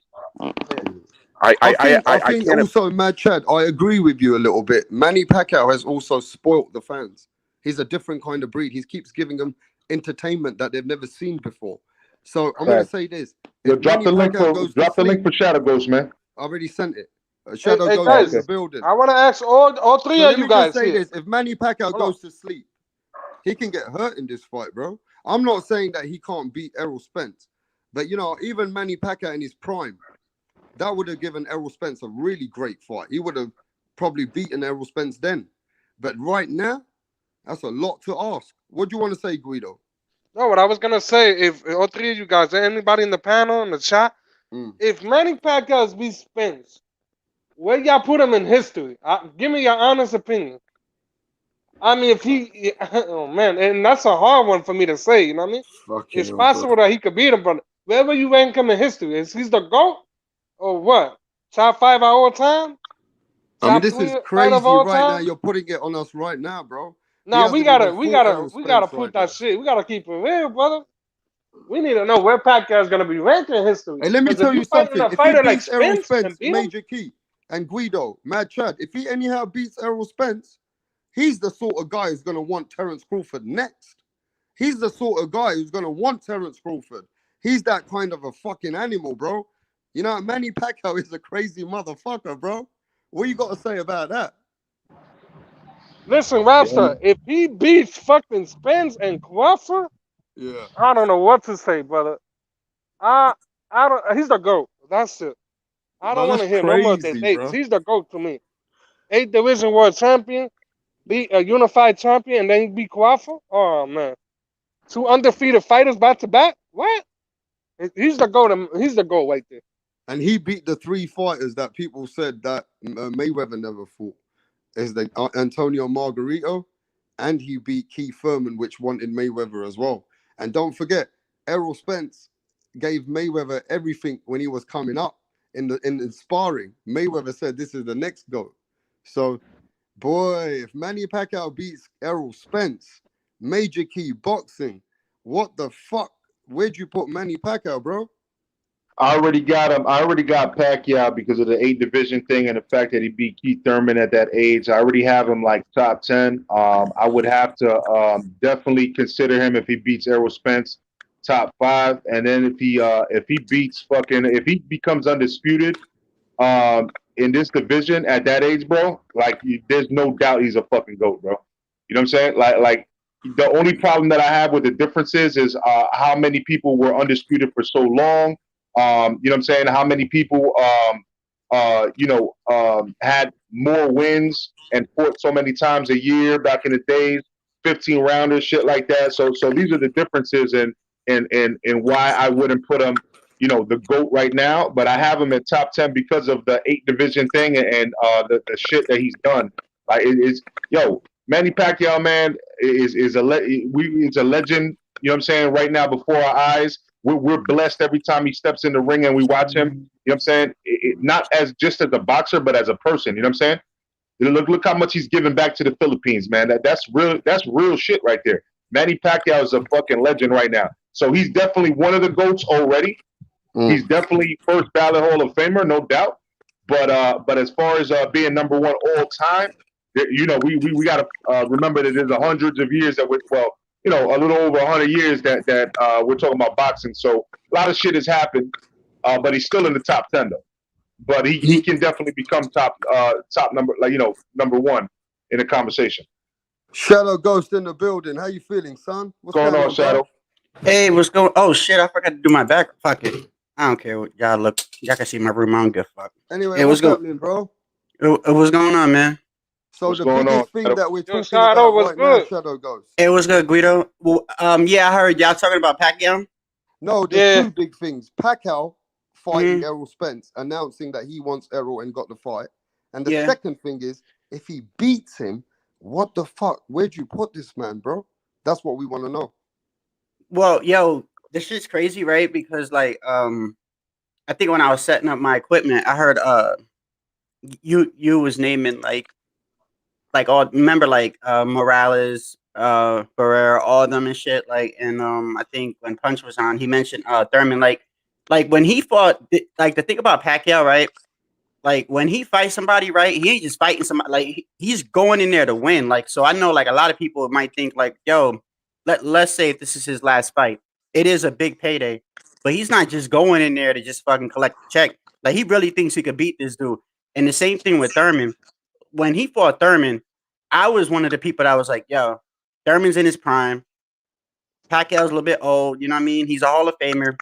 I think also, Mad Chad, I agree with you a little bit. Manny Pacquiao has also spoilt the fans. He's a different kind of breed. He keeps giving them entertainment that they've never seen before. So I'm going to say this. Drop the link for Shadow Ghost, man. I already sent it. Shadow Ghost guys, in the building. I want to ask all three of you guys say this. If Manny Pacquiao goes to sleep, he can get hurt in this fight, bro. I'm not saying that he can't beat Errol Spence. But, you know, even Manny Pacquiao in his prime, that would have given Errol Spence a really great fight. He would have probably beaten Errol Spence then. But right now, that's a lot to ask. What do you want to say, Guido? No, what I was gonna say, if all three of you guys, anybody in the panel, in the chat, if Manny Pacquiao beats Spence, where y'all put him in history? Give me your honest opinion. I mean, if he, oh man, and that's a hard one for me to say. You know what I mean? Fucking it's possible that he could beat him, but wherever you rank him in history, is he's the GOAT or what? Top 5 of all time? I mean, this is crazy right now. You're putting it on us right now, bro. No, we gotta put that shit. We gotta keep it real, brother. We need to know where Pacquiao is gonna be ranked in history. Hey, let me tell you something. If he beats Errol Spence, Major Key, and Guido, Mad Chad, if he anyhow beats Errol Spence, he's the sort of guy who's gonna want Terence Crawford next. He's the sort of guy who's gonna want Terence Crawford. He's that kind of a fucking animal, bro. You know, Manny Pacquiao is a crazy motherfucker, bro. What you got to say about that? Listen, Rapster, if he beats fucking Spence and Crawford, I don't know what to say, brother. I don't. He's the GOAT. That's it. I don't want to hear no more debates. He's the GOAT to me. 8th Division World Champion, be a unified champion, and then he beat Crawford. Oh man, 2 undefeated fighters back to back. What? He's the GOAT. He's the GOAT right there. And he beat the 3 fighters that people said that Mayweather never fought. Is the Antonio Margarito, and he beat Keith Thurman, which wanted Mayweather as well. And don't forget, Errol Spence gave Mayweather everything when he was coming up in the sparring. Mayweather said, "This is the next GOAT." So, boy, if Manny Pacquiao beats Errol Spence, Major Key Boxing, what the fuck? Where'd you put Manny Pacquiao, bro? I already got him. I already got Pacquiao because of the 8 division thing and the fact that he beat Keith Thurman at that age. I already have him like top 10. I would have to definitely consider him if he beats Errol Spence, top 5. And then if he becomes undisputed in this division at that age, bro, like there's no doubt he's a fucking GOAT, bro. You know what I'm saying? Like the only problem that I have with the differences is how many people were undisputed for so long. You know what I'm saying? How many people, had more wins and fought so many times a year back in the days, 15 rounders, shit like that. So these are the differences in why I wouldn't put him, the GOAT right now. But I have him at top 10 because of the 8 division thing and the shit that he's done. Like Manny Pacquiao, man, is a legend. You know what I'm saying? Right now before our eyes. We're blessed every time he steps in the ring and we watch him. You know what I'm saying? Not as just as a boxer, but as a person. You know what I'm saying? Look how much he's giving back to the Philippines, man. That's real shit right there. Manny Pacquiao is a fucking legend right now. So he's definitely one of the GOATs already. He's definitely first ballot Hall of Famer, no doubt. But as far as being number 1 all time, we got to remember that there's hundreds of years that a little over 100 years that we're talking about boxing. So a lot of shit has happened, but he's still in the top 10 though. But he can definitely become top number, number 1 in the conversation. Shadow Ghost in the building. How you feeling, son? What's going on, Shadow? Bro? Hey, what's going? Oh shit, I forgot to do my back. Fuck it. I don't care what y'all look. Y'all can see my room. I don't give a fuck. Anyway, what's happening, bro? What's going on, man? So the biggest thing that we're talking about right now, Shadow Ghost. It was good, Guido. Well, yeah, I heard y'all talking about Pacquiao. No, there's 2 big things. Pacquiao fighting Errol Spence, announcing that he wants Errol and got the fight. And the second thing is, if he beats him, what the fuck? Where'd you put this man, bro? That's what we want to know. Well, yo, this shit's crazy, right? Because like, I think when I was setting up my equipment, I heard you was naming like all, remember like Morales, Barrera, all of them and shit. Like, and I think when Punch was on, he mentioned Thurman. Like when he fought, like the thing about Pacquiao, right? Like when he fights somebody, right? He ain't just fighting somebody. Like he's going in there to win. Like, so I know like a lot of people might think like, yo, let's say if this is his last fight, it is a big payday, but he's not just going in there to just fucking collect the check. Like he really thinks he could beat this dude. And the same thing with Thurman. When he fought Thurman, I was one of the people that was like, yo, Thurman's in his prime. Pacquiao's a little bit old, you know what I mean? He's a Hall of Famer.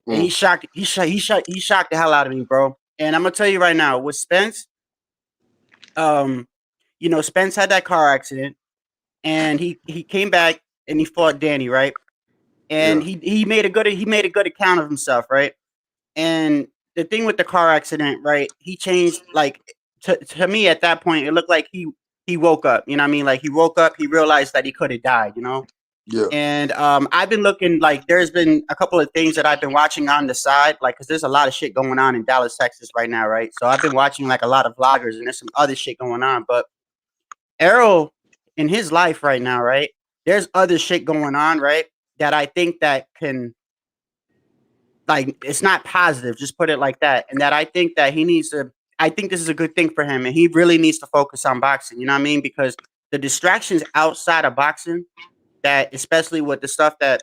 And he shocked the hell out of me, bro. And I'm gonna tell you right now, with Spence, you know, Spence had that car accident, and he came back and he fought Danny, right? And he made a good account of himself, right? And the thing with the car accident, right? He changed, like, to me at that point, it looked like he woke up. You know what I mean? Like, he woke up, he realized that he could have died. You know? Yeah. And I've been looking, like, there's been a couple of things that I've been watching on the side, like, because there's a lot of shit going on in Dallas, Texas right now, right? So I've been watching, like, a lot of vloggers, and there's some other shit going on. But Errol, in his life right now, right? There's other shit going on, right? That I think that can, like, it's not positive, just put it like that. And that I think that he needs to, I think this is a good thing for him, and he really needs to focus on boxing. You know what I mean? Because the distractions outside of boxing, that especially with the stuff that's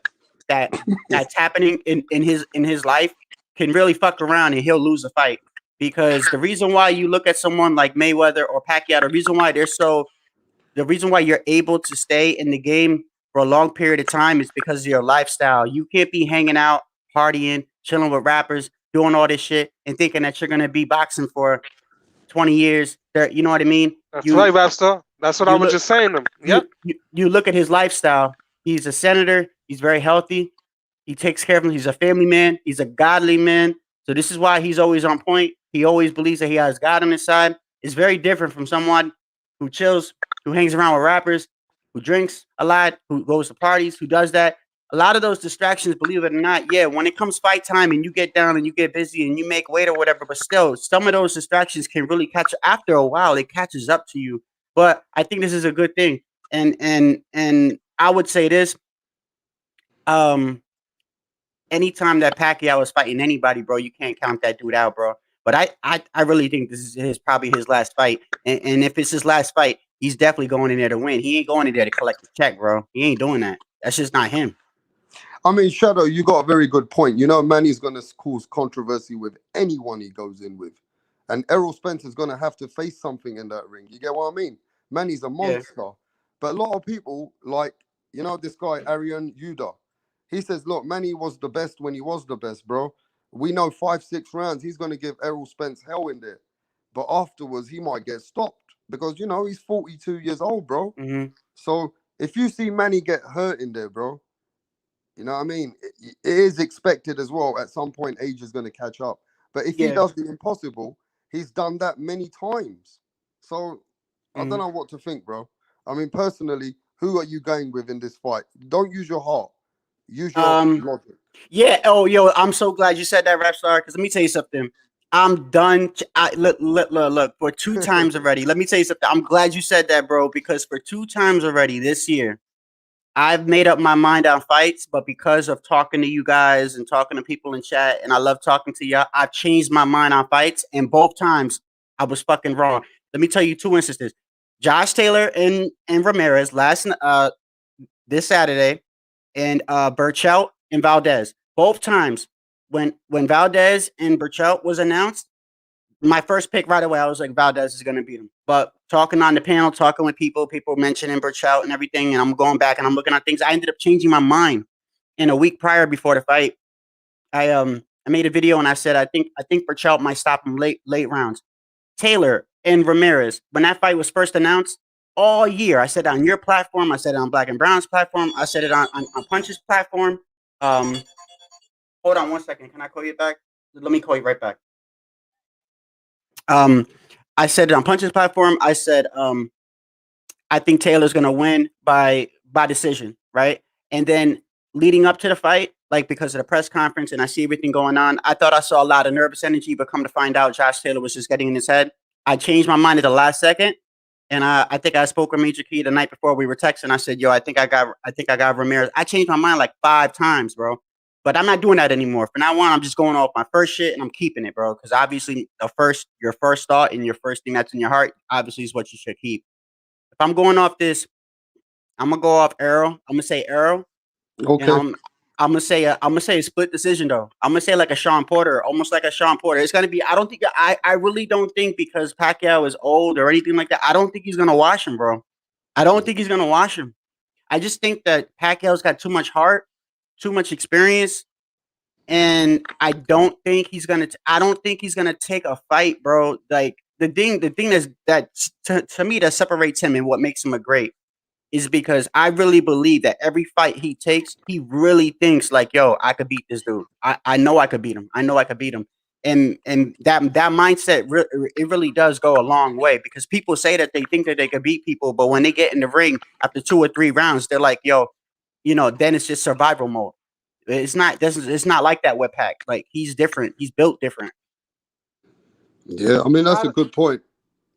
happening in his life, can really fuck around and he'll lose a fight. Because the reason why you look at someone like Mayweather or Pacquiao, the reason why you're able to stay in the game for a long period of time is because of your lifestyle. You can't be hanging out, partying, chilling with rappers, doing all this shit, and thinking that you're gonna be boxing for 20 years. You know what I mean? That's right, Rapstar. That's what I was just saying to him. Yep. You look at his lifestyle. He's a senator. He's very healthy. He takes care of him. He's a family man. He's a godly man. So this is why he's always on point. He always believes that he has God on his side. It's very different from someone who chills, who hangs around with rappers, who drinks a lot, who goes to parties, who does that. A lot of those distractions, believe it or not, yeah, when it comes fight time and you get down and you get busy and you make weight or whatever, but still, some of those distractions can really catch, after a while, it catches up to you. But I think this is a good thing. And I would say this, anytime that Pacquiao is fighting anybody, bro, you can't count that dude out, bro. But I really think this is probably his last fight. And if it's his last fight, he's definitely going in there to win. He ain't going in there to collect the check, bro. He ain't doing that. That's just not him. I mean, Shadow, you got a very good point. You know, Manny's going to cause controversy with anyone he goes in with. And Errol Spence is going to have to face something in that ring. You get what I mean? Manny's a monster. Yeah. But a lot of people, like, you know, this guy, Arian Yuda, he says, look, Manny was the best when he was the best, bro. We know 5-6 rounds, he's going to give Errol Spence hell in there. But afterwards, he might get stopped because, you know, he's 42 years old, bro. Mm-hmm. So if you see Manny get hurt in there, bro, you know what I mean? It is expected as well. At some point, age is going to catch up. But if he does the impossible, he's done that many times. So I don't know what to think, bro. I mean, personally, who are you going with in this fight? Don't use your heart. Use your logic. Yeah. Oh, yo, I'm so glad you said that, Rapstar, because let me tell you something. I'm done. Look, for 2 times already. Let me tell you something. I'm glad you said that, bro, because for 2 times already this year, I've made up my mind on fights, but because of talking to you guys and talking to people in chat, and I love talking to y'all, I've changed my mind on fights, and both times I was fucking wrong. Let me tell you 2 instances. Josh Taylor and Ramirez this Saturday, and Burchell and Valdez. Both times when Valdez and Burchell was announced, my first pick right away, I was like, Valdez is going to beat him. But talking on the panel, talking with people mentioning Burchell and everything, and I'm going back and I'm looking at things, I ended up changing my mind. In a week prior before the fight, I made a video and I said, I think Burchell might stop him late rounds. Taylor and Ramirez, when that fight was first announced, all year, I said it on your platform, I said it on Black and Brown's platform, I said it on Punch's platform. Hold on 1 second. Can I call you back? Let me call you right back. I said it on Punch's platform. I said, I think Taylor's gonna win by decision, right? And then leading up to the fight, like because of the press conference and I see everything going on, I thought I saw a lot of nervous energy, but come to find out, Josh Taylor was just getting in his head. I changed my mind at the last second, and I think I spoke with Major Key the night before we were texting. I said, yo, I think I got Ramirez. I changed my mind like 5 times, bro. But I'm not doing that anymore. From now on, I'm just going off my first shit and I'm keeping it, bro. Because obviously, your first thought and your first thing that's in your heart, obviously, is what you should keep. If I'm going off this, I'm gonna go off Errol. I'm gonna say Errol. Okay. And I'm gonna say a split decision though. I'm gonna say like a Sean Porter, almost like a Sean Porter. It's gonna be. I really don't think because Pacquiao is old or anything like that. I don't think he's gonna wash him, bro. I don't think he's gonna wash him. I just think that Pacquiao's got too much heart, too much experience, and I don't think he's gonna take a fight, bro. Like the thing to me that separates him and what makes him a great is because I really believe that every fight he takes, he really thinks like, yo, I could beat this dude. I know I could beat him. I know I could beat him. And that mindset, it really does go a long way, because people say that they think that they could beat people, but when they get in the ring after 2 or 3 rounds, they're like, yo, you know, then it's just survival mode. It's not like that with Pac. Like, he's different. He's built different. Yeah, I mean, that's a good point.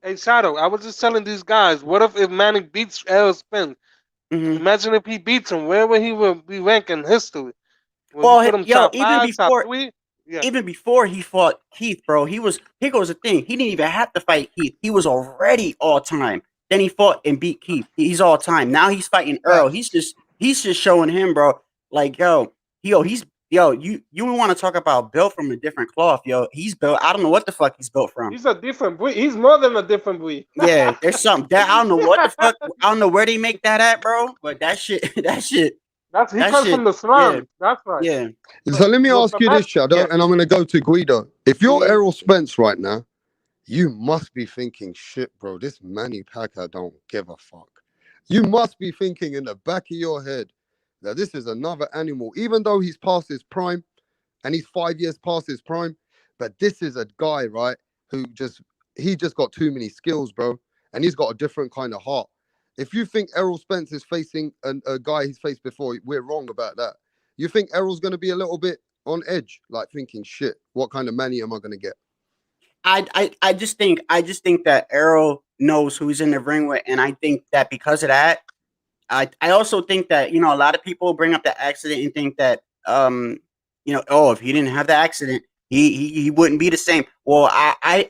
Hey, Shadow, I was just telling these guys, what if Manny beats Errol Spence? Imagine if he beats him, where would he be ranking history? Well, yo, even before he fought Keith, bro, here goes the thing. He didn't even have to fight Keith. He was already all time. Then he fought and beat Keith. He's all time. Now he's fighting Earl. He's just showing him, bro, like, you want to talk about built from a different cloth, yo. He's built. I don't know what the fuck he's built from. He's a different breed. He's more than a different breed. Yeah, there's something that I don't know what the fuck. I don't know where they make that at, bro. But that shit. He comes from the slums. Yeah, that's right. Yeah. So let me ask you this, Shadow, and I'm gonna go to Guido. If you're Errol Spence right now, you must be thinking, shit, bro, this Manny Pacquiao don't give a fuck. You must be thinking in the back of your head that this is another animal, even though he's past his prime and he's 5 years past his prime. But this is a guy, right, who just got too many skills, bro. And he's got a different kind of heart. If you think Errol Spence is facing a guy he's faced before, we're wrong about that. You think Errol's going to be a little bit on edge, like thinking, shit, what kind of Manny am I going to get? I just think that Errol knows who he's in the ring with, and I think that because of that, I also think that, you know, a lot of people bring up the accident and think that you know, oh, if he didn't have the accident, he wouldn't be the same. Well, I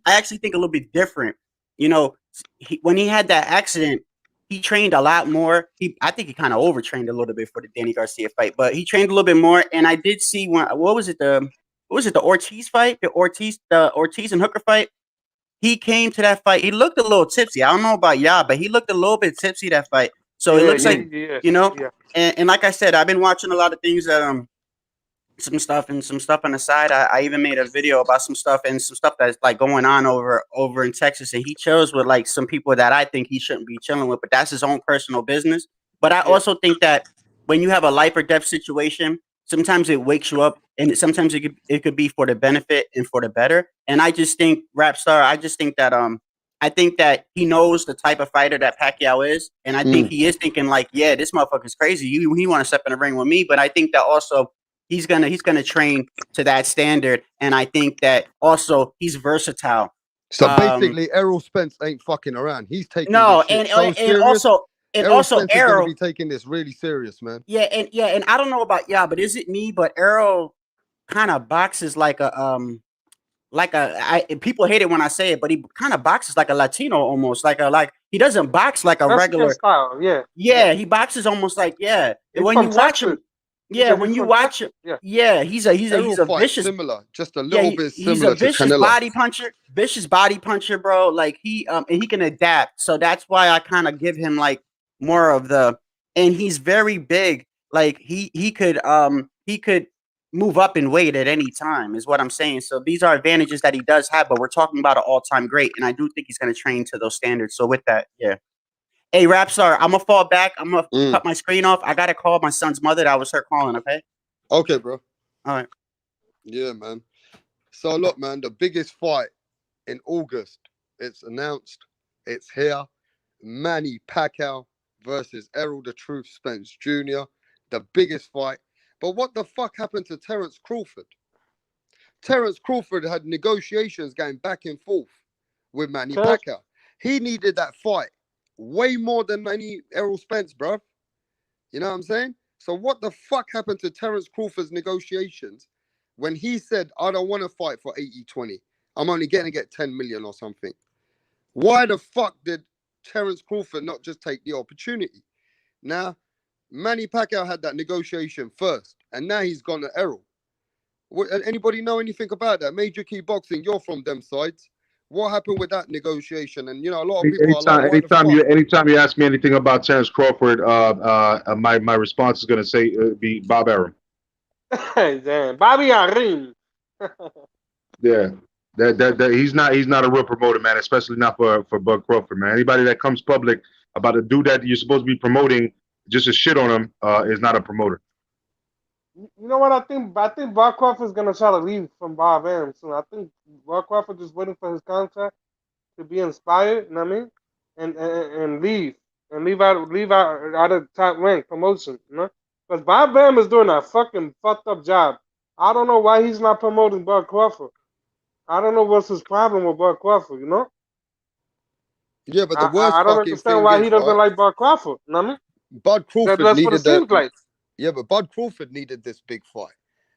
actually think a little bit different. You know, when he had that accident, he trained a lot more. I think he kind of overtrained a little bit for the Danny Garcia fight, but he trained a little bit more. And I did see what was it, the Ortiz fight, the Ortiz and Hooker fight. He came to that fight. He looked a little tipsy. I don't know about y'all, but he looked a little bit tipsy that fight. So it looks like, you know, and like I said, I've been watching a lot of things that some stuff on the side. I even made a video about some stuff that's like going on over in Texas, and he chills with like some people that I think he shouldn't be chilling with, but that's his own personal business. But I also think that when you have a life or death situation, sometimes it wakes you up, and sometimes it could be for the benefit and for the better. And I just think Rapstar, I think that he knows the type of fighter that Pacquiao is, and I think he is thinking like, yeah, this motherfucker's crazy. He want to step in the ring with me, but I think that also he's gonna train to that standard, and I think that also he's versatile. So basically, Errol Spence ain't fucking around. He's taking and also Errol be taking this really serious, man. Yeah, and I don't know about y'all, but is it me? But Errol kind of boxes like people hate it when I say it, but he kind of boxes like a Latino almost, like he doesn't box like a regular style. Yeah, he boxes almost like when you watch him. Yeah, when you watch it, he's a vicious, similar, just a little bit similar. He's a vicious body puncher, bro. Like and he can adapt. So that's why I kind of give him like more of and he's very big. Like he could move up in weight at any time, is what I'm saying. So these are advantages that he does have, but we're talking about an all-time great, and I do think he's going to train to those standards. So with that, Hey, Rapstar, I'm gonna fall back. I'm gonna cut my screen off. I gotta call my son's mother. That was her calling. Okay. Okay, bro. All right. Yeah, man. So look, man, the biggest fight in August. It's announced. It's here. Manny Pacquiao versus Errol the Truth Spence Jr. The biggest fight. But what the fuck happened to Terence Crawford? Terence Crawford had negotiations going back and forth with Manny Pacquiao. He needed that fight way more than Errol Spence, bro. You know what I'm saying? So what the fuck happened to Terence Crawford's negotiations when he said, I don't want to fight for 80-20. I'm only going to get 10 million or something. Why the fuck did Terence Crawford not just take the opportunity? Now, Manny Pacquiao had that negotiation first, and now he's gone to Errol. Anybody know anything about that? Major Key Boxing, you're from them sides. What happened with that negotiation? And, you know, a lot of people anytime you ask me anything about Terence Crawford, my response is going to be Bob Arum. Damn. Bobby Arum. Yeah. That he's not a real promoter, man. Especially not for Bud Crawford, man. Anybody that comes public about a dude that you're supposed to be promoting just to shit on him is not a promoter. You know what I think? I think Bud Crawford's gonna try to leave from Bob Arum soon. I think Bud Crawford just waiting for his contract to be inspired. You know what I mean? And leave out of top rank promotion. You know, because Bob Arum is doing a fucking fucked up job. I don't know why he's not promoting Bud Crawford. I don't know what's his problem with Bud Crawford. You know? Yeah, but the worst I don't fucking understand thing why is, he doesn't right? like Bud Crawford. You know what I mean? Bud Crawford That's what it needed seems like. Yeah, but Bud Crawford needed this big fight.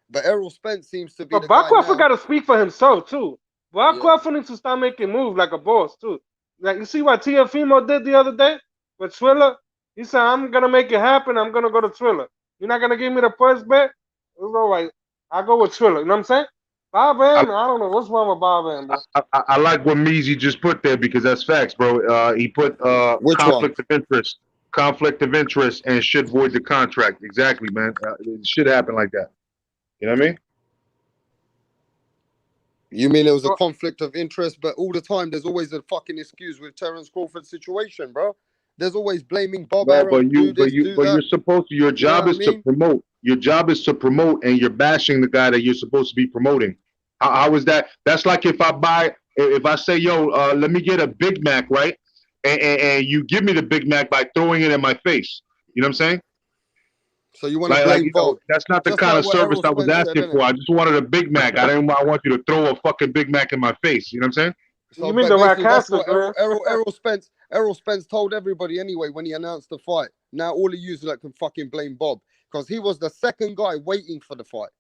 But Errol Spence seems to be But the Bud guy Crawford now. got to speak for himself too. Bud Yeah. Crawford needs to start making moves like a boss too. Like you see what Tiafimo did the other day with Triller? He said, "I'm gonna make it happen. I'm gonna go to Triller. You're not gonna give me the first bet? It's all right. I go with Triller." You know what I'm saying? Bob Arum, I don't know what's wrong with Bob Arum, bro. I like what Meezy just put there because that's facts, bro. He put Which conflict of interest, and should void the contract. Exactly, man. It should happen like that. You know what I mean? You mean it was a conflict of interest, but all the time there's always a fucking excuse with Terence Crawford's situation, bro. There's always blaming Bob Arum. You're supposed to. Your job is to promote. Your job is to promote, and you're bashing the guy that you're supposed to be promoting. How is that? That's like if I say, yo, let me get a Big Mac, right? And you give me the Big Mac by throwing it in my face. You know what I'm saying? So you want to blame Bob? That's not the kind of service I was asking for. I just wanted a Big Mac. I want you to throw a fucking Big Mac in my face. You know what I'm saying? So you mean the right casket, Errol Spence told everybody anyway when he announced the fight. Now all he used that can fucking blame Bob because he was the second guy waiting for the fight.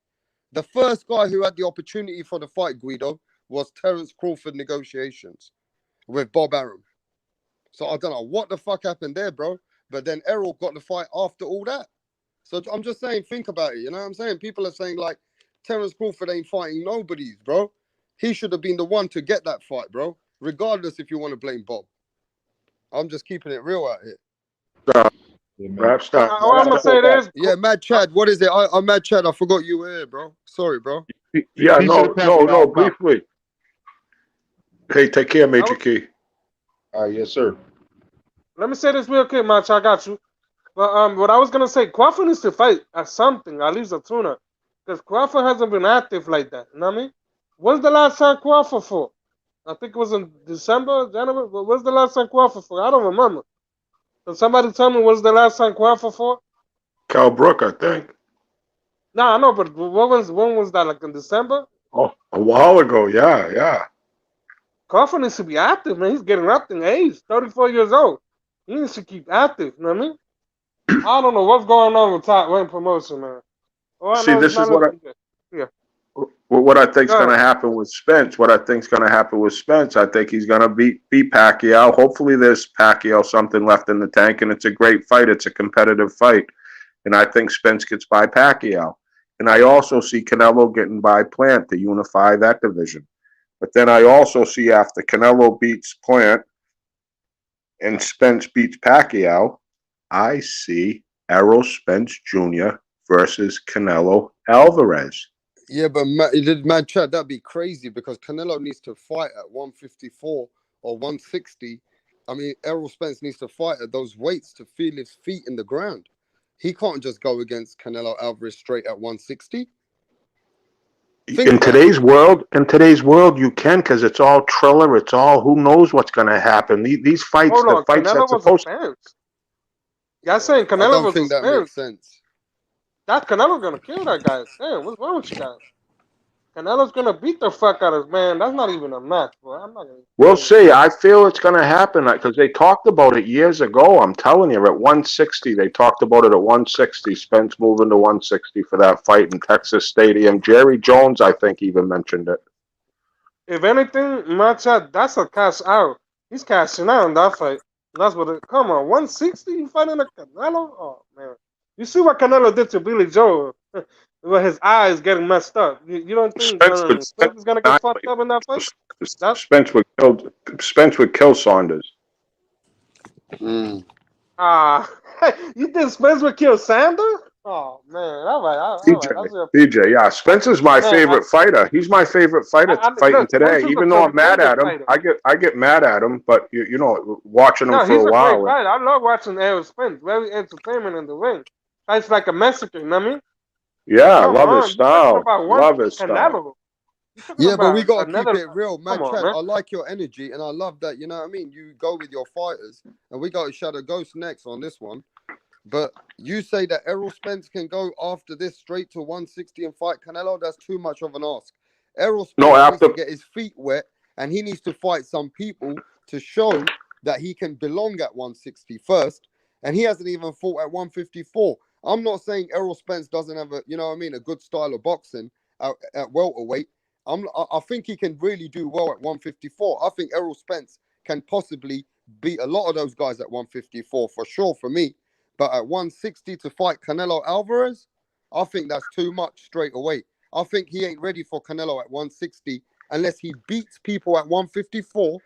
The first guy who had the opportunity for the fight, Guido, was Terence Crawford negotiations with Bob Arum. So I don't know what the fuck happened there, bro. But then Errol got the fight after all that. So I'm just saying, think about it. You know what I'm saying? People are saying like Terence Crawford ain't fighting nobodies, bro. He should have been the one to get that fight, bro. Regardless if you want to blame Bob. I'm just keeping it real out here. I'm gonna say this. Yeah, Mad Chad. What is it? I'm Mad Chad. I forgot you were here, bro. Sorry, bro. Yeah, no, briefly. Hey, take care, Major Key. Yes, sir. Let me say this real quick, Mach. I got you. But what I was gonna say, Crawford needs to fight at something, at least a tuna, because Crawford hasn't been active like that. You know what I mean? When's the last time Crawford fought? I think it was in December, January. But when's the last time Crawford fought? I don't remember. Can somebody tell me when's the last time Crawford fought? Cal Brook, I think. Nah, I know, but when was that? Like in December? Oh, a while ago. Yeah. Crawford needs to be active, man. He's getting up in age, 34 years old. He needs to keep active. You know what I mean? I don't know what's going on with top rank promotion, man. See, this is what I think's going to happen with Spence. I think he's going to beat Pacquiao. Hopefully there's Pacquiao something left in the tank, and it's a great fight. It's a competitive fight. And I think Spence gets by Pacquiao. And I also see Canelo getting by Plant to unify that division. But then I also see after Canelo beats Plant and Spence beats Pacquiao, I see Errol Spence Jr. versus Canelo Alvarez. Yeah, but Mad Chad, that'd be crazy because Canelo needs to fight at 154 or 160. I mean, Errol Spence needs to fight at those weights to feel his feet in the ground. He can't just go against Canelo Alvarez straight at 160. In today's world, you can, because it's all Triller. It's all who knows what's going to happen. These fights, the fights Canelo that's supposed to. Y'all saying Canelo I don't was think that makes sense. That Canelo's gonna kill that guy. Damn, what's wrong with you guys? Canelo's gonna beat the fuck out of his man. That's not even a match, bro. I'm not gonna. We'll see. I feel it's going to happen because they talked about it years ago. I'm telling you, at 160, they talked about it at 160. Spence moving to 160 for that fight in Texas Stadium. Jerry Jones, I think, even mentioned it. If anything, Machad, that's a cash out. He's cashing out on that fight. That's what it. Come on, 160? You fighting a Canelo? Oh man, you see what Canelo did to Billy Joe? With his eyes getting messed up. You don't think Spence is gonna get fucked up in that fight? Spence would kill Saunders. You think Spence would kill Sanders? Oh man, all right, all right. DJ, yeah, Spencer's my favorite fighter. He's my favorite fighter fighting today. Even though I'm mad at him, I get mad at him. But you know, watching him for a while. He's a great fighter. I love watching Errol Spence. Very entertainment in the ring. Fights like a Mexican. You know what I mean? Yeah, I love his style. Love his style. Yeah, but we gotta keep it real, man. Chad, I like your energy, and I love that. You know what I mean? You go with your fighters, and we got Shadow Ghost next on this one. But you say that Errol Spence can go after this straight to 160 and fight Canelo? That's too much of an ask. Errol Spence needs to get his feet wet, and he needs to fight some people to show that he can belong at 160 first. And he hasn't even fought at 154. I'm not saying Errol Spence doesn't have a, you know what I mean, a good style of boxing at welterweight. I think he can really do well at 154. I think Errol Spence can possibly beat a lot of those guys at 154 for sure for me. But at 160 to fight Canelo Alvarez, I think that's too much straight away. I think he ain't ready for Canelo at 160 unless he beats people at 154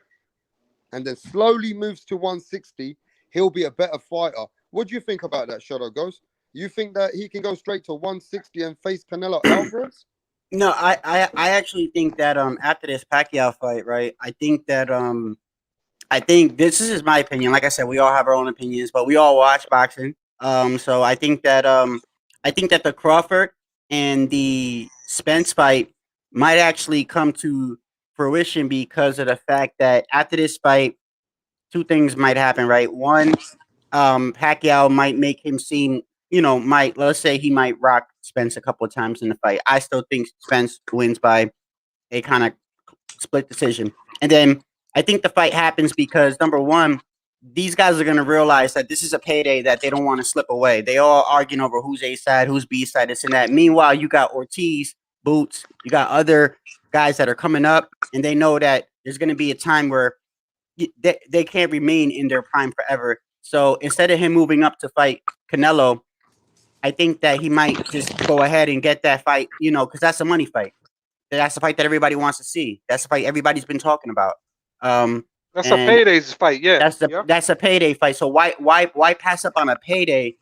and then slowly moves to 160. He'll be a better fighter. What do you think about that, Shadow Ghost? You think that he can go straight to 160 and face Canelo Alvarez? No, I actually think that after this Pacquiao fight, right? I think this is my opinion. Like I said, we all have our own opinions, but we all watch boxing. So I think that the Crawford and the Spence fight might actually come to fruition because of the fact that after this fight, two things might happen, right? One, Pacquiao might make him seem, let's say he might rock Spence a couple of times in the fight. I still think Spence wins by a kind of split decision. And then I think the fight happens because, number one, these guys are going to realize that this is a payday that they don't want to slip away. They all arguing over who's A side, who's B side, this and that. Meanwhile, you got Ortiz, Boots, you got other guys that are coming up, and they know that there's going to be a time where they can't remain in their prime forever. So instead of him moving up to fight Canelo, I think that he might just go ahead and get that fight, because that's a money fight. That's the fight that everybody wants to see. That's the fight everybody's been talking about. That's a payday fight, yeah. That's a payday fight. So why pass up on a payday?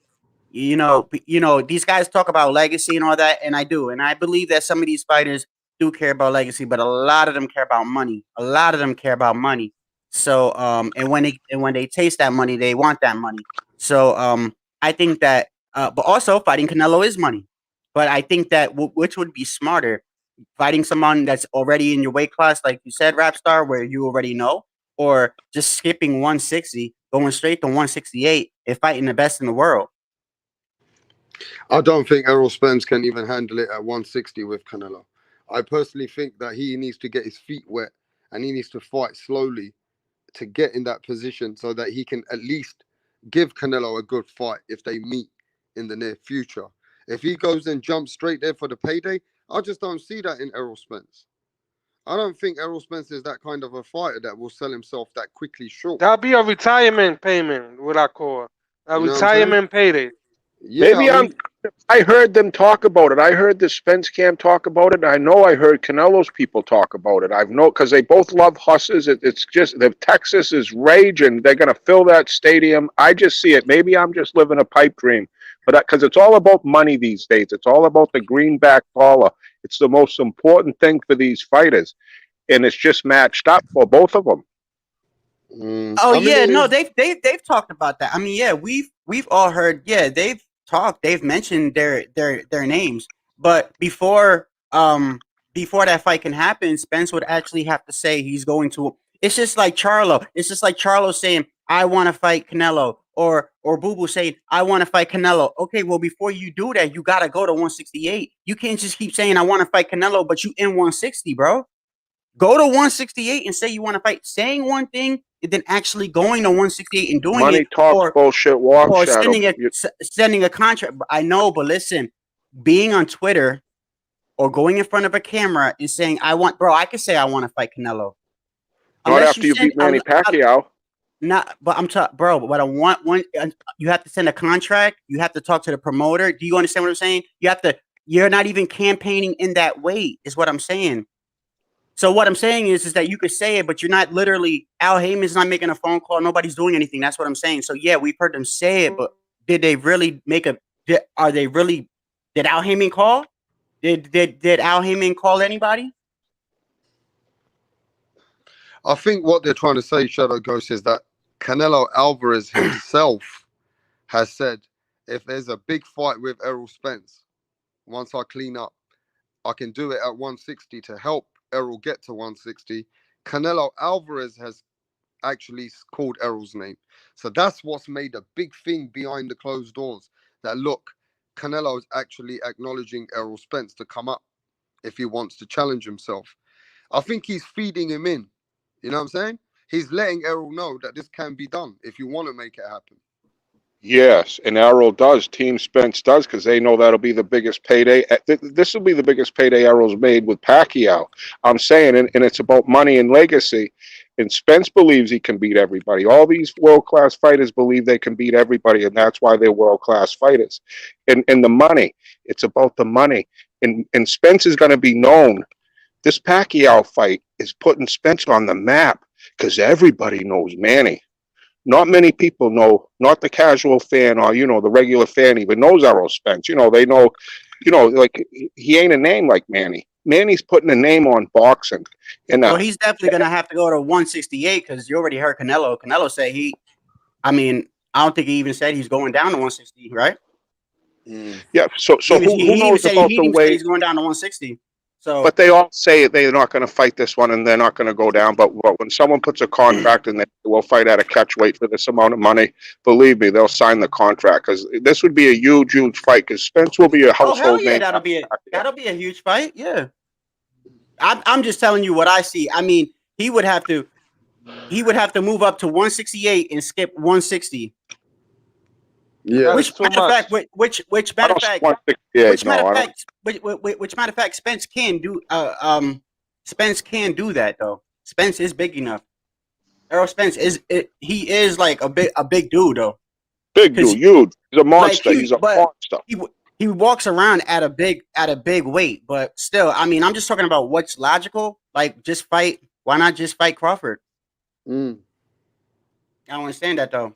These guys talk about legacy and all that, and I do, and I believe that some of these fighters do care about legacy, but a lot of them care about money. So and when they taste that money, they want that money. So I think that, but also fighting Canelo is money. But I think that which would be smarter, fighting someone that's already in your weight class, like you said, Rapstar, where you already know, or just skipping 160, going straight to 168 and fighting the best in the world. I don't think Errol Spence can even handle it at 160 with Canelo. I personally think that he needs to get his feet wet and he needs to fight slowly to get in that position so that he can at least give Canelo a good fight if they meet in the near future. If he goes and jumps straight there for the payday, I just don't see that in Errol Spence. I don't think Errol Spence is that kind of a fighter that will sell himself that quickly short. That'll be a retirement payment, what I call a retirement payday. Yeah, maybe I heard them talk about it. I heard the Spence camp talk about it. I know I heard Canelo's people talk about it. I've know because they both love hustlers. It's just the Texas is raging. They're gonna fill that stadium. I just see it. Maybe I'm just living a pipe dream, but because it's all about money these days. It's all about the greenback dollar. It's the most important thing for these fighters, and it's just matched up for both of them. They've talked about that. I mean, yeah, we've all heard. Yeah, they've talked. They've mentioned their names, but before that fight can happen, Spence would actually have to say he's going to. It's just like Charlo. It's just like Charlo saying, "I want to fight Canelo," or Boo Boo saying, "I want to fight Canelo." Okay, well, before you do that, you gotta go to 168. You can't just keep saying, "I want to fight Canelo," but you in 160, bro. Go to 168 and say you want to fight. Saying one thing and then actually going to 168 and doing money it. Talks, bullshit walk, or sending a contract. I know, but listen, being on Twitter or going in front of a camera and saying, I can say I want to fight Canelo. Not after you beat Manny Pacquiao. But I want one. You have to send a contract. You have to talk to the promoter. Do you understand what I'm saying? You're not even campaigning in that way, is what I'm saying. So what I'm saying is that you could say it, but you're not literally. Al Heyman's not making a phone call. Nobody's doing anything. That's what I'm saying. So yeah, we've heard them say it, but did they really make a are they really? Did Al Heyman call? Did Al Heyman call anybody? I think what they're trying to say, Shadow Ghost, is that Canelo Alvarez himself has said, if there's a big fight with Errol Spence, once I clean up, I can do it at 160 to help Errol get to 160. Canelo Alvarez has actually called Errol's name. So that's what's made a big thing behind the closed doors. That look, Canelo is actually acknowledging Errol Spence to come up if he wants to challenge himself. I think he's feeding him in. You know what I'm saying? He's letting Errol know that this can be done if you want to make it happen. Yes, and Errol does. Team Spence does, because they know that'll be the biggest payday. This will be the biggest payday Errol's made with Pacquiao. I'm saying, and it's about money and legacy. And Spence believes he can beat everybody. All these world-class fighters believe they can beat everybody, and that's why they're world-class fighters. And the money, it's about the money. And Spence is going to be known. This Pacquiao fight is putting Spence on the map because everybody knows Manny. Not many people know, not the casual fan or, the regular fan even knows Errol Spence. They know, like he ain't a name like Manny. Manny's putting a name on boxing. And well, he's definitely going to have to go to 168 because you already heard Canelo. Canelo say I don't think he even said he's going down to 160, right? Yeah. So who knows about the weight? He's going down to 160. So, but they all say they're not going to fight this one and they're not going to go down. But when someone puts a contract and they will fight at a catch weight for this amount of money, believe me, they'll sign the contract because this would be a huge, huge fight. Because Spence will be a household name. That'll be a huge fight. Yeah, I'm just telling you what I see. I mean, he would have to move up to 168 and skip 160. Yeah. Which matter of fact, Spence can do. Spence can do that though. Spence is big enough. Errol Spence he is like a big dude though. Big dude, huge. He's a monster. He's a monster. He walks around at a big weight, but still, I mean, I'm just talking about what's logical. Like, just fight. Why not just fight Crawford? I don't understand that though.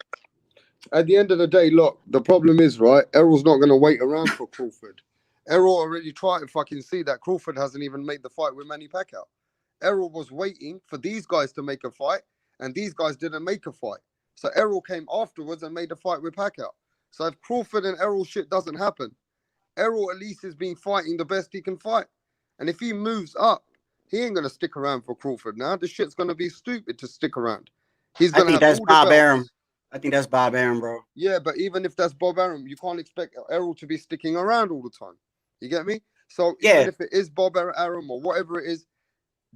At the end of the day, look, the problem is, right, Errol's not going to wait around for Crawford. Errol already tried to fucking see that Crawford hasn't even made the fight with Manny Pacquiao. Errol was waiting for these guys to make a fight, and these guys didn't make a fight. So Errol came afterwards and made a fight with Pacquiao. So if Crawford and Errol shit doesn't happen, Errol at least has been fighting the best he can fight. And if he moves up, he ain't going to stick around for Crawford now. This shit's going to be stupid to stick around. He's going to have that's all Bob the belts. Arum. I think that's Bob Arum, bro. Yeah, but even if that's Bob Arum, you can't expect Errol to be sticking around all the time. You get me? So even if it is Bob Arum or whatever it is,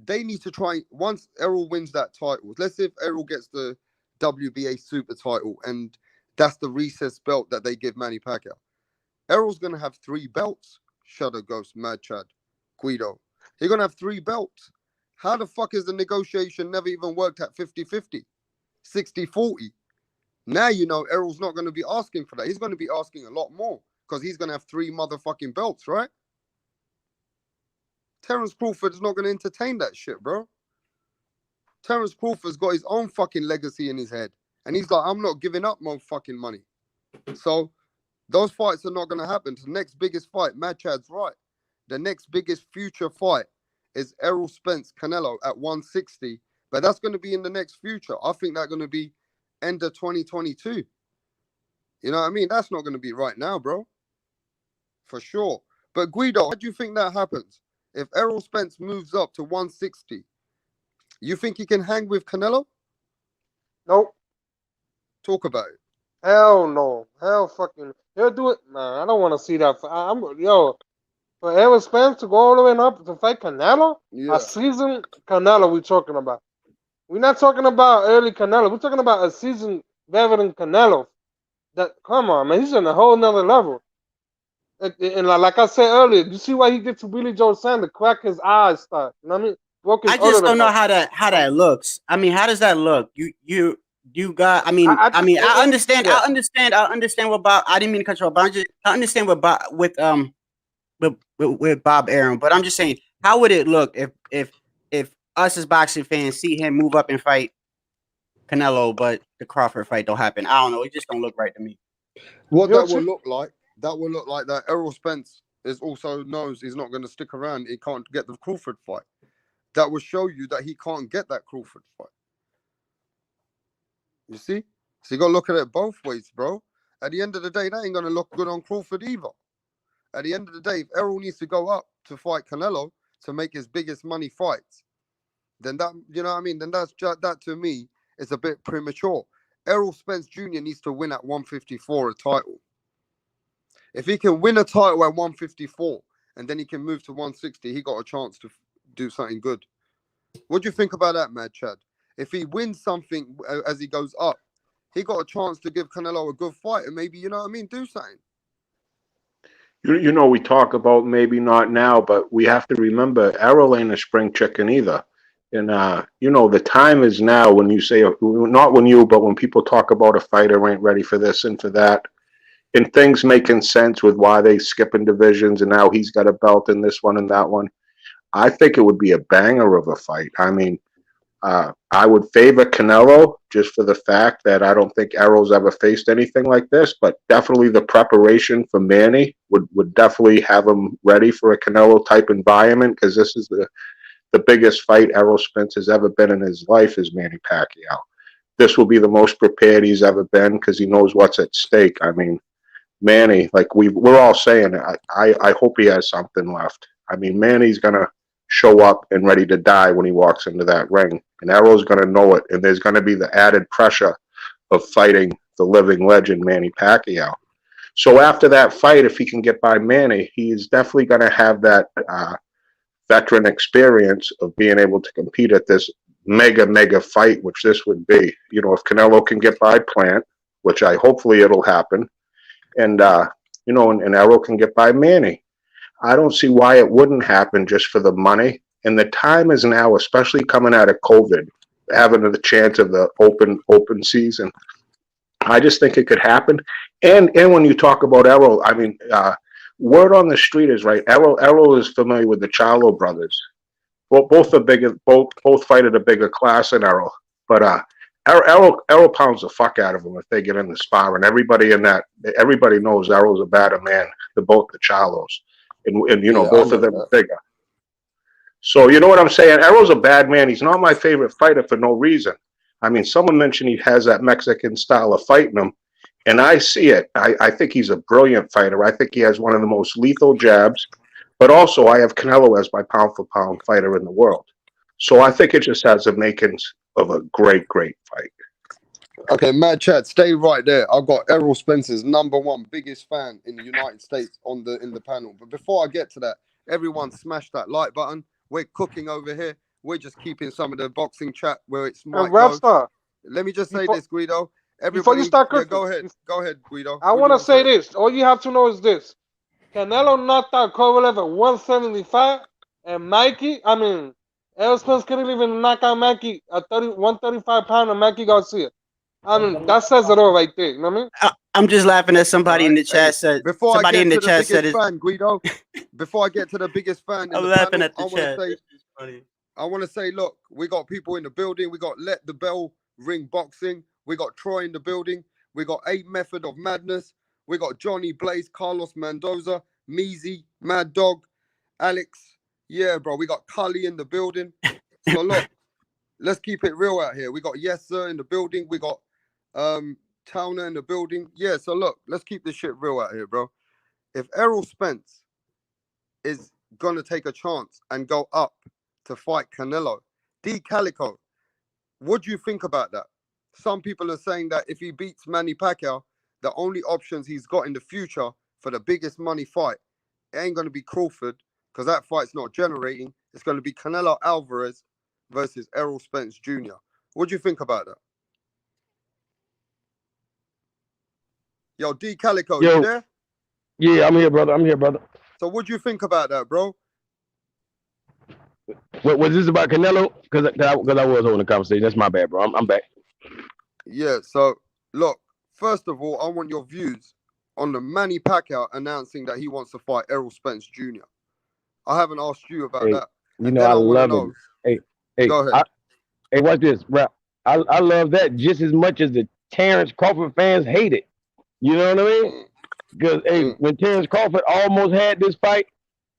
they need to try. Once Errol wins that title, let's say if Errol gets the WBA super title and that's the recess belt that they give Manny Pacquiao. Errol's going to have 3 belts. Shadow Ghost, Mad Chad, Guido. He's going to have 3 belts. How the fuck is the negotiation never even worked at 50-50, 60-40? Now you know Errol's not going to be asking for that. He's going to be asking a lot more because he's going to have 3 motherfucking belts, right? Terence Crawford is not going to entertain that shit, bro. Terence Crawford's got his own fucking legacy in his head. And he's like, I'm not giving up my fucking money. So those fights are not going to happen. The next biggest fight, Mad Chad's right. The next biggest future fight is Errol Spence Canelo at 160. But that's going to be in the next future. I think that's going to be end of 2022. You know what I mean? That's not going to be right now, bro. For sure. But Guido, how do you think that happens? If Errol Spence moves up to 160, you think he can hang with Canelo? Nope. Talk about it. Hell no. Hell fucking. He'll do it. Nah, I don't want to see that. For Errol Spence to go all the way up to fight Canelo? Yeah. A seasoned Canelo we're talking about. We're not talking about early Canelo. We're talking about a seasoned veteran Canelo. Come on, man. He's on a whole nother level. And like I said earlier, you see why he gets to Billy Joe Sanders, crack his eyes, start. You know what I mean? I just don't know how that looks. I mean, how does that look? You got. I mean, I understand. Yeah. I understand what Bob. I didn't mean to cut you off, but I understand what Bob with Bob Arum. But I'm just saying, how would it look if us as boxing fans see him move up and fight Canelo, but the Crawford fight don't happen? I don't know. It just don't look right to me. What that will look like that will look like that Errol Spence is also knows he's not going to stick around. He can't get the Crawford fight. That will show you that he can't get that Crawford fight. You see? So you got to look at it both ways, bro. At the end of the day, that ain't going to look good on Crawford either. At the end of the day, if Errol needs to go up to fight Canelo to make his biggest money fights, then that, you know what I mean? Then that to me is a bit premature. Errol Spence Jr. needs to win at 154 a title. If he can win a title at 154 and then he can move to 160, he got a chance to do something good. What do you think about that, Mad Chad? If he wins something as he goes up, he got a chance to give Canelo a good fight and maybe, you know what I mean, do something. You know, we talk about maybe not now, but we have to remember Errol ain't a spring chicken either. And, you know, the time is now when you say, not when you, but when people talk about a fighter ain't ready for this and for that, and things making sense with why they skipping divisions and now he's got a belt in this one and that one. I think it would be a banger of a fight. I mean, I would favor Canelo just for the fact that I don't think Errol's ever faced anything like this, but definitely the preparation for Manny would definitely have him ready for a Canelo type environment, because this is the biggest fight Errol Spence has ever been in his life is Manny Pacquiao. This will be the most prepared he's ever been because he knows what's at stake. I mean, Manny, like we're all saying, I hope he has something left. I mean, Manny's going to show up and ready to die when he walks into that ring. And Errol's going to know it. And there's going to be the added pressure of fighting the living legend, Manny Pacquiao. So after that fight, if he can get by Manny, he is definitely going to have that veteran experience of being able to compete at this mega fight, which this would be. You know, if Canelo can get by Plant, which hopefully it'll happen, and, you know, and Errol can get by Manny. I don't see why it wouldn't happen just for the money. And the time is now, especially coming out of COVID, having the chance of the open season. I just think it could happen. And when you talk about Errol, I mean, word on the street is right. Errol is familiar with the Charlo brothers. Both are bigger. Both fight at a bigger class than Errol. But Errol pounds the fuck out of him if they get in the sparring. Everybody knows Errol's a better man than both the Charlos. And you know, both of them are bigger. So you know what I'm saying? Errol's a bad man. He's not my favorite fighter for no reason. I mean, someone mentioned he has that Mexican style of fighting him, and I see it. I think he's a brilliant fighter. I think he has one of the most lethal jabs, but also I have Canelo as my pound-for-pound fighter in the world. So I think it just has the makings of a great fight. Okay, Mad Chat, stay right there. I've got Errol Spence's #1 biggest fan in the United States in the panel. But before I get to that, everyone smash that like button. We're cooking over here. We're just keeping some of the boxing chat where it's might go. Let me just say this, Guido. Before you start cooking, go ahead, Guido. I want to say this. All you have to know is this. Canelo knocked out Kovalev at 175, and Errol Spence couldn't even knock out Mikey at 135 pounder Mikey Garcia. I mean, that says it all right there. You know what I mean? I'm just laughing at somebody in the chat said. Before somebody I get in the to chat the biggest fan, Guido. Before I get to the biggest fan, I'm laughing at the chat. I want to say, look, we got people in the building. We got Let the Bell Ring Boxing. We got Troy in the building. We got 8 Method of Madness. We got Johnny Blaze, Carlos Mendoza, Meezy, Mad Dog, Alex. Yeah, bro. We got Cully in the building. So look, let's keep it real out here. We got Yes Sir in the building. We got Towner in the building. Yeah, so look, let's keep this shit real out here, bro. If Errol Spence is gonna take a chance and go up to fight Canelo, D Calico, what do you think about that? Some people are saying that if he beats Manny Pacquiao, the only options he's got in the future for the biggest money fight, it ain't gonna be Crawford, because that fight's not generating. It's gonna be Canelo Alvarez versus Errol Spence Jr. What do you think about that? Yo, D Calico, you there? Yeah, I'm here, brother. So what do you think about that, bro? Was this about Canelo? Because I was holding the conversation. That's my bad, bro. I'm back. Yeah, so look, first of all, I want your views on the Manny Pacquiao announcing that he wants to fight Errol Spence Jr. I haven't asked you about that. You know, I love him. Hey, go ahead. Hey, watch this, bro. I love that just as much as the Terrence Crawford fans hate it. You know what I mean? Because hey, when Terrence Crawford almost had this fight,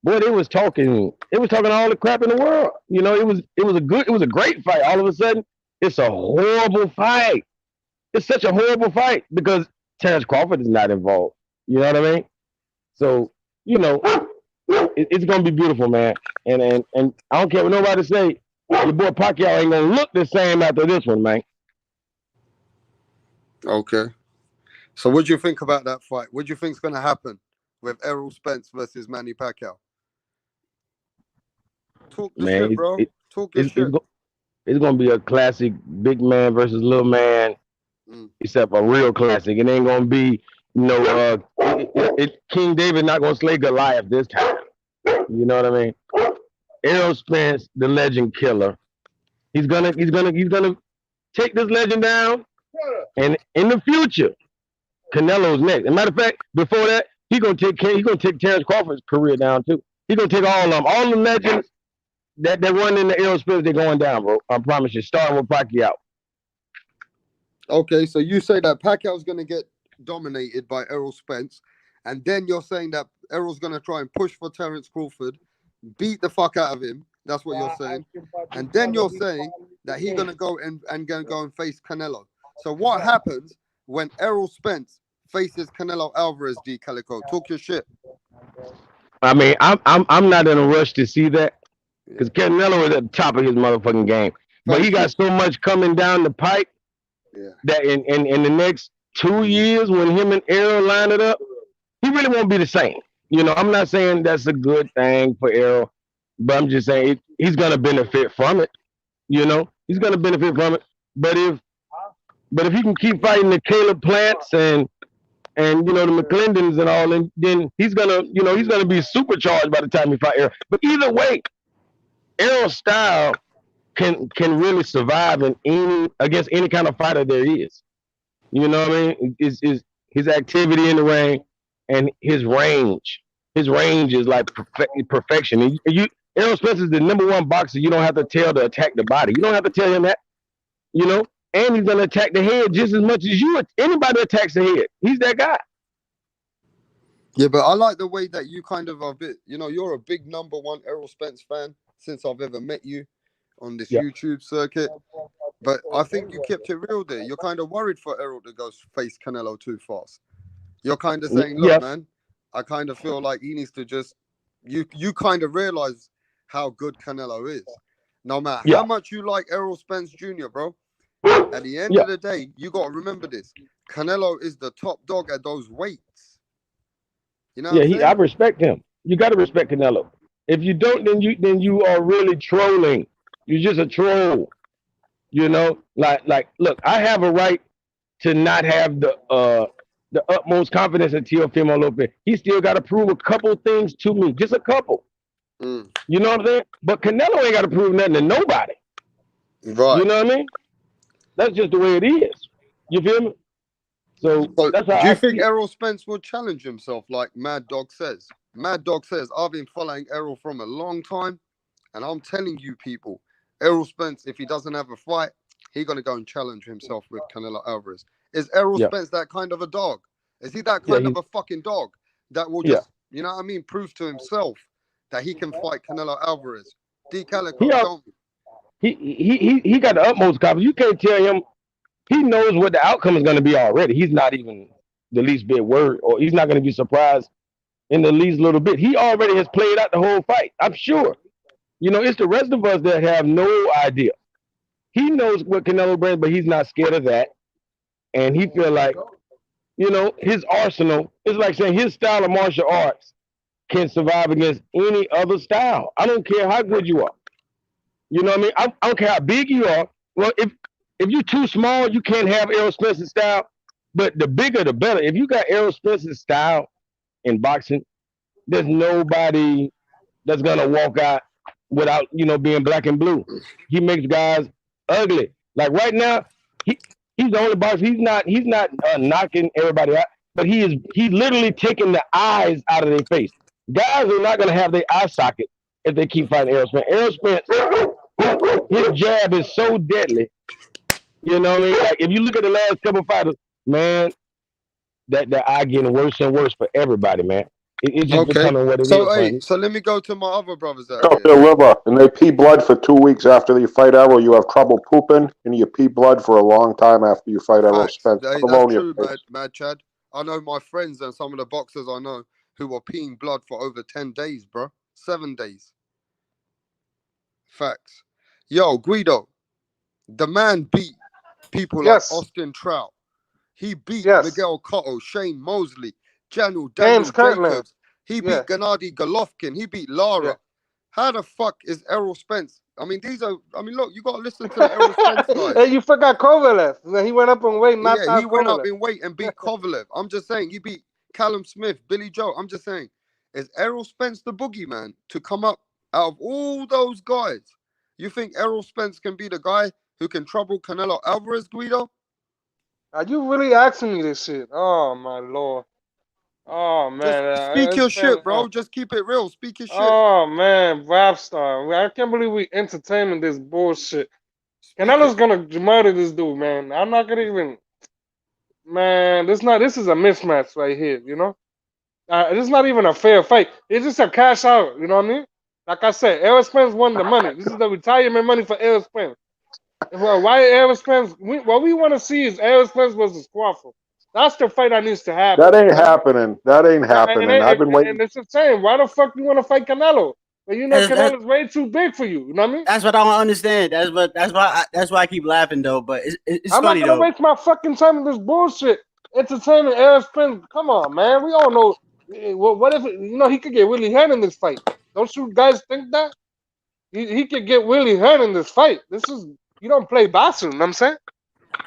boy, they was talking all the crap in the world. You know, it was a great fight. All of a sudden, it's a horrible fight. It's such a horrible fight because Terrence Crawford is not involved. You know what I mean? So, you know, it's gonna be beautiful, man. And I don't care what nobody say. Your boy Pacquiao ain't gonna look the same after this one, man. Okay. So what do you think about that fight? What do you think's gonna happen with Errol Spence versus Manny Pacquiao? Talk the shit, bro. Talk your shit. It's gonna be a classic big man versus little man, except a real classic. It ain't gonna be, you know, King David not gonna slay Goliath this time. You know what I mean? Errol Spence, the legend killer. He's gonna take this legend down, and in the future, Canelo's next. As a matter of fact, before that, he's gonna take Terrence Crawford's career down too. He's gonna take all of them, all the legends that run in the Errol Spence. They're going down, bro. I promise you. Starting with Pacquiao. Okay, so you say that Pacquiao's gonna get dominated by Errol Spence, and then you're saying that Errol's gonna try and push for Terrence Crawford, beat the fuck out of him. That's what you're saying, and then you're saying that he's gonna go and face Canelo. So what happens when Errol Spence faces Canelo Alvarez? D Calico, talk your shit. I mean, I'm not in a rush to see that because Canelo is at the top of his motherfucking game, but he got so much coming down the pipe that in the next 2 years when him and Errol line it up, he really won't be the same. You know, I'm not saying that's a good thing for Errol, but I'm just saying he's gonna benefit from it. You know, he's gonna benefit from it. But if he can keep fighting the Caleb Plants and you know the McClendons and all, and then he's gonna be supercharged by the time he fight Errol. But either way, Errol's style can really survive against any kind of fighter there is. You know what I mean? His activity in the ring and his range. His range is like perfection. And Errol Spence is the #1 boxer you don't have to tell to attack the body. You don't have to tell him that. You know? And he's gonna attack the head just as much as anybody attacks the head. He's that guy. Yeah, but I like the way that you kind of are a bit, you know, you're a big #1 Errol Spence fan since I've ever met you on this YouTube circuit. But I think you kept it real there. You're kind of worried for Errol to go face Canelo too fast. You're kind of saying, look, man, I kind of feel like he needs to just, you kind of realize how good Canelo is. No matter how much you like Errol Spence Jr., bro, at the end of the day, you got to remember this. Canelo is the top dog at those weights. You know what I'm saying? I respect him. You got to respect Canelo. If you don't, then you are really trolling. You're just a troll. You know, like, look, I have a right to not have the utmost confidence in Teofimo Lopez. He still got to prove a couple things to me, just a couple. You know what I'm saying? But Canelo ain't got to prove nothing to nobody. Right. You know what I mean? That's just the way it is. You feel me? So that's how do you think Errol Spence will challenge himself like Mad Dog says? Mad Dog says, I've been following Errol from a long time, and I'm telling you people, Errol Spence, if he doesn't have a fight, he's going to go and challenge himself with Canelo Alvarez. Is Errol Spence that kind of a dog? Is he that kind of a fucking dog that will just, you know what I mean, prove to himself that he can fight Canelo Alvarez? D. Calico, tell me. He got the utmost confidence. You can't tell him. He knows what the outcome is going to be already. He's not even the least bit worried, or he's not going to be surprised in the least little bit. He already has played out the whole fight, I'm sure. You know, it's the rest of us that have no idea. He knows what Canelo brings, but he's not scared of that. And he feel like, you know, his arsenal is like saying his style of martial arts can survive against any other style. I don't care how good you are. You know what I mean? I don't care how big you are. Well, if you're too small, you can't have Errol Spence's style. But the bigger, the better. If you got Errol Spence's style in boxing, there's nobody that's gonna walk out without, you know, being black and blue. He makes guys ugly. Like right now, he's the only boxer. He's not knocking everybody out, but he's literally taking the eyes out of their face. Guys are not gonna have their eye socket if they keep fighting Errol Spence. Errol Spence, his jab is so deadly. You know what I mean? Like if you look at the last couple fighters, man, that eye getting worse and worse for everybody, man. It's just Okay. becoming what it So is, hey, man. so let me go to my other brothers out Up here. their liver, and they pee blood for 2 weeks after you fight Errol. You have trouble pooping, and you pee blood for a long time after you fight Errol Facts. Spence. That's true, Mad Chad. I know my friends and some of the boxers I know who were peeing blood for over 10 days, bro. 7 days. Facts. Yo, Guido, the man beat people like Austin Trout. He beat Miguel Cotto, Shane Mosley, Daniel Jacobs. He beat Gennady Golovkin. He beat Lara. Yeah. How the fuck is Errol Spence? I mean, look, you got to listen to the Errol Spence guys. Hey, you forgot Kovalev. He went up in weight, knocked out he went Kovalev. up in weight and beat Kovalev. I'm just saying, he beat Callum Smith, Billy Joe. I'm just saying, is Errol Spence the boogeyman to come up out of all those guys? You think Errol Spence can be the guy who can trouble Canelo Alvarez, Guido? Are you really asking me this shit? Oh, my Lord. Oh, man. Just speak your shit, bro. Just keep it real. Speak your shit. Oh, man. Rap star. I can't believe we entertaining this bullshit. Canelo's going to murder this dude, man. I'm not going to even... Man, this is a mismatch right here, you know? This is not even a fair fight. It's just a cash out, you know what I mean? Like I said, Errol Spence won the money. This is the retirement money for Errol Spence. Well, why Errol Spence? What we want to see is Errol Spence versus Crawford. That's the fight that needs to happen. That ain't happening. That ain't happening. I've been waiting. And it's the same. Why the fuck you want to fight Canelo? But you know Canelo's way too big for you. You know what I mean? That's what I don't understand. That's why I keep laughing though. But it's I'm funny not gonna waste my fucking time with this bullshit. Entertaining Errol Spence. Come on, man. We all know. What if he could get Willie Head in this fight? Don't you guys think that? He could get Willie Head in this fight. You don't play boxing, you know what I'm saying?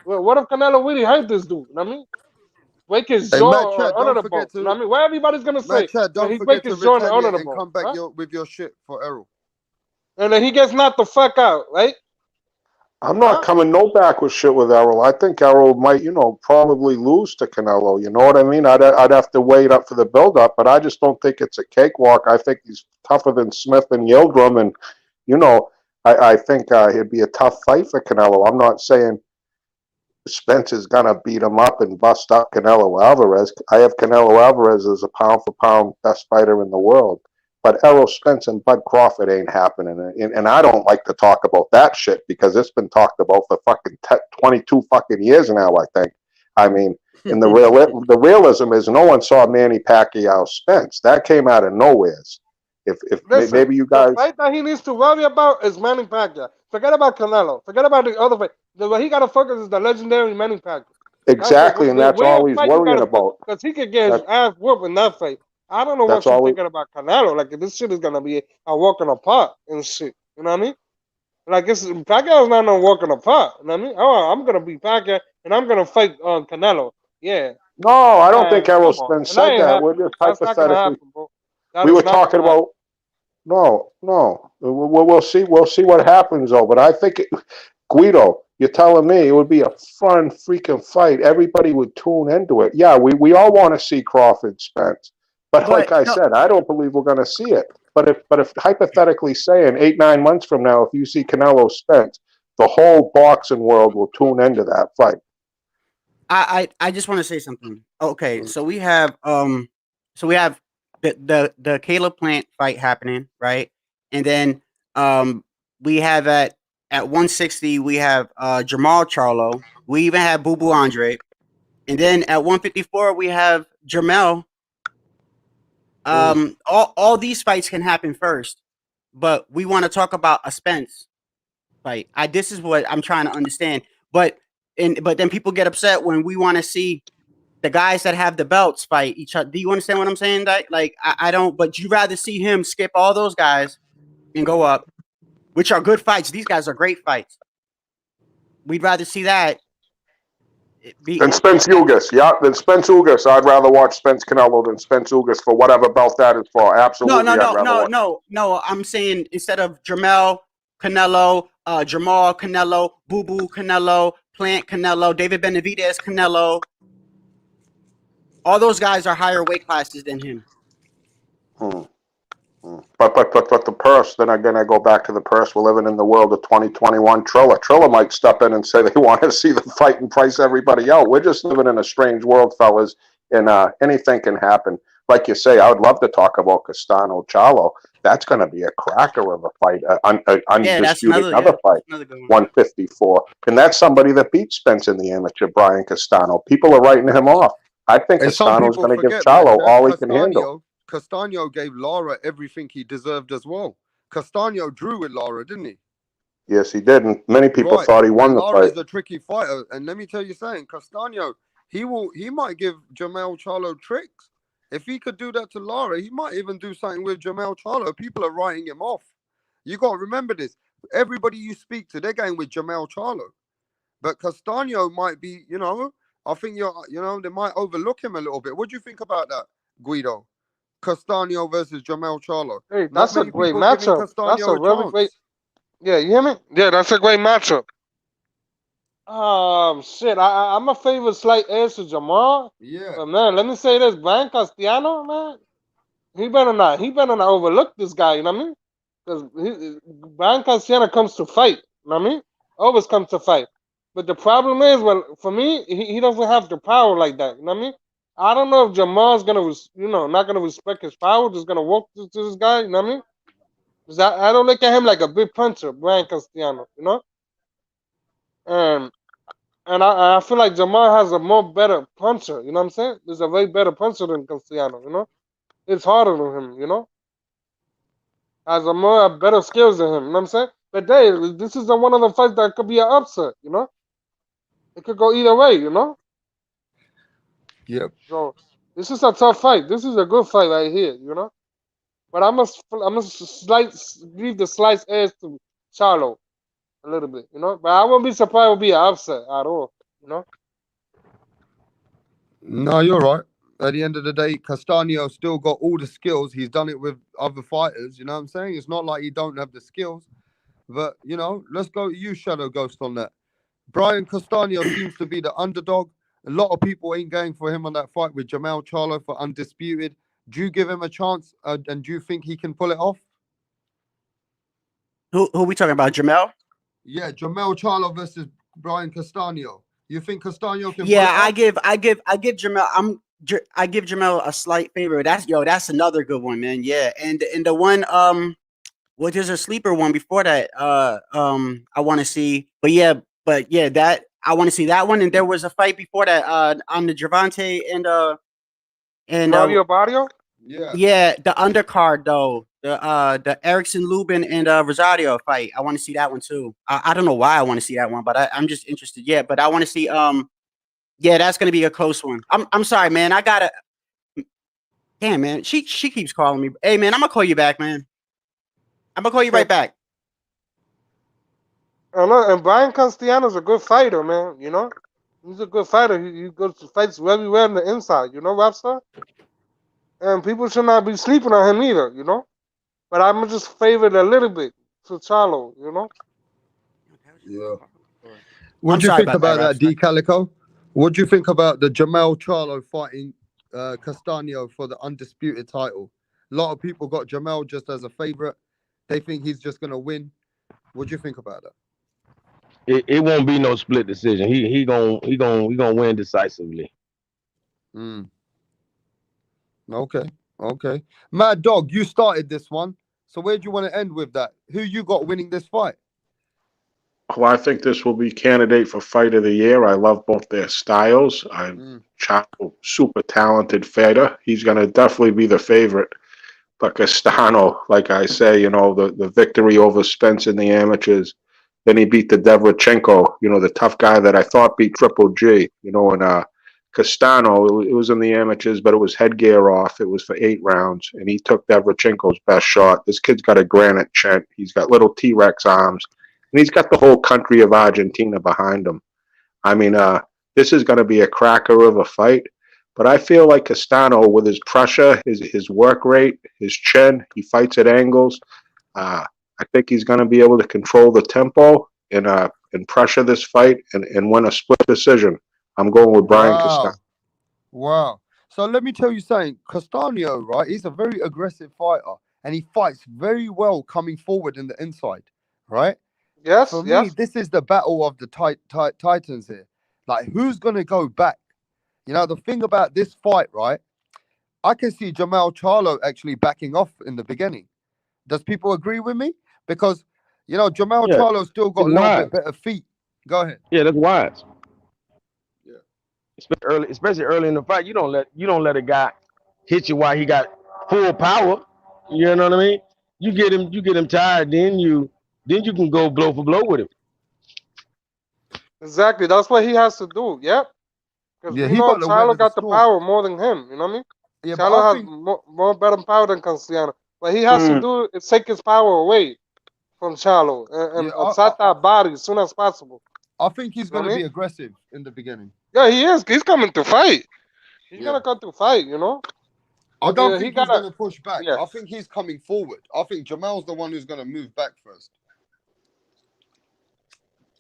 Well, what if Canelo really hurt this dude? You know what I mean? Wake his jaw under the bone. You know what I mean? What everybody's gonna say? Chad, don't forget to retaliate and come back with your shit for Errol. And then he gets knocked the fuck out, right? I'm not coming no back with shit with Errol. I think Errol might, probably lose to Canelo. You know what I mean? I'd have to wait up for the build-up, but I just don't think it's a cakewalk. I think he's tougher than Smith and Yildirim, and, I think it'd be a tough fight for Canelo. I'm not saying Spence is going to beat him up and bust up Canelo Alvarez. I have Canelo Alvarez as a pound-for-pound best fighter in the world. But Errol Spence and Bud Crawford ain't happening. And I don't like to talk about that shit because it's been talked about for fucking 22 fucking years now, I think. I mean, and the realism is no one saw Manny Pacquiao Spence. That came out of nowhere. Listen, maybe you guys... The fight that he needs to worry about is Manny Pacquiao. Forget about Canelo. Forget about the other fight. What he got to focus is the legendary Manny Pacquiao. Exactly, and that's all he's worrying about. Because he could get his ass whooped in that fight. I don't know what you're thinking about Canelo. Like, this shit is going to be a walking apart and shit. You know what I mean? Like, Pacquiao's not no walking apart. You know what I mean? Oh, I'm going to beat Pacquiao, and I'm going to fight Canelo. Yeah. No, I don't think Errol Spence said that. We're just hypothetically. We were talking about... No. We'll see what happens, though. But I think, Guido, you're telling me it would be a fun freaking fight. Everybody would tune into it. Yeah, we all want to see Crawford Spence. But like I said, I don't believe we're going to see it. But if hypothetically saying 8-9 months from now, if you see Canelo Spence, the whole boxing world will tune into that fight. I just want to say something. Okay, so we have the Caleb Plant fight happening, right? And then we have at 160 we have Jamal Charlo. We even have Boo Boo Andre. And then at 154 we have Jermell. All these fights can happen first, but we want to talk about a Spence fight. This is what I'm trying to understand. But then people get upset when we want to see the guys that have the belts fight each other. Do you understand what I'm saying? Like I don't. But you rather see him skip all those guys and go up, which are good fights. These guys are great fights. We'd rather see that. And Spence Ugas, then Spence Ugas. I'd rather watch Spence Canelo than Spence Ugas for whatever belt that is for. Absolutely. No. I'm saying instead of Jermell Canelo, Jamal Canelo, Boo Boo Canelo, Plant Canelo, David Benavidez Canelo. All those guys are higher weight classes than him. But the purse, then again, I go back to the purse. We're living in the world of 2021. Trilla might step in and say they want to see the fight and price everybody out. We're just living in a strange world, fellas. and anything can happen. Like you say, I would love to talk about Castano Charlo. That's going to be a cracker of a fight, undisputed another fight, another good one. 154. And that's somebody that beat Spence in the amateur, Brian Castano. People are writing him off. I think And some Castano's people going to give forget, Charlo man, all he can handle. Castano gave Lara everything he deserved as well. Castano drew with Lara, didn't he? Yes, he did. And many people thought he won the Lara fight. is a tricky fighter. And let me tell you something, Castano, he might give Jermell Charlo tricks. If he could do that to Lara, he might even do something with Jermell Charlo. People are writing him off. You got to remember this. Everybody you speak to, they're going with Jermell Charlo. But Castano might be, I think they might overlook him a little bit. What do you think about that, Guido? Castano versus Jermell Charlo. Hey, that's a great matchup. That's a really great. Yeah, you hear me? Yeah, that's a great matchup. Shit, I'm a favorite slight edge to Jamal. Yeah. But man, let me say this, Brian Castellano, man, he better not overlook this guy. You know what I mean? Because Brian Castellano comes to fight. You know what I mean? Always comes to fight. But the problem is, well, for me, he doesn't have the power like that. You know what I mean? I don't know if Jamal's gonna, not gonna respect his power, just gonna walk to this guy. You know what I mean? Because I don't look at him like a big puncher, Brian Castellano. You know? And I feel like Jamal has a more better puncher. You know what I'm saying? He's a way better puncher than Castellano. You know? It's harder on him. You know? Has a better skills than him. You know what I'm saying? But this is one of the fights that could be an upset. You know? It could go either way, you know? Yep. So this is a tough fight. This is a good fight right here, you know? But I must leave the slice edge to Charlo a little bit, you know? But I won't be surprised it will be an upset at all, you know? No, you're right. At the end of the day, Castano still got all the skills. He's done it with other fighters, you know what I'm saying? It's not like he don't have the skills. But, let's go to you, Shadow Ghost, on that. Brian Castano seems to be the underdog. A lot of people ain't going for him on that fight with Jermell Charlo for undisputed. Do you give him a chance, and do you think he can pull it off? Who are we talking about, Jermell? Yeah, Jermell Charlo versus Brian Castano. You think Castano can? Yeah, I give Jermell. I give Jermell a slight favor. That's another good one, man. Yeah, and the one well, there's a sleeper one before that. I want to see, but yeah, that I want to see that one. And there was a fight before that on the Gervonta and Mario Barrio. Yeah, the undercard though, the Erickson Lubin and Rosario fight. I want to see that one too. I don't know why I want to see that one, but I'm just interested. Yeah, but I want to see yeah, that's gonna be a close one. I'm sorry, man. I gotta. Damn, man. She keeps calling me. Hey, man, I'm gonna call you back, man. I'm gonna call you right back. And Brian Castellanos a good fighter, man. You know, he's a good fighter. He goes to fights very well on the inside. You know, Rapstar. And people should not be sleeping on him either. You know, but I'm just favored a little bit to Charlo. You know. Yeah. What do you think about that, D Calico? What do you think about the Jermell Charlo fighting Castano for the undisputed title? A lot of people got Jermell just as a favorite. They think he's just gonna win. What do you think about that? It won't be no split decision. He gonna win decisively. Okay. Mad Dog, you started this one. So where do you want to end with that? Who you got winning this fight? Well, I think this will be candidate for fight of the year. I love both their styles. I'm Chapo, super talented fighter. He's going to definitely be the favorite. But Castano, like I say, the victory over Spence in the amateurs. Then he beat the Devrachenko, the tough guy that I thought beat Triple G, and Castano, it was in the amateurs, but it was headgear off. It was for 8 rounds, and he took Devrachenko's best shot. This kid's got a granite chin. He's got little T-Rex arms. And he's got the whole country of Argentina behind him. I mean, this is going to be a cracker of a fight. But I feel like Castano, with his pressure, his work rate, his chin, he fights at angles. I think he's going to be able to control the tempo and pressure this fight and win a split decision. I'm going with Brian Castano. Wow. So let me tell you something. Castano, right, he's a very aggressive fighter. And he fights very well coming forward in the inside, right? Yes. For me, this is the battle of the titans here. Like, who's going to go back? You know, the thing about this fight, right? I can see Jamal Charlo actually backing off in the beginning. Does people agree with me? Because, you know, Jamal Yeah, Charlo's still got it's a little wise. bit better feet. Go ahead. Yeah, that's wise. Yeah. Especially early in the fight. You don't let a guy hit you while he got full power. You know what I mean? You get him tired, then you can go blow for blow with him. Exactly. That's what he has to do. Yep. Because Yeah, we he know got to weather Charlo the got the storm. power more than him. You know what I mean? Yeah, but Charlo I has think more better power than Castellano. What he has to do is take his power away from Charlo and attack that body as soon as possible. I think he's You know going what to I be mean? aggressive in the beginning. Yeah, he is. He's coming to fight. He's Yeah. gonna come to fight. You know. I But don't he think he's gotta. going to push back. Yeah. I think he's coming forward. I think Jamal's the one who's going to move back first.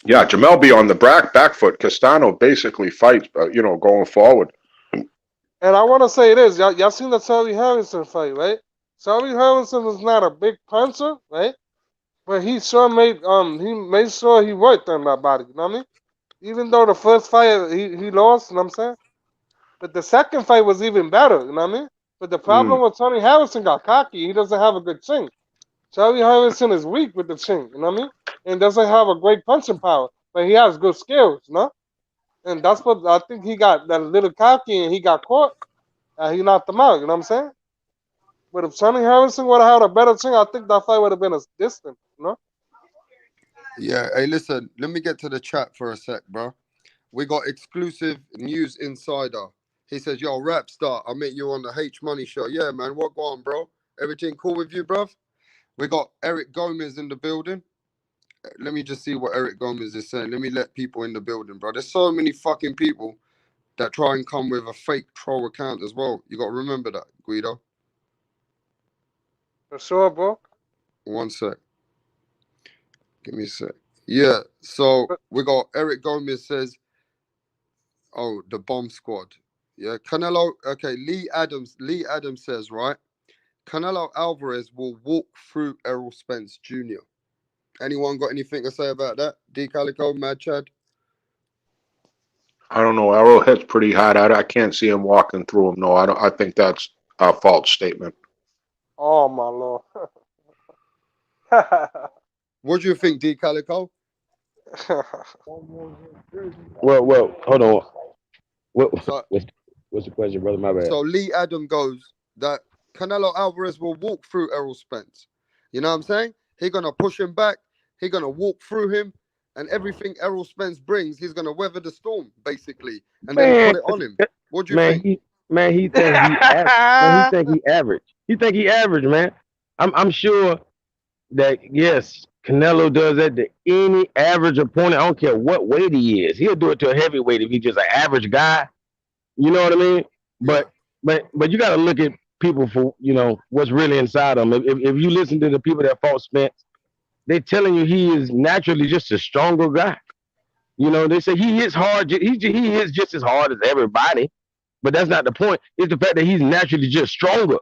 Yeah, Jamel be on the back foot. Castano basically fights, you know, going forward. And I want to say this. Y'all seen the Charlie Harrison fight, right? Charlie Harrison is not a big puncher, right? But he made sure he worked on that body. You know what I mean? Even though the first fight he lost, you know what I'm saying? But the second fight was even better, you know what I mean? But the problem with Tony Harrison got cocky. He doesn't have a good chin. Charlie Harrison is weak with the chin, you know what I mean? And doesn't have a great punching power, but he has good skills, you know? And that's what I think he got that little cocky and he got caught and he knocked him out, you know what I'm saying? But if Tony Harrison would have had a better chin, I think that fight would have been a distant, you know? Yeah. Hey, listen, let me get to the chat for a sec, bro. We got exclusive news insider. He says, yo, rap star, I met you on the H Money show. Yeah, man, what go on, bro? Everything cool with you, bruv? We got Eric Gomez in the building. Let me just see what Eric Gomez is saying. Let me let people in the building, bro. There's so many fucking people that try and come with a fake troll account as well. You got to remember that, Guido. For sure, bro. One sec. Give me a sec. Yeah, so we got Eric Gomez says, oh, the bomb squad. Yeah, Canelo. Okay, Lee Adams says, right, Canelo Alvarez will walk through Errol Spence Jr. Anyone got anything to say about that? D Calico, Mad Chad? I don't know. Arrowhead's pretty hot. I can't see him walking through him. No, I don't. I think that's a false statement. Oh my lord. What do you think, D Calico? Well, hold on. What's the question, brother? My bad. So Lee Adam goes that Canelo Alvarez will walk through Errol Spence. You know what I'm saying? He's gonna push him back. He's gonna walk through him, and everything Errol Spence brings, he's gonna weather the storm basically, and then put it on him. What do you think? He think he average. He think he average, man. I'm sure that yes, Canelo does that to any average opponent. I don't care what weight he is. He'll do it to a heavyweight if he's just an average guy. You know what I mean? But you got to look at people for what's really inside them. If you listen to the people that fought Spence, they're telling you he is naturally just a stronger guy. You know, they say he hits hard. He hits just as hard as everybody, but that's not the point. It's the fact that he's naturally just stronger.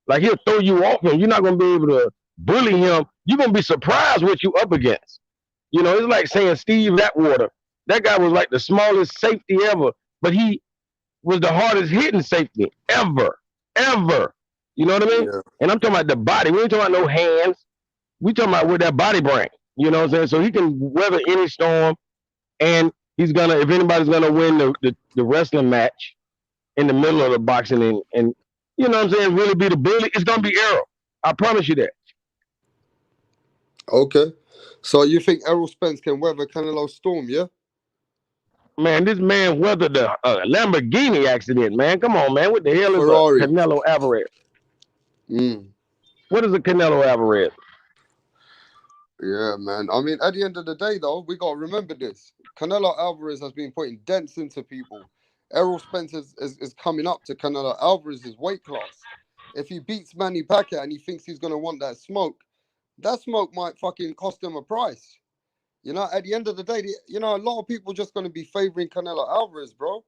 Like he'll throw you off him. You're not gonna be able to bully him. You're gonna be surprised what you up against. You know, it's like saying Steve Atwater. That guy was like the smallest safety ever, but he was the hardest hitting safety ever. You know what I mean? Yeah. And I'm talking about the body. We ain't talking about no hands. We talking about what that body brings. You know what I'm saying? So he can weather any storm, and he's gonna. If anybody's gonna win the wrestling match in the middle of the boxing, and you know what I'm saying, really be the bully, it's gonna be Errol. I promise you that. Okay. So you think Errol Spence can weather Canelo's storm, yeah? Man, this man weathered the Lamborghini accident, man. Come on, man. What the hell Ferrari. is a Canelo Alvarez? What is a Canelo Alvarez? Yeah, man. I mean, at the end of the day, though, we got to remember this. Canelo Alvarez has been putting dents into people. Errol Spence is coming up to Canelo Alvarez's weight class. If he beats Manny Pacquiao and he thinks he's going to want that smoke might fucking cost him a price. You know, at the end of the day, a lot of people just going to be favoring Canelo Alvarez, bro.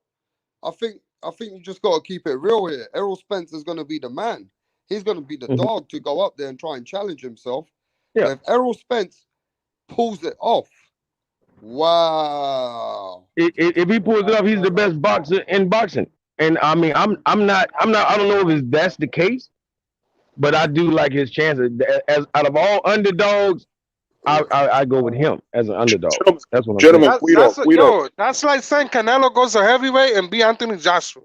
I think you just got to keep it real here. Errol Spence is going to be the man. He's going to be the dog to go up there and try and challenge himself. Yeah. But if Errol Spence pulls it off, wow. If he pulls it off, he's the best boxer in boxing. And I mean, I'm not. I don't know if that's the case, but I do like his chances. As out of all underdogs, I go with him as an underdog. That's what I'm saying. That's like saying Canelo goes to heavyweight and beat Anthony Joshua.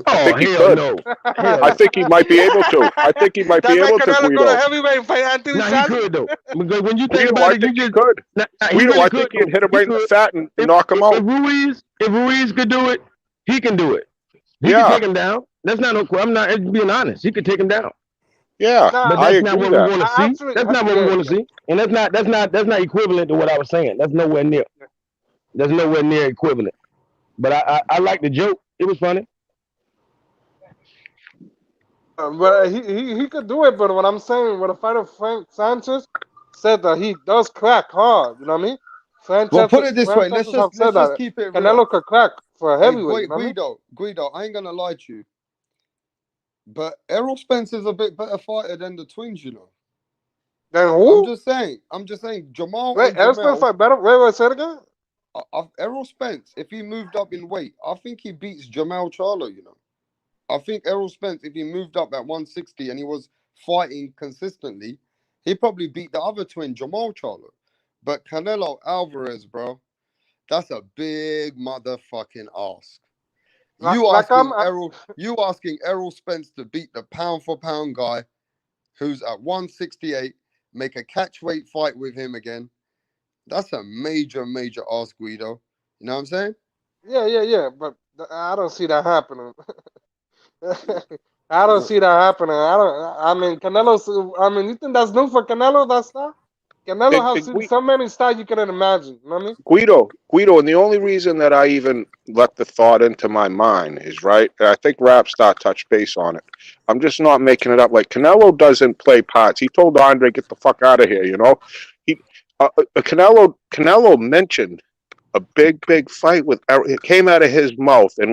I think he could. No. I think he might be able to. I think he might be able to. Canelo go to heavyweight and fight Anthony Joshua. He could though. Because when you think about it, you just could. I think he'd hit him right in the fat and knock him out. If Ruiz could do it, he can do it. He can take him down. That's not no. I'm not being honest. He could take him down. Yeah, but that's not what we want to see. That's not what we want to see, and that's not equivalent to what I was saying. That's nowhere near. That's nowhere near equivalent. But I like the joke. It was funny. But he could do it. But what I'm saying, when the fighter Frank Sanchez said that he does crack hard. You know what I mean? Sanchez, well, put it this way. Let's just keep it real. Canelo could crack for a heavyweight. Guido, I ain't gonna lie to you. But Errol Spence is a bit better fighter than the twins, you know. Then who? I'm just saying. Jamal. Wait, Errol Spence fight better? Wait, say it again. Errol Spence, if he moved up in weight, I think he beats Jamal Charlo, you know. I think Errol Spence, if he moved up at 160 and he was fighting consistently, he probably beat the other twin, Jamal Charlo. But Canelo Alvarez, bro, that's a big motherfucking ask. You asking Errol Spence to beat the pound for pound guy who's at 168, make a catch weight fight with him again. That's a major ask, Guido. You know what I'm saying? Yeah. But I don't see that happening. I don't see that happening. I mean, Canelo's. I mean, you think that's new for Canelo? That's not. Canelo has so many styles you couldn't imagine. You know what I mean? Guido, and the only reason that I even let the thought into my mind is I think Rapstar touched base on it. I'm just not making it up. Like Canelo doesn't play parts. He told Andre, "Get the fuck out of here." You know, Canelo mentioned a big fight with. It came out of his mouth, and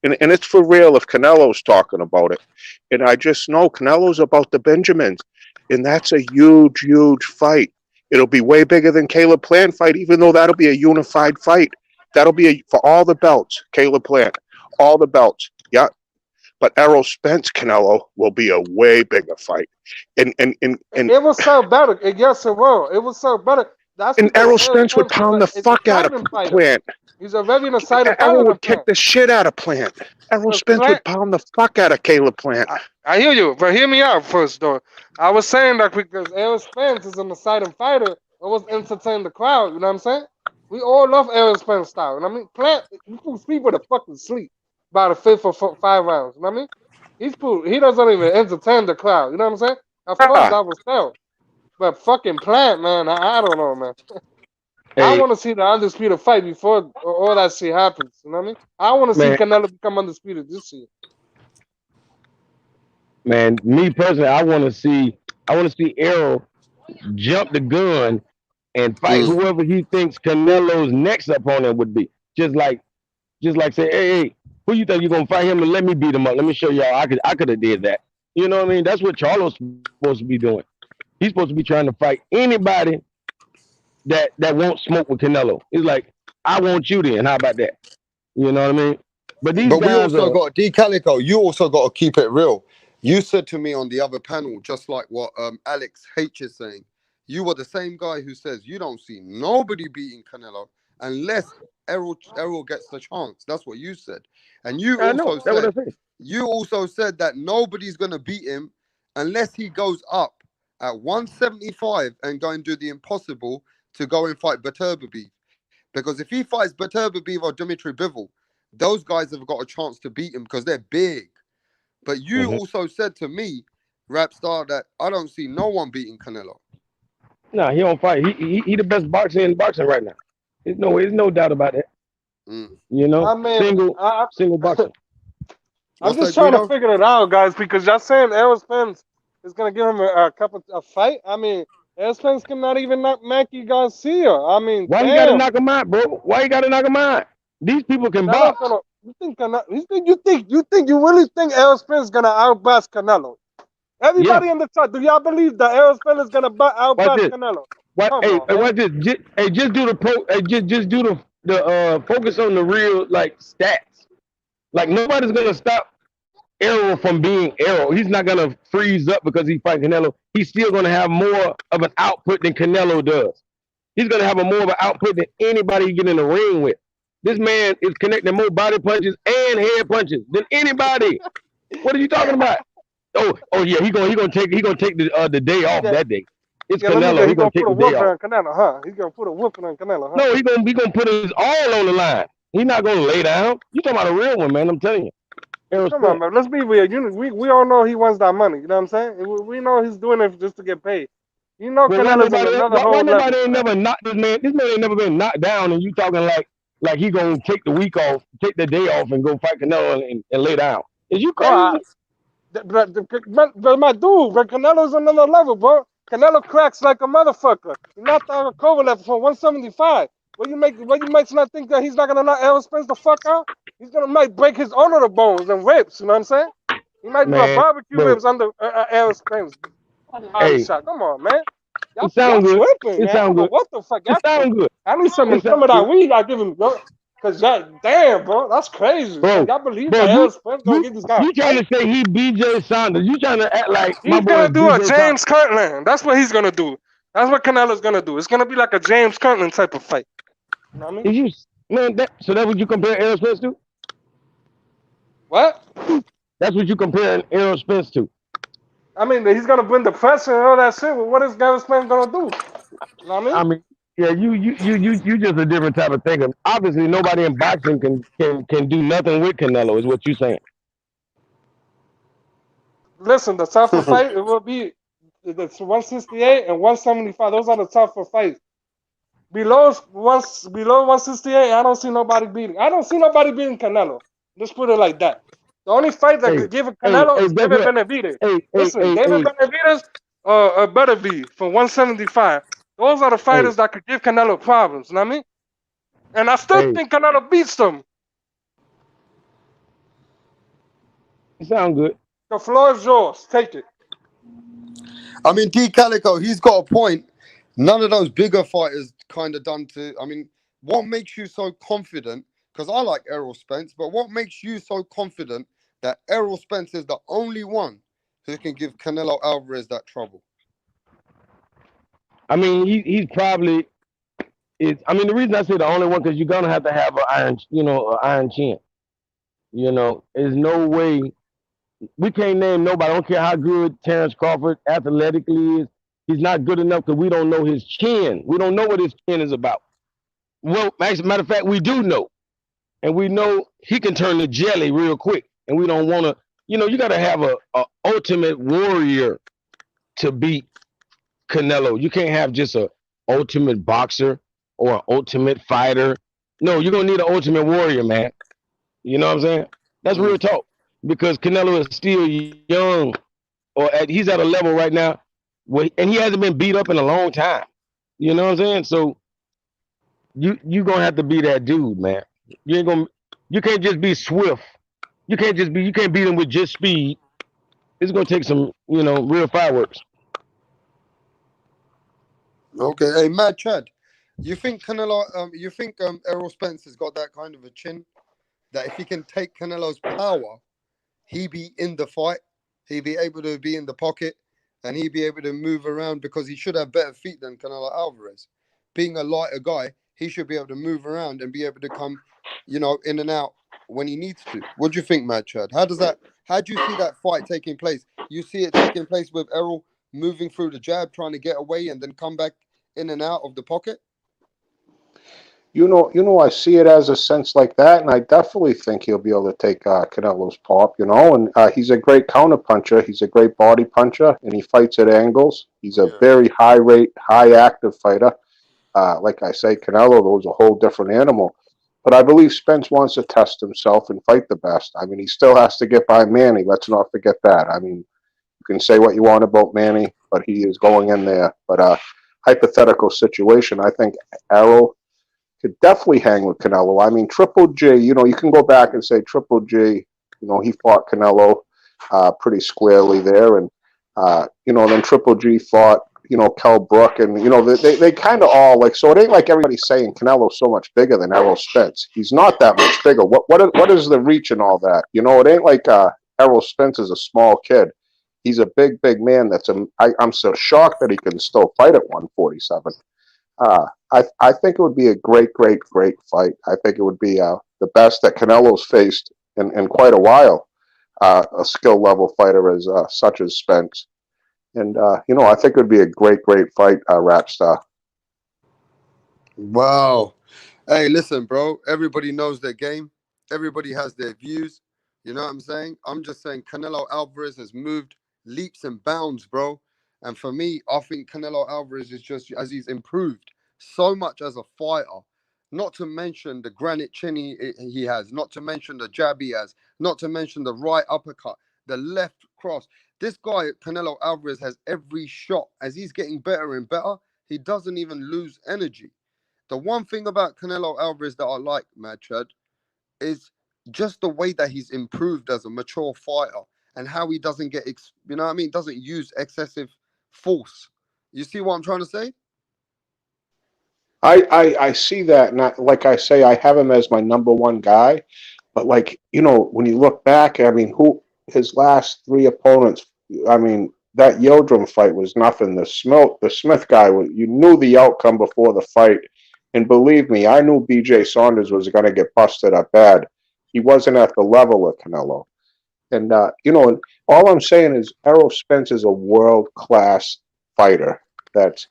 and it's for real if Canelo's talking about it. And I just know Canelo's about the Benjamins, and that's a huge fight. It'll be way bigger than Caleb Plant fight, even though that'll be a unified fight. That'll be for all the belts. Caleb Plant, all the belts. Yeah, but Errol Spence Canelo will be a way bigger fight. And it was so better. Yes, it will. It was so better. And Errol Spence would pound the fuck out of Plant. He's a very excited fighter. Errol would kick the shit out of Plant. Errol Spence would pound the fuck out of Caleb Plant. I hear you, but hear me out first, though. I was saying that because Errol Spence is an exciting fighter, it was entertain the crowd. You know what I'm saying? We all love Errol Spence style. You know what I mean? Plant, you put people to fucking sleep by the fifth or 5 rounds. You know what I mean? He doesn't even entertain the crowd. You know what I'm saying? Of course, that was tell. But fucking Plant, man, I don't know, man. I want to see the undisputed fight before all that shit happens. You know what I mean? I want to see Canelo become undisputed this year. Man, me personally, I want to see Errol jump the gun and fight whoever he thinks Canelo's next opponent would be. Just like say, hey, who you think you're gonna fight him and let me beat him up? Let me show y'all I could have did that. You know what I mean? That's what Charlo's supposed to be doing. He's supposed to be trying to fight anybody that won't smoke with Canelo. He's like, I want you then. How about that? You know what I mean? But we also got D Calico. You also got to keep it real. You said to me on the other panel, just like what Alex H is saying, you were the same guy who says you don't see nobody beating Canelo unless Errol gets the chance. That's what you said. And you also said that nobody's going to beat him unless he goes up at 175 and go and do the impossible to go and fight Beterbiev. Because if he fights Beterbiev or Dimitri Bivol, those guys have got a chance to beat him because they're big. But you also said to me, Rapstar, that I don't see no one beating Canelo. No, he don't fight. He the best boxer in boxing right now. There's no doubt about that. You know, single boxer. I'm just trying to figure it out, guys, because y'all saying Errol Spence is gonna give him a fight. I mean, Errol Spence cannot even knock Mikey Garcia. I mean, why you gotta knock him out, bro? Why you gotta knock him out? These people can box. You really think Errol Spence is gonna outbox Canelo? Everybody in the chat, do y'all believe that Errol Spence is gonna outbox Canelo? Just do the focus on the real stats. Like nobody's gonna stop Errol from being Errol. He's not gonna freeze up because he fight Canelo. He's still gonna have more of an output than Canelo does. He's gonna have more of an output than anybody you get in the ring with. This man is connecting more body punches and head punches than anybody. What are you talking about? Oh yeah, he gonna take the day off that day. It's Canelo. He's gonna take the day off. Canelo, huh? He's gonna put a whooping on Canelo, huh? No, he gonna put his all on the line. He's not gonna lay down. You talking about a real one, man? I'm telling you. Come on, man. Let's be real. We all know he wants that money. You know what I'm saying? We know he's doing it just to get paid. You know, Canelo's on another whole level. Nobody ain't never knocked this man. This man ain't never been knocked down, and you talking like he gonna take the week off, take the day off, and go fight Canelo and lay down. Is you crazy? But my dude, but Canelo's on another level, bro. Canelo cracks like a motherfucker. He knocked out Kovalev for 175. What you makes not think that he's not gonna knock Errol Spence the fuck out? He's gonna might break his own of the bones and ribs. You know what I'm saying? He might do a barbecue ribs under Errol Spence. Hey, shot. Come on, man. It sounds good. Tripping, it sounds good. What the fuck? It sounds good. I need some of that weed I give him, bro. Cause damn, bro, that's crazy. Bro, y'all believe that Errol Spence gonna get this guy? You trying to say he BJ Saunders? You trying to act like he's gonna do a James Kirtland? That's what he's gonna do. That's what Canelo's gonna do. It's gonna be like a James Kirtland type of fight. You know what I mean? So that's what you compare Errol Spence to? What? That's what you compare Errol Spence to? I mean, he's gonna bring the pressure and all that shit. But what is Errol Spence gonna do? You know what I mean? Yeah, you just a different type of thinker. Obviously, nobody in boxing can do nothing with Canelo. Is what you're saying? Listen, the tougher fight it will be the 168 and 175. Those are the tougher fights. Below 168, I don't see nobody beating. I don't see nobody beating Canelo. Just put it like that. The only fight that could give Canelo is David Benavidez. Listen, David Benavidez or Beterbiev for 175. Those are the fighters that could give Canelo problems. You know what I mean? And I still think Canelo beats them. You sound good. The floor is yours. Take it. I mean, D. Calico, he's got a point. None of those bigger fighters kind of done to. I mean, what makes you so confident? Because I like Errol Spence, but what makes you so confident that Errol Spence is the only one who can give Canelo Alvarez that trouble? I mean, he's probably is. I mean, the reason I say the only one because you're gonna have to have an iron chin. You know, there's no way we can't name nobody. I don't care how good Terrence Crawford athletically is. He's not good enough because we don't know his chin. We don't know what his chin is about. Well, as a matter of fact, we do know. And we know he can turn to jelly real quick. And we don't want to, you got to have a ultimate warrior to beat Canelo. You can't have just a ultimate boxer or an ultimate fighter. No, you're going to need an ultimate warrior, man. You know what I'm saying? That's real talk. Because Canelo is still young. He's at a level right now and he hasn't been beat up in a long time. You know what I'm saying? So you're going to have to be that dude, man. You can't just be swift. You can't beat him with just speed. It's going to take some, real fireworks. Okay. Hey, Mad Chad, you think Canelo, Errol Spence has got that kind of a chin that if he can take Canelo's power, he be in the fight, he'd be able to be in the pocket, and he'd be able to move around because he should have better feet than Canelo Alvarez. Being a lighter guy, he should be able to move around and be able to come, in and out when he needs to. What do you think, Mad Chad? How do you see that fight taking place? You see it taking place with Errol moving through the jab, trying to get away and then come back in and out of the pocket? I see it as a sense like that, and I definitely think he'll be able to take Canelo's pop, and he's a great counter puncher. He's a great body puncher, and he fights at angles. He's a very high rate, high active fighter. Like I say, Canelo, was a whole different animal. But I believe Spence wants to test himself and fight the best. I mean, he still has to get by Manny. Let's not forget that. I mean, you can say what you want about Manny, but he is going in there. But hypothetical situation, I think Errol could definitely hang with Canelo. I mean, Triple G, you can go back and say Triple G, he fought Canelo pretty squarely there. And, then Triple G fought Kell Brook, and they kind of all like. So it ain't like everybody's saying Canelo's so much bigger than Errol Spence. He's not that much bigger. What is the reach and all that? It ain't like Errol Spence is a small kid. He's a big man. I'm so shocked that he can still fight at 147. I think it would be a great fight. I think it would be the best that Canelo's faced in quite a while. A skill level fighter as such as Spence. And, I think it would be a great fight, Rapstar. Wow. Hey, listen, bro. Everybody knows their game. Everybody has their views. You know what I'm saying? I'm just saying Canelo Alvarez has moved leaps and bounds, bro. And for me, I think Canelo Alvarez is just, as he's improved so much as a fighter, not to mention the granite chin he has, not to mention the jab he has, not to mention the right uppercut, the left cross. This guy, Canelo Alvarez, has every shot. As he's getting better and better, he doesn't even lose energy. The one thing about Canelo Alvarez that I like, Mad Chad, is just the way that he's improved as a mature fighter and how he doesn't get, doesn't use excessive force. You see what I'm trying to say? I see that. Not like I say, I have him as my number one guy. But when you look back, who his last three opponents, that Yildirim fight was nothing. The Smith guy, you knew the outcome before the fight. And believe me, I knew BJ Saunders was going to get busted up bad. He wasn't at the level of Canelo. And, and all I'm saying is Errol Spence is a world-class fighter. That's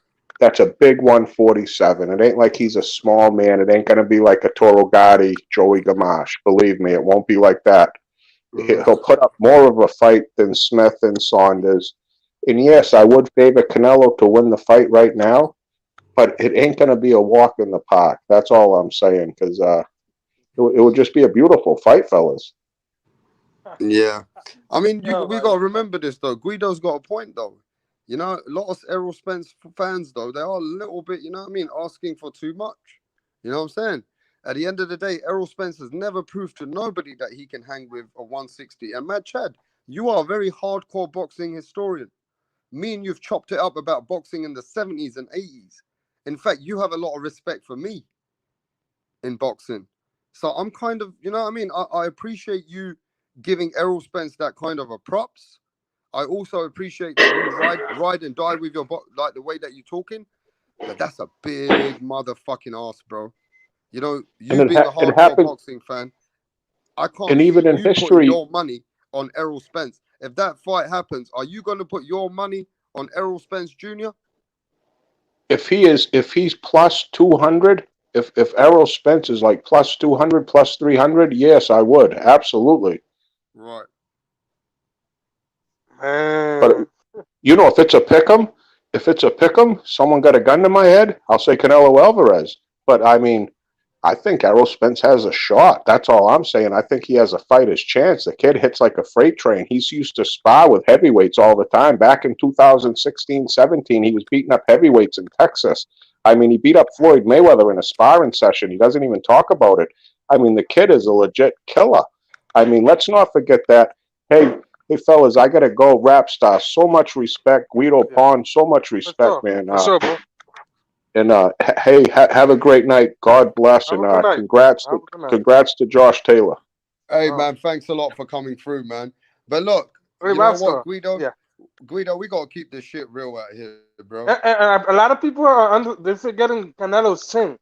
a big 147. It ain't like he's a small man. It ain't going to be like a Toro Gotti, Joey Gamache. Believe me, it won't be like that. He'll put up more of a fight than Smith and Saunders. And yes, I would favor Canelo to win the fight right now, but it ain't going to be a walk in the park. That's all I'm saying, because it would just be a beautiful fight, fellas. Yeah. We got to remember this, though. Guido's got a point, though. A lot of Errol Spence fans, though, they are a little bit, asking for too much. You know what I'm saying? At the end of the day, Errol Spence has never proved to nobody that he can hang with a 160. And Mad Chad, you are a very hardcore boxing historian. Me and you've chopped it up about boxing in the 70s and 80s. In fact, you have a lot of respect for me in boxing. So I'm kind of, I appreciate you giving Errol Spence that kind of a props. I also appreciate that you ride and die with your like the way that you're talking. But that's a big motherfucking ass, bro. You being a hardcore boxing fan, I can't and even in history, putting your money on Errol Spence. If that fight happens, are you going to put your money on Errol Spence Jr.? If he's plus 200, if Errol Spence is like plus 200, plus 300, yes, I would. Absolutely. Right. But if it's a pick'em, someone got a gun to my head, I'll say Canelo Alvarez. But I think Errol Spence has a shot. That's all I'm saying. I think he has a fighter's chance. The kid hits like a freight train. He's used to spar with heavyweights all the time. Back in 2016, 17, he was beating up heavyweights in Texas. He beat up Floyd Mayweather in a sparring session. He doesn't even talk about it. The kid is a legit killer. Let's not forget that. Hey, fellas, I got to go. Rapstar, so much respect. Guido Pond, so much respect, man. Sure, bro. And hey, have a great night. God bless, and congrats to Josh Taylor. Hey, man, thanks a lot for coming through, man. But look, you know what, Guido? Yeah. Guido, we gotta keep this shit real out here, bro. And a lot of people are they're forgetting Canelo's chin.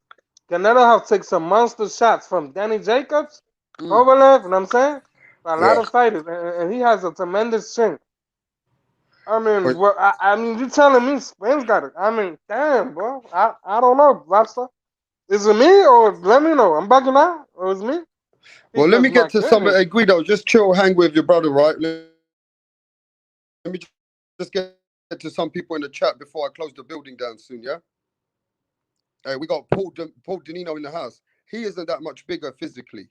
Canelo has taken some monster shots from Danny Jacobs, Kovalev, you know what I'm saying? A lot of fighters, and he has a tremendous chin. You telling me Spence got it? Damn, bro. I don't know, Rapstar. Is it me or let me know? I'm bugging out, or is it me? Well, let me get to some. Hey, Guido, just chill, hang with your brother, right? Let me just get to some people in the chat before I close the building down soon, yeah? Hey, we got Paul Danino in the house. He isn't that much bigger physically,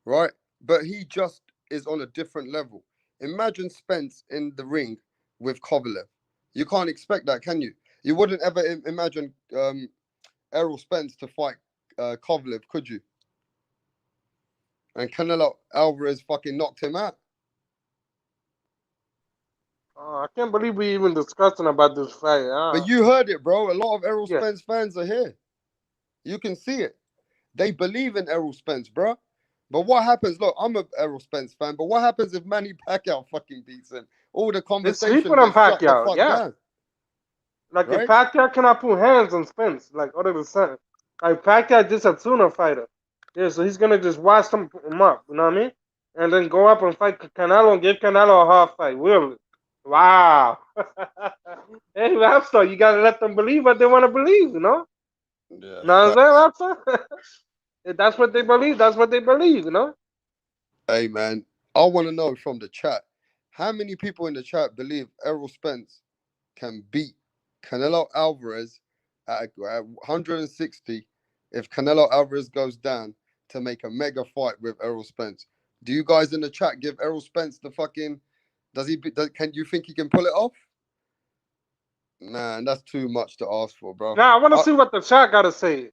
right? But he just is on a different level. Imagine Spence in the ring with Kovalev. You can't expect that, can you? You wouldn't ever imagine Errol Spence to fight Kovalev, could you? And Canelo Alvarez fucking knocked him out. I can't believe we even discussing about this fight. But you heard it, bro. A lot of Errol Spence fans are here. You can see it. They believe in Errol Spence, bro. But what happens? Look, I'm a Errol Spence fan. But what happens if Manny Pacquiao fucking beats him? All the conversation sleeping on gets shut the Pacquiao, fuck yeah. down. Like Right? if Pacquiao cannot put hands on Spence, like other than something. Like Pacquiao just a tuna fighter. Yeah, so he's gonna just watch him up, you know what I mean? And then go up and fight Canelo and give Canelo a hard fight. Really? Wow. Hey, Rapstar, you gotta let them believe what they want to believe, you know? Yeah. You know what I'm saying, Rapstar? If that's what they believe, that's what they believe, you know? Hey, man, I want to know from the chat, how many people in the chat believe Errol Spence can beat Canelo Alvarez at 160 if Canelo Alvarez goes down to make a mega fight with Errol Spence? Do you guys in the chat give Errol Spence the fucking... Can you think he can pull it off? Man, that's too much to ask for, bro. Now, I want to see what the chat got to say.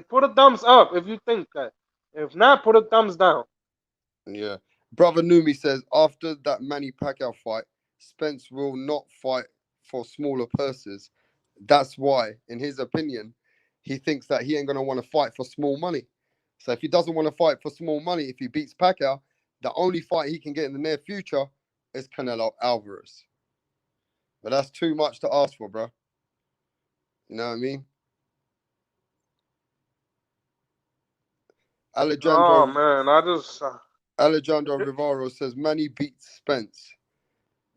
Put a thumbs up if you think that. If not, put a thumbs down. Yeah. Brother Numi says, after that Manny Pacquiao fight, Spence will not fight for smaller purses. That's why, in his opinion, he thinks that he ain't going to want to fight for small money. So if he doesn't want to fight for small money, if he beats Pacquiao, the only fight he can get in the near future is Canelo Alvarez. But that's too much to ask for, bro. You know what I mean? Oh, man, Alejandro Rivaro says Manny beats Spence.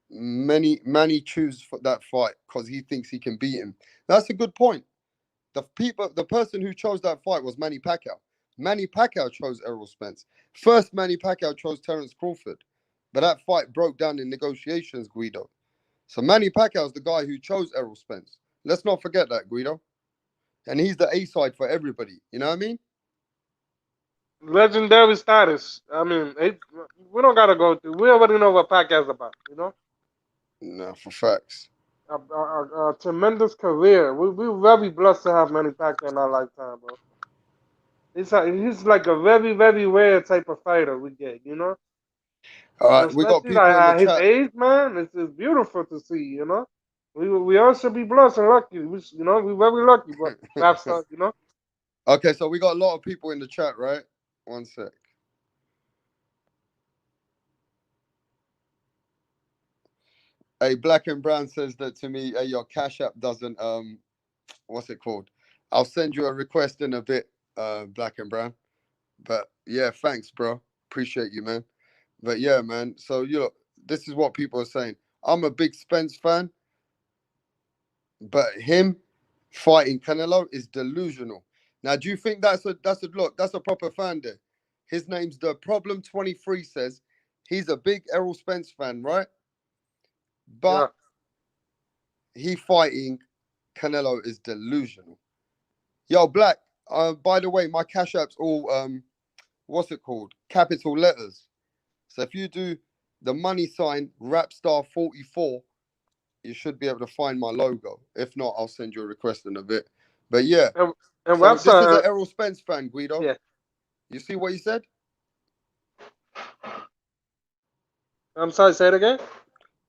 Manny choose for that fight because he thinks he can beat him. That's a good point. The person who chose that fight was Manny Pacquiao. Manny Pacquiao chose Errol Spence. First, Manny Pacquiao chose Terence Crawford, but that fight broke down in negotiations, Guido. So Manny Pacquiao is the guy who chose Errol Spence. Let's not forget that, Guido. And he's the A side for everybody. You know what I mean? Legendary status. I mean, we don't gotta go through. We already know what Pacquiao's about, you know. No, for facts. A tremendous career. We're very blessed to have Manny Pacquiao in our lifetime, bro. He's like a very, very rare type of fighter we get, you know. All right, we got people in the his chat. age, man, it's beautiful to see, you know. We all should be blessed and lucky. We're very lucky, but that's you know. Okay, so we got a lot of people in the chat, right? One sec. Hey, Black and Brown says that to me. Hey, your Cash App doesn't what's it called? I'll send you a request in a bit, Black and Brown. But yeah, thanks, bro. Appreciate you, man. But yeah, man. So this is what people are saying. I'm a big Spence fan, but him fighting Canelo is delusional. Now, do you think that's a proper fan there? His name's The Problem 23 says he's a big Errol Spence fan, right? But he fighting Canelo is delusional. Yo, Black, by the way, my Cash App's all what's it called? Capital letters. So if you do the money sign Rapstar 44, you should be able to find my logo. If not, I'll send you a request in a bit. But yeah. And so this is an Errol Spence fan, Guido. Yeah. You see what he said? I'm sorry, say it again.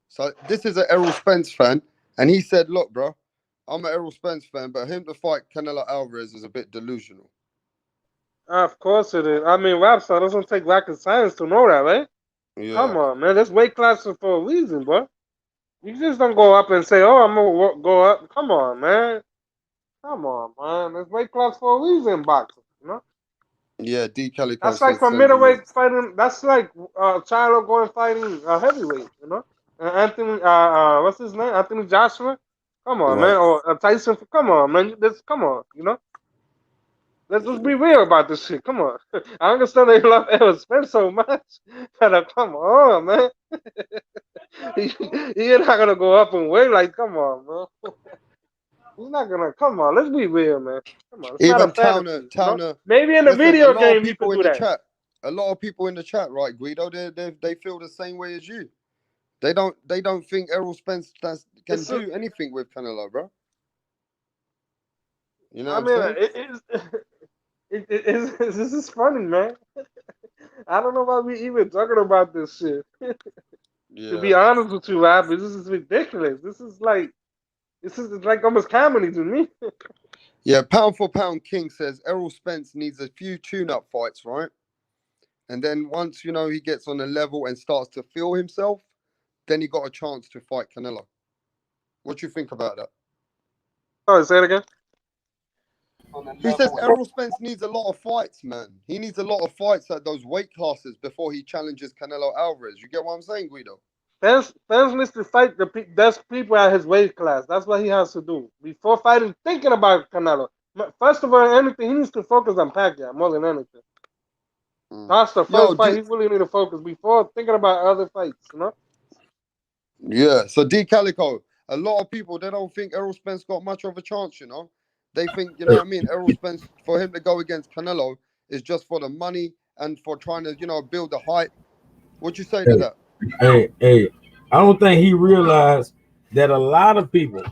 So this is an Errol Spence fan, and he said, "Look, bro, I'm an Errol Spence fan, but him to fight Canelo Alvarez is a bit delusional." Of course it is. I mean, Rapstar doesn't take rocket science to know that, right? Yeah. Come on, man. That's weight class for a reason, bro. You just don't go up and say, "Oh, I'm gonna go up." Come on, man. Come on, man. That's weight class for a reason, boxing. You know. Yeah, D. Kelly. That's like from middleweight fighting. That's like Charlo going fighting heavyweight. You know. Anthony. What's his name? Anthony Joshua. Come on, man. Or Tyson. Come on, man. Come on. You know. Let's just be real about this shit. Come on. I understand they love Errol Spence so much, but come on, man. You're not gonna go up and weight like, come on, man. He's not gonna. Come on, let's be real, man. Come on. It's even not a fantasy, Towner. You know? Maybe in the video game you could do that. Chat, a lot of people in the chat, right, Guido? They feel the same way as you. They don't think Errol Spence can do anything with Canelo, bro. You know what I'm saying? This is funny, man. I don't know why we even talking about this shit. To be honest with you, Rob, this is ridiculous. This is like almost comedy to me. Yeah, pound for pound, King says Errol Spence needs a few tune-up fights, right? And then once he gets on a level and starts to feel himself, then he got a chance to fight Canelo. What do you think about that? Sorry, say it again. He says Errol Spence needs a lot of fights, man. He needs a lot of fights at those weight classes before he challenges Canelo Alvarez. You get what I'm saying, Guido? Spence needs to fight the best people at his weight class. That's what he has to do before thinking about Canelo. First of all, anything he needs to focus on Pacquiao more than anything. That's the first fight he really need to focus before thinking about other fights. Yeah. So D Calico, a lot of people they don't think Errol Spence got much of a chance. They think what I mean. Errol Spence, for him to go against Canelo is just for the money and for trying to build the hype. What you say to that? Hey, I don't think he realized that a lot of people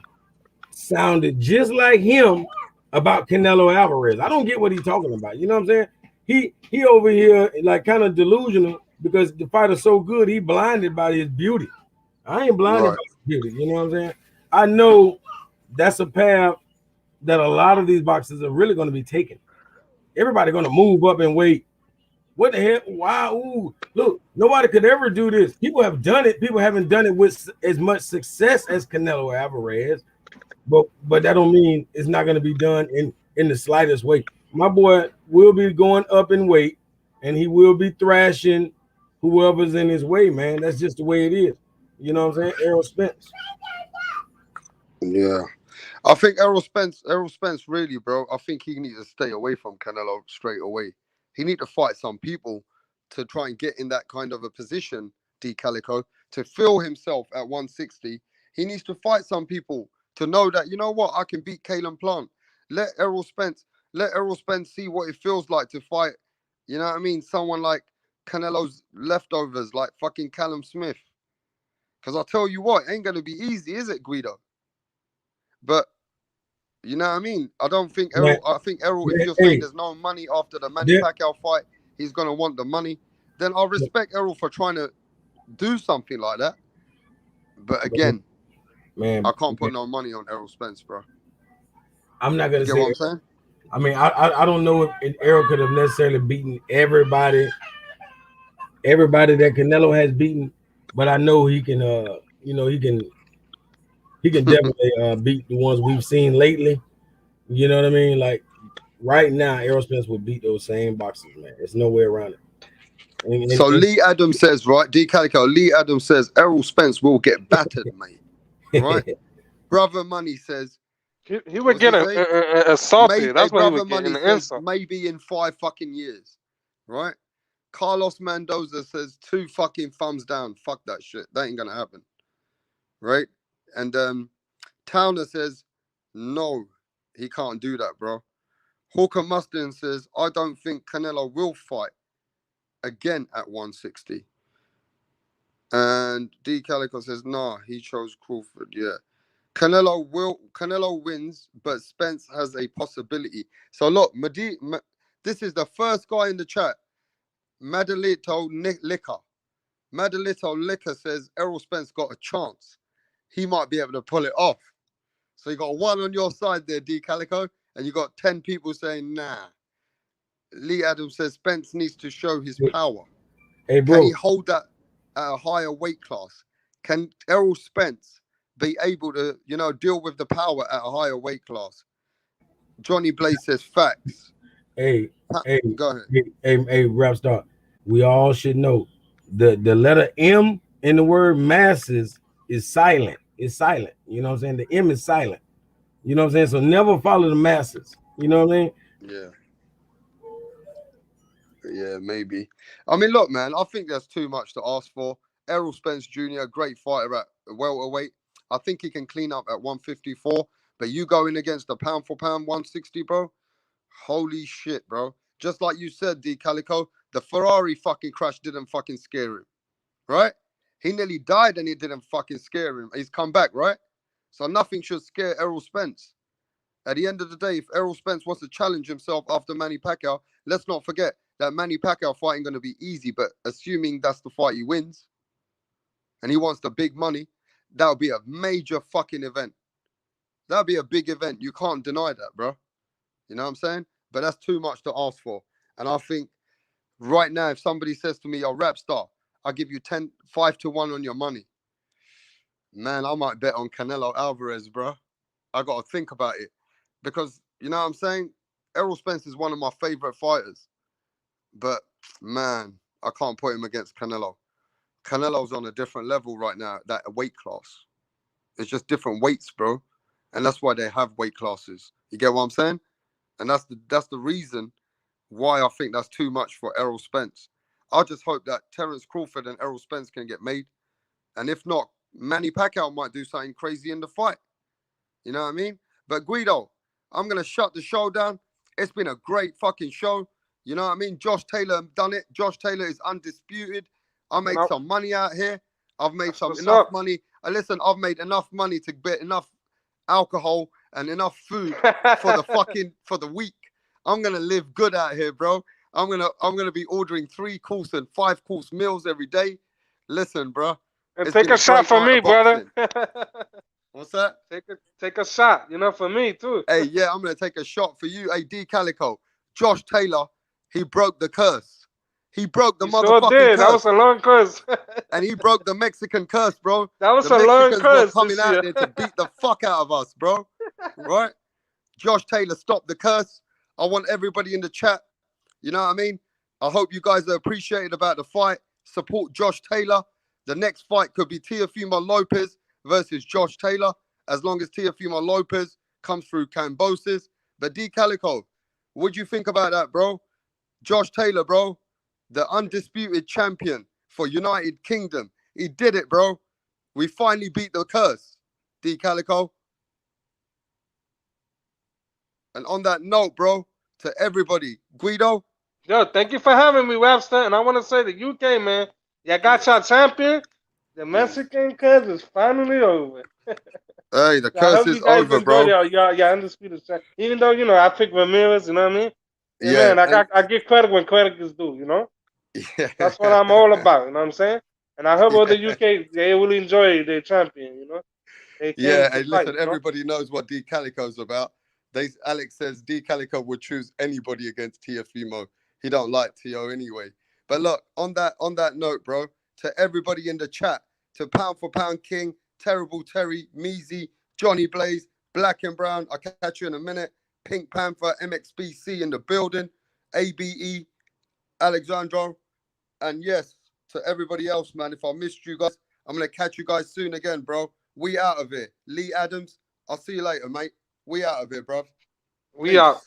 sounded just like him about Canelo Alvarez. I don't get what he's talking about. You know what I'm saying? He over here like kind of delusional because the fighter's so good, he blinded by his beauty. I ain't blinded by his beauty. You know what I'm saying? I know that's a path that a lot of these boxers are really going to be taking. Everybody going to move up and weight. What the hell? Wow. Ooh, look, nobody could ever do this. People have done it. People haven't done it with as much success as Canelo Alvarez. But that don't mean it's not going to be done in the slightest way. My boy will be going up in weight, and he will be thrashing whoever's in his way, man. That's just the way it is. You know what I'm saying? Errol Spence. Yeah. I think Errol Spence really, bro, I think he needs to stay away from Canelo straight away. He need to fight some people to try and get in that kind of a position, D Calico, to feel himself at 160. He needs to fight some people to know that, you know what, I can beat Kalen Plant. Let Errol Spence see what it feels like to fight, you know what I mean, someone like Canelo's leftovers, like fucking Callum Smith. Because I'll tell you what, it ain't going to be easy, is it, Guido? But, you know what I mean? I think Errol, if you're saying there's no money after the Manny Pacquiao fight, he's going to want the money, then I'll respect Errol for trying to do something like that. But again, I can't put no money on Errol Spence, bro. I'm not going to say what I'm saying? I mean, I don't know if Errol could have necessarily beaten everybody that Canelo has beaten, but I know he can, he can definitely beat the ones we've seen lately. You know what I mean? Like right now, Errol Spence would beat those same boxers, man. There's no way around it. So Lee Adams says, right, D Calico, Lee Adams says Errol Spence will get battered, mate. Right? Brother Money says he would get assaulted. That's what he would get, an insult. Maybe in 5 fucking years. Right? Carlos Mendoza says 2 fucking thumbs down. Fuck that shit. That ain't gonna happen. Right? And Towner says, no, he can't do that, bro. Hawker Mustang says, I don't think Canelo will fight again at 160. And D Calico says, nah, he chose Crawford. Yeah. Canelo wins, but Spence has a possibility. So look, this is the first guy in the chat. Madalito Liquor says Errol Spence got a chance. He might be able to pull it off. So you got 1 on your side there, D Calico, and you got 10 people saying nah. Lee Adams says Spence needs to show his power. Hey, bro. Can he hold that at a higher weight class? Can Errol Spence be able to, deal with the power at a higher weight class? Johnny Blaze says facts. Hey, go ahead. Hey, rap star. We all should know the letter M in the word masses is silent. It's silent. You know what I'm saying? The M is silent. You know what I'm saying? So never follow the masses. You know what I mean? Yeah. Yeah, maybe. I mean, look, man, I think there's too much to ask for. Errol Spence Jr., great fighter at welterweight. I think he can clean up at 154. But you going against the pound for pound 160, bro? Holy shit, bro. Just like you said, D Calico, the Ferrari fucking crash didn't fucking scare him. Right? He nearly died and it didn't fucking scare him. He's come back, right? So nothing should scare Errol Spence. At the end of the day, if Errol Spence wants to challenge himself after Manny Pacquiao, let's not forget that Manny Pacquiao fight ain't going to be easy, but assuming that's the fight he wins. and he wants the big money, that would be a major fucking event. That would be a big event. You can't deny that, bro. You know what I'm saying? But that's too much to ask for. And I think right now, if somebody says to me, "Yo, rap star, I'll give you 5-1 on your money," man, I might bet on Canelo Alvarez, bro. I got to think about it. Because, you know what I'm saying? Errol Spence is one of my favorite fighters. But, man, I can't put him against Canelo. Canelo's on a different level right now, that weight class. It's just different weights, bro. And that's why they have weight classes. You get what I'm saying? And that's the reason why I think that's too much for Errol Spence. I just hope that Terence Crawford and Errol Spence can get made. And if not, Manny Pacquiao might do something crazy in the fight. You know what I mean? But Guido, I'm going to shut the show down. It's been a great fucking show. You know what I mean? Josh Taylor done it. Josh Taylor is undisputed. I made some money out here. I've made enough money. Listen, I've made enough money to get enough alcohol and enough food for the week. I'm gonna live good out here, bro. I'm gonna be ordering 3-course and 5-course meals every day. Listen, bro. And take a shot for me, brother. What's that? Take a shot, you know, for me too. Hey, yeah, I'm gonna take a shot for you. Hey, D Calico, Josh Taylor, he broke the curse. He broke the motherfucking curse. That was a long curse. And he broke the Mexican curse, bro. That was a long curse. Were coming out there to beat the fuck out of us, bro. Right? Josh Taylor stopped the curse. I want everybody in the chat. You know what I mean? I hope you guys are appreciated about the fight. Support Josh Taylor. The next fight could be Teofimo Lopez versus Josh Taylor, as long as Teofimo Lopez comes through Cambosis. But D Calico, what do you think about that, bro? Josh Taylor, bro. The undisputed champion for United Kingdom. He did it, bro. We finally beat the curse. D Calico. And on that note, bro, to everybody, Guido. Yo, thank you for having me, Webster. And I want to say the UK, man, y'all got your champion. The Mexican curse is finally over. Hey, the curse is over, bro. Y'all undisputed champion. Even though, you know, I picked Ramirez, you know what I mean? Yeah, man, I give credit when credit is due, you know? Yeah. That's what I'm all about, you know what I'm saying? And I hope all the UK, they really enjoy their champion, you know? Yeah, and listen, everybody knows what D Calico's about. Alex says D Calico would choose anybody against Teofimo. He don't like Teo anyway. But look, on that note, bro, to everybody in the chat, to Pound for Pound King, Terrible Terry, Measy, Johnny Blaze, Black and Brown, I'll catch you in a minute. Pink Panther, MXBC in the building, ABE, Alexandro, and yes, to everybody else, man. If I missed you guys, I'm going to catch you guys soon again, bro. We out of here. Lee Adams, I'll see you later, mate. We out of here, bro. We out.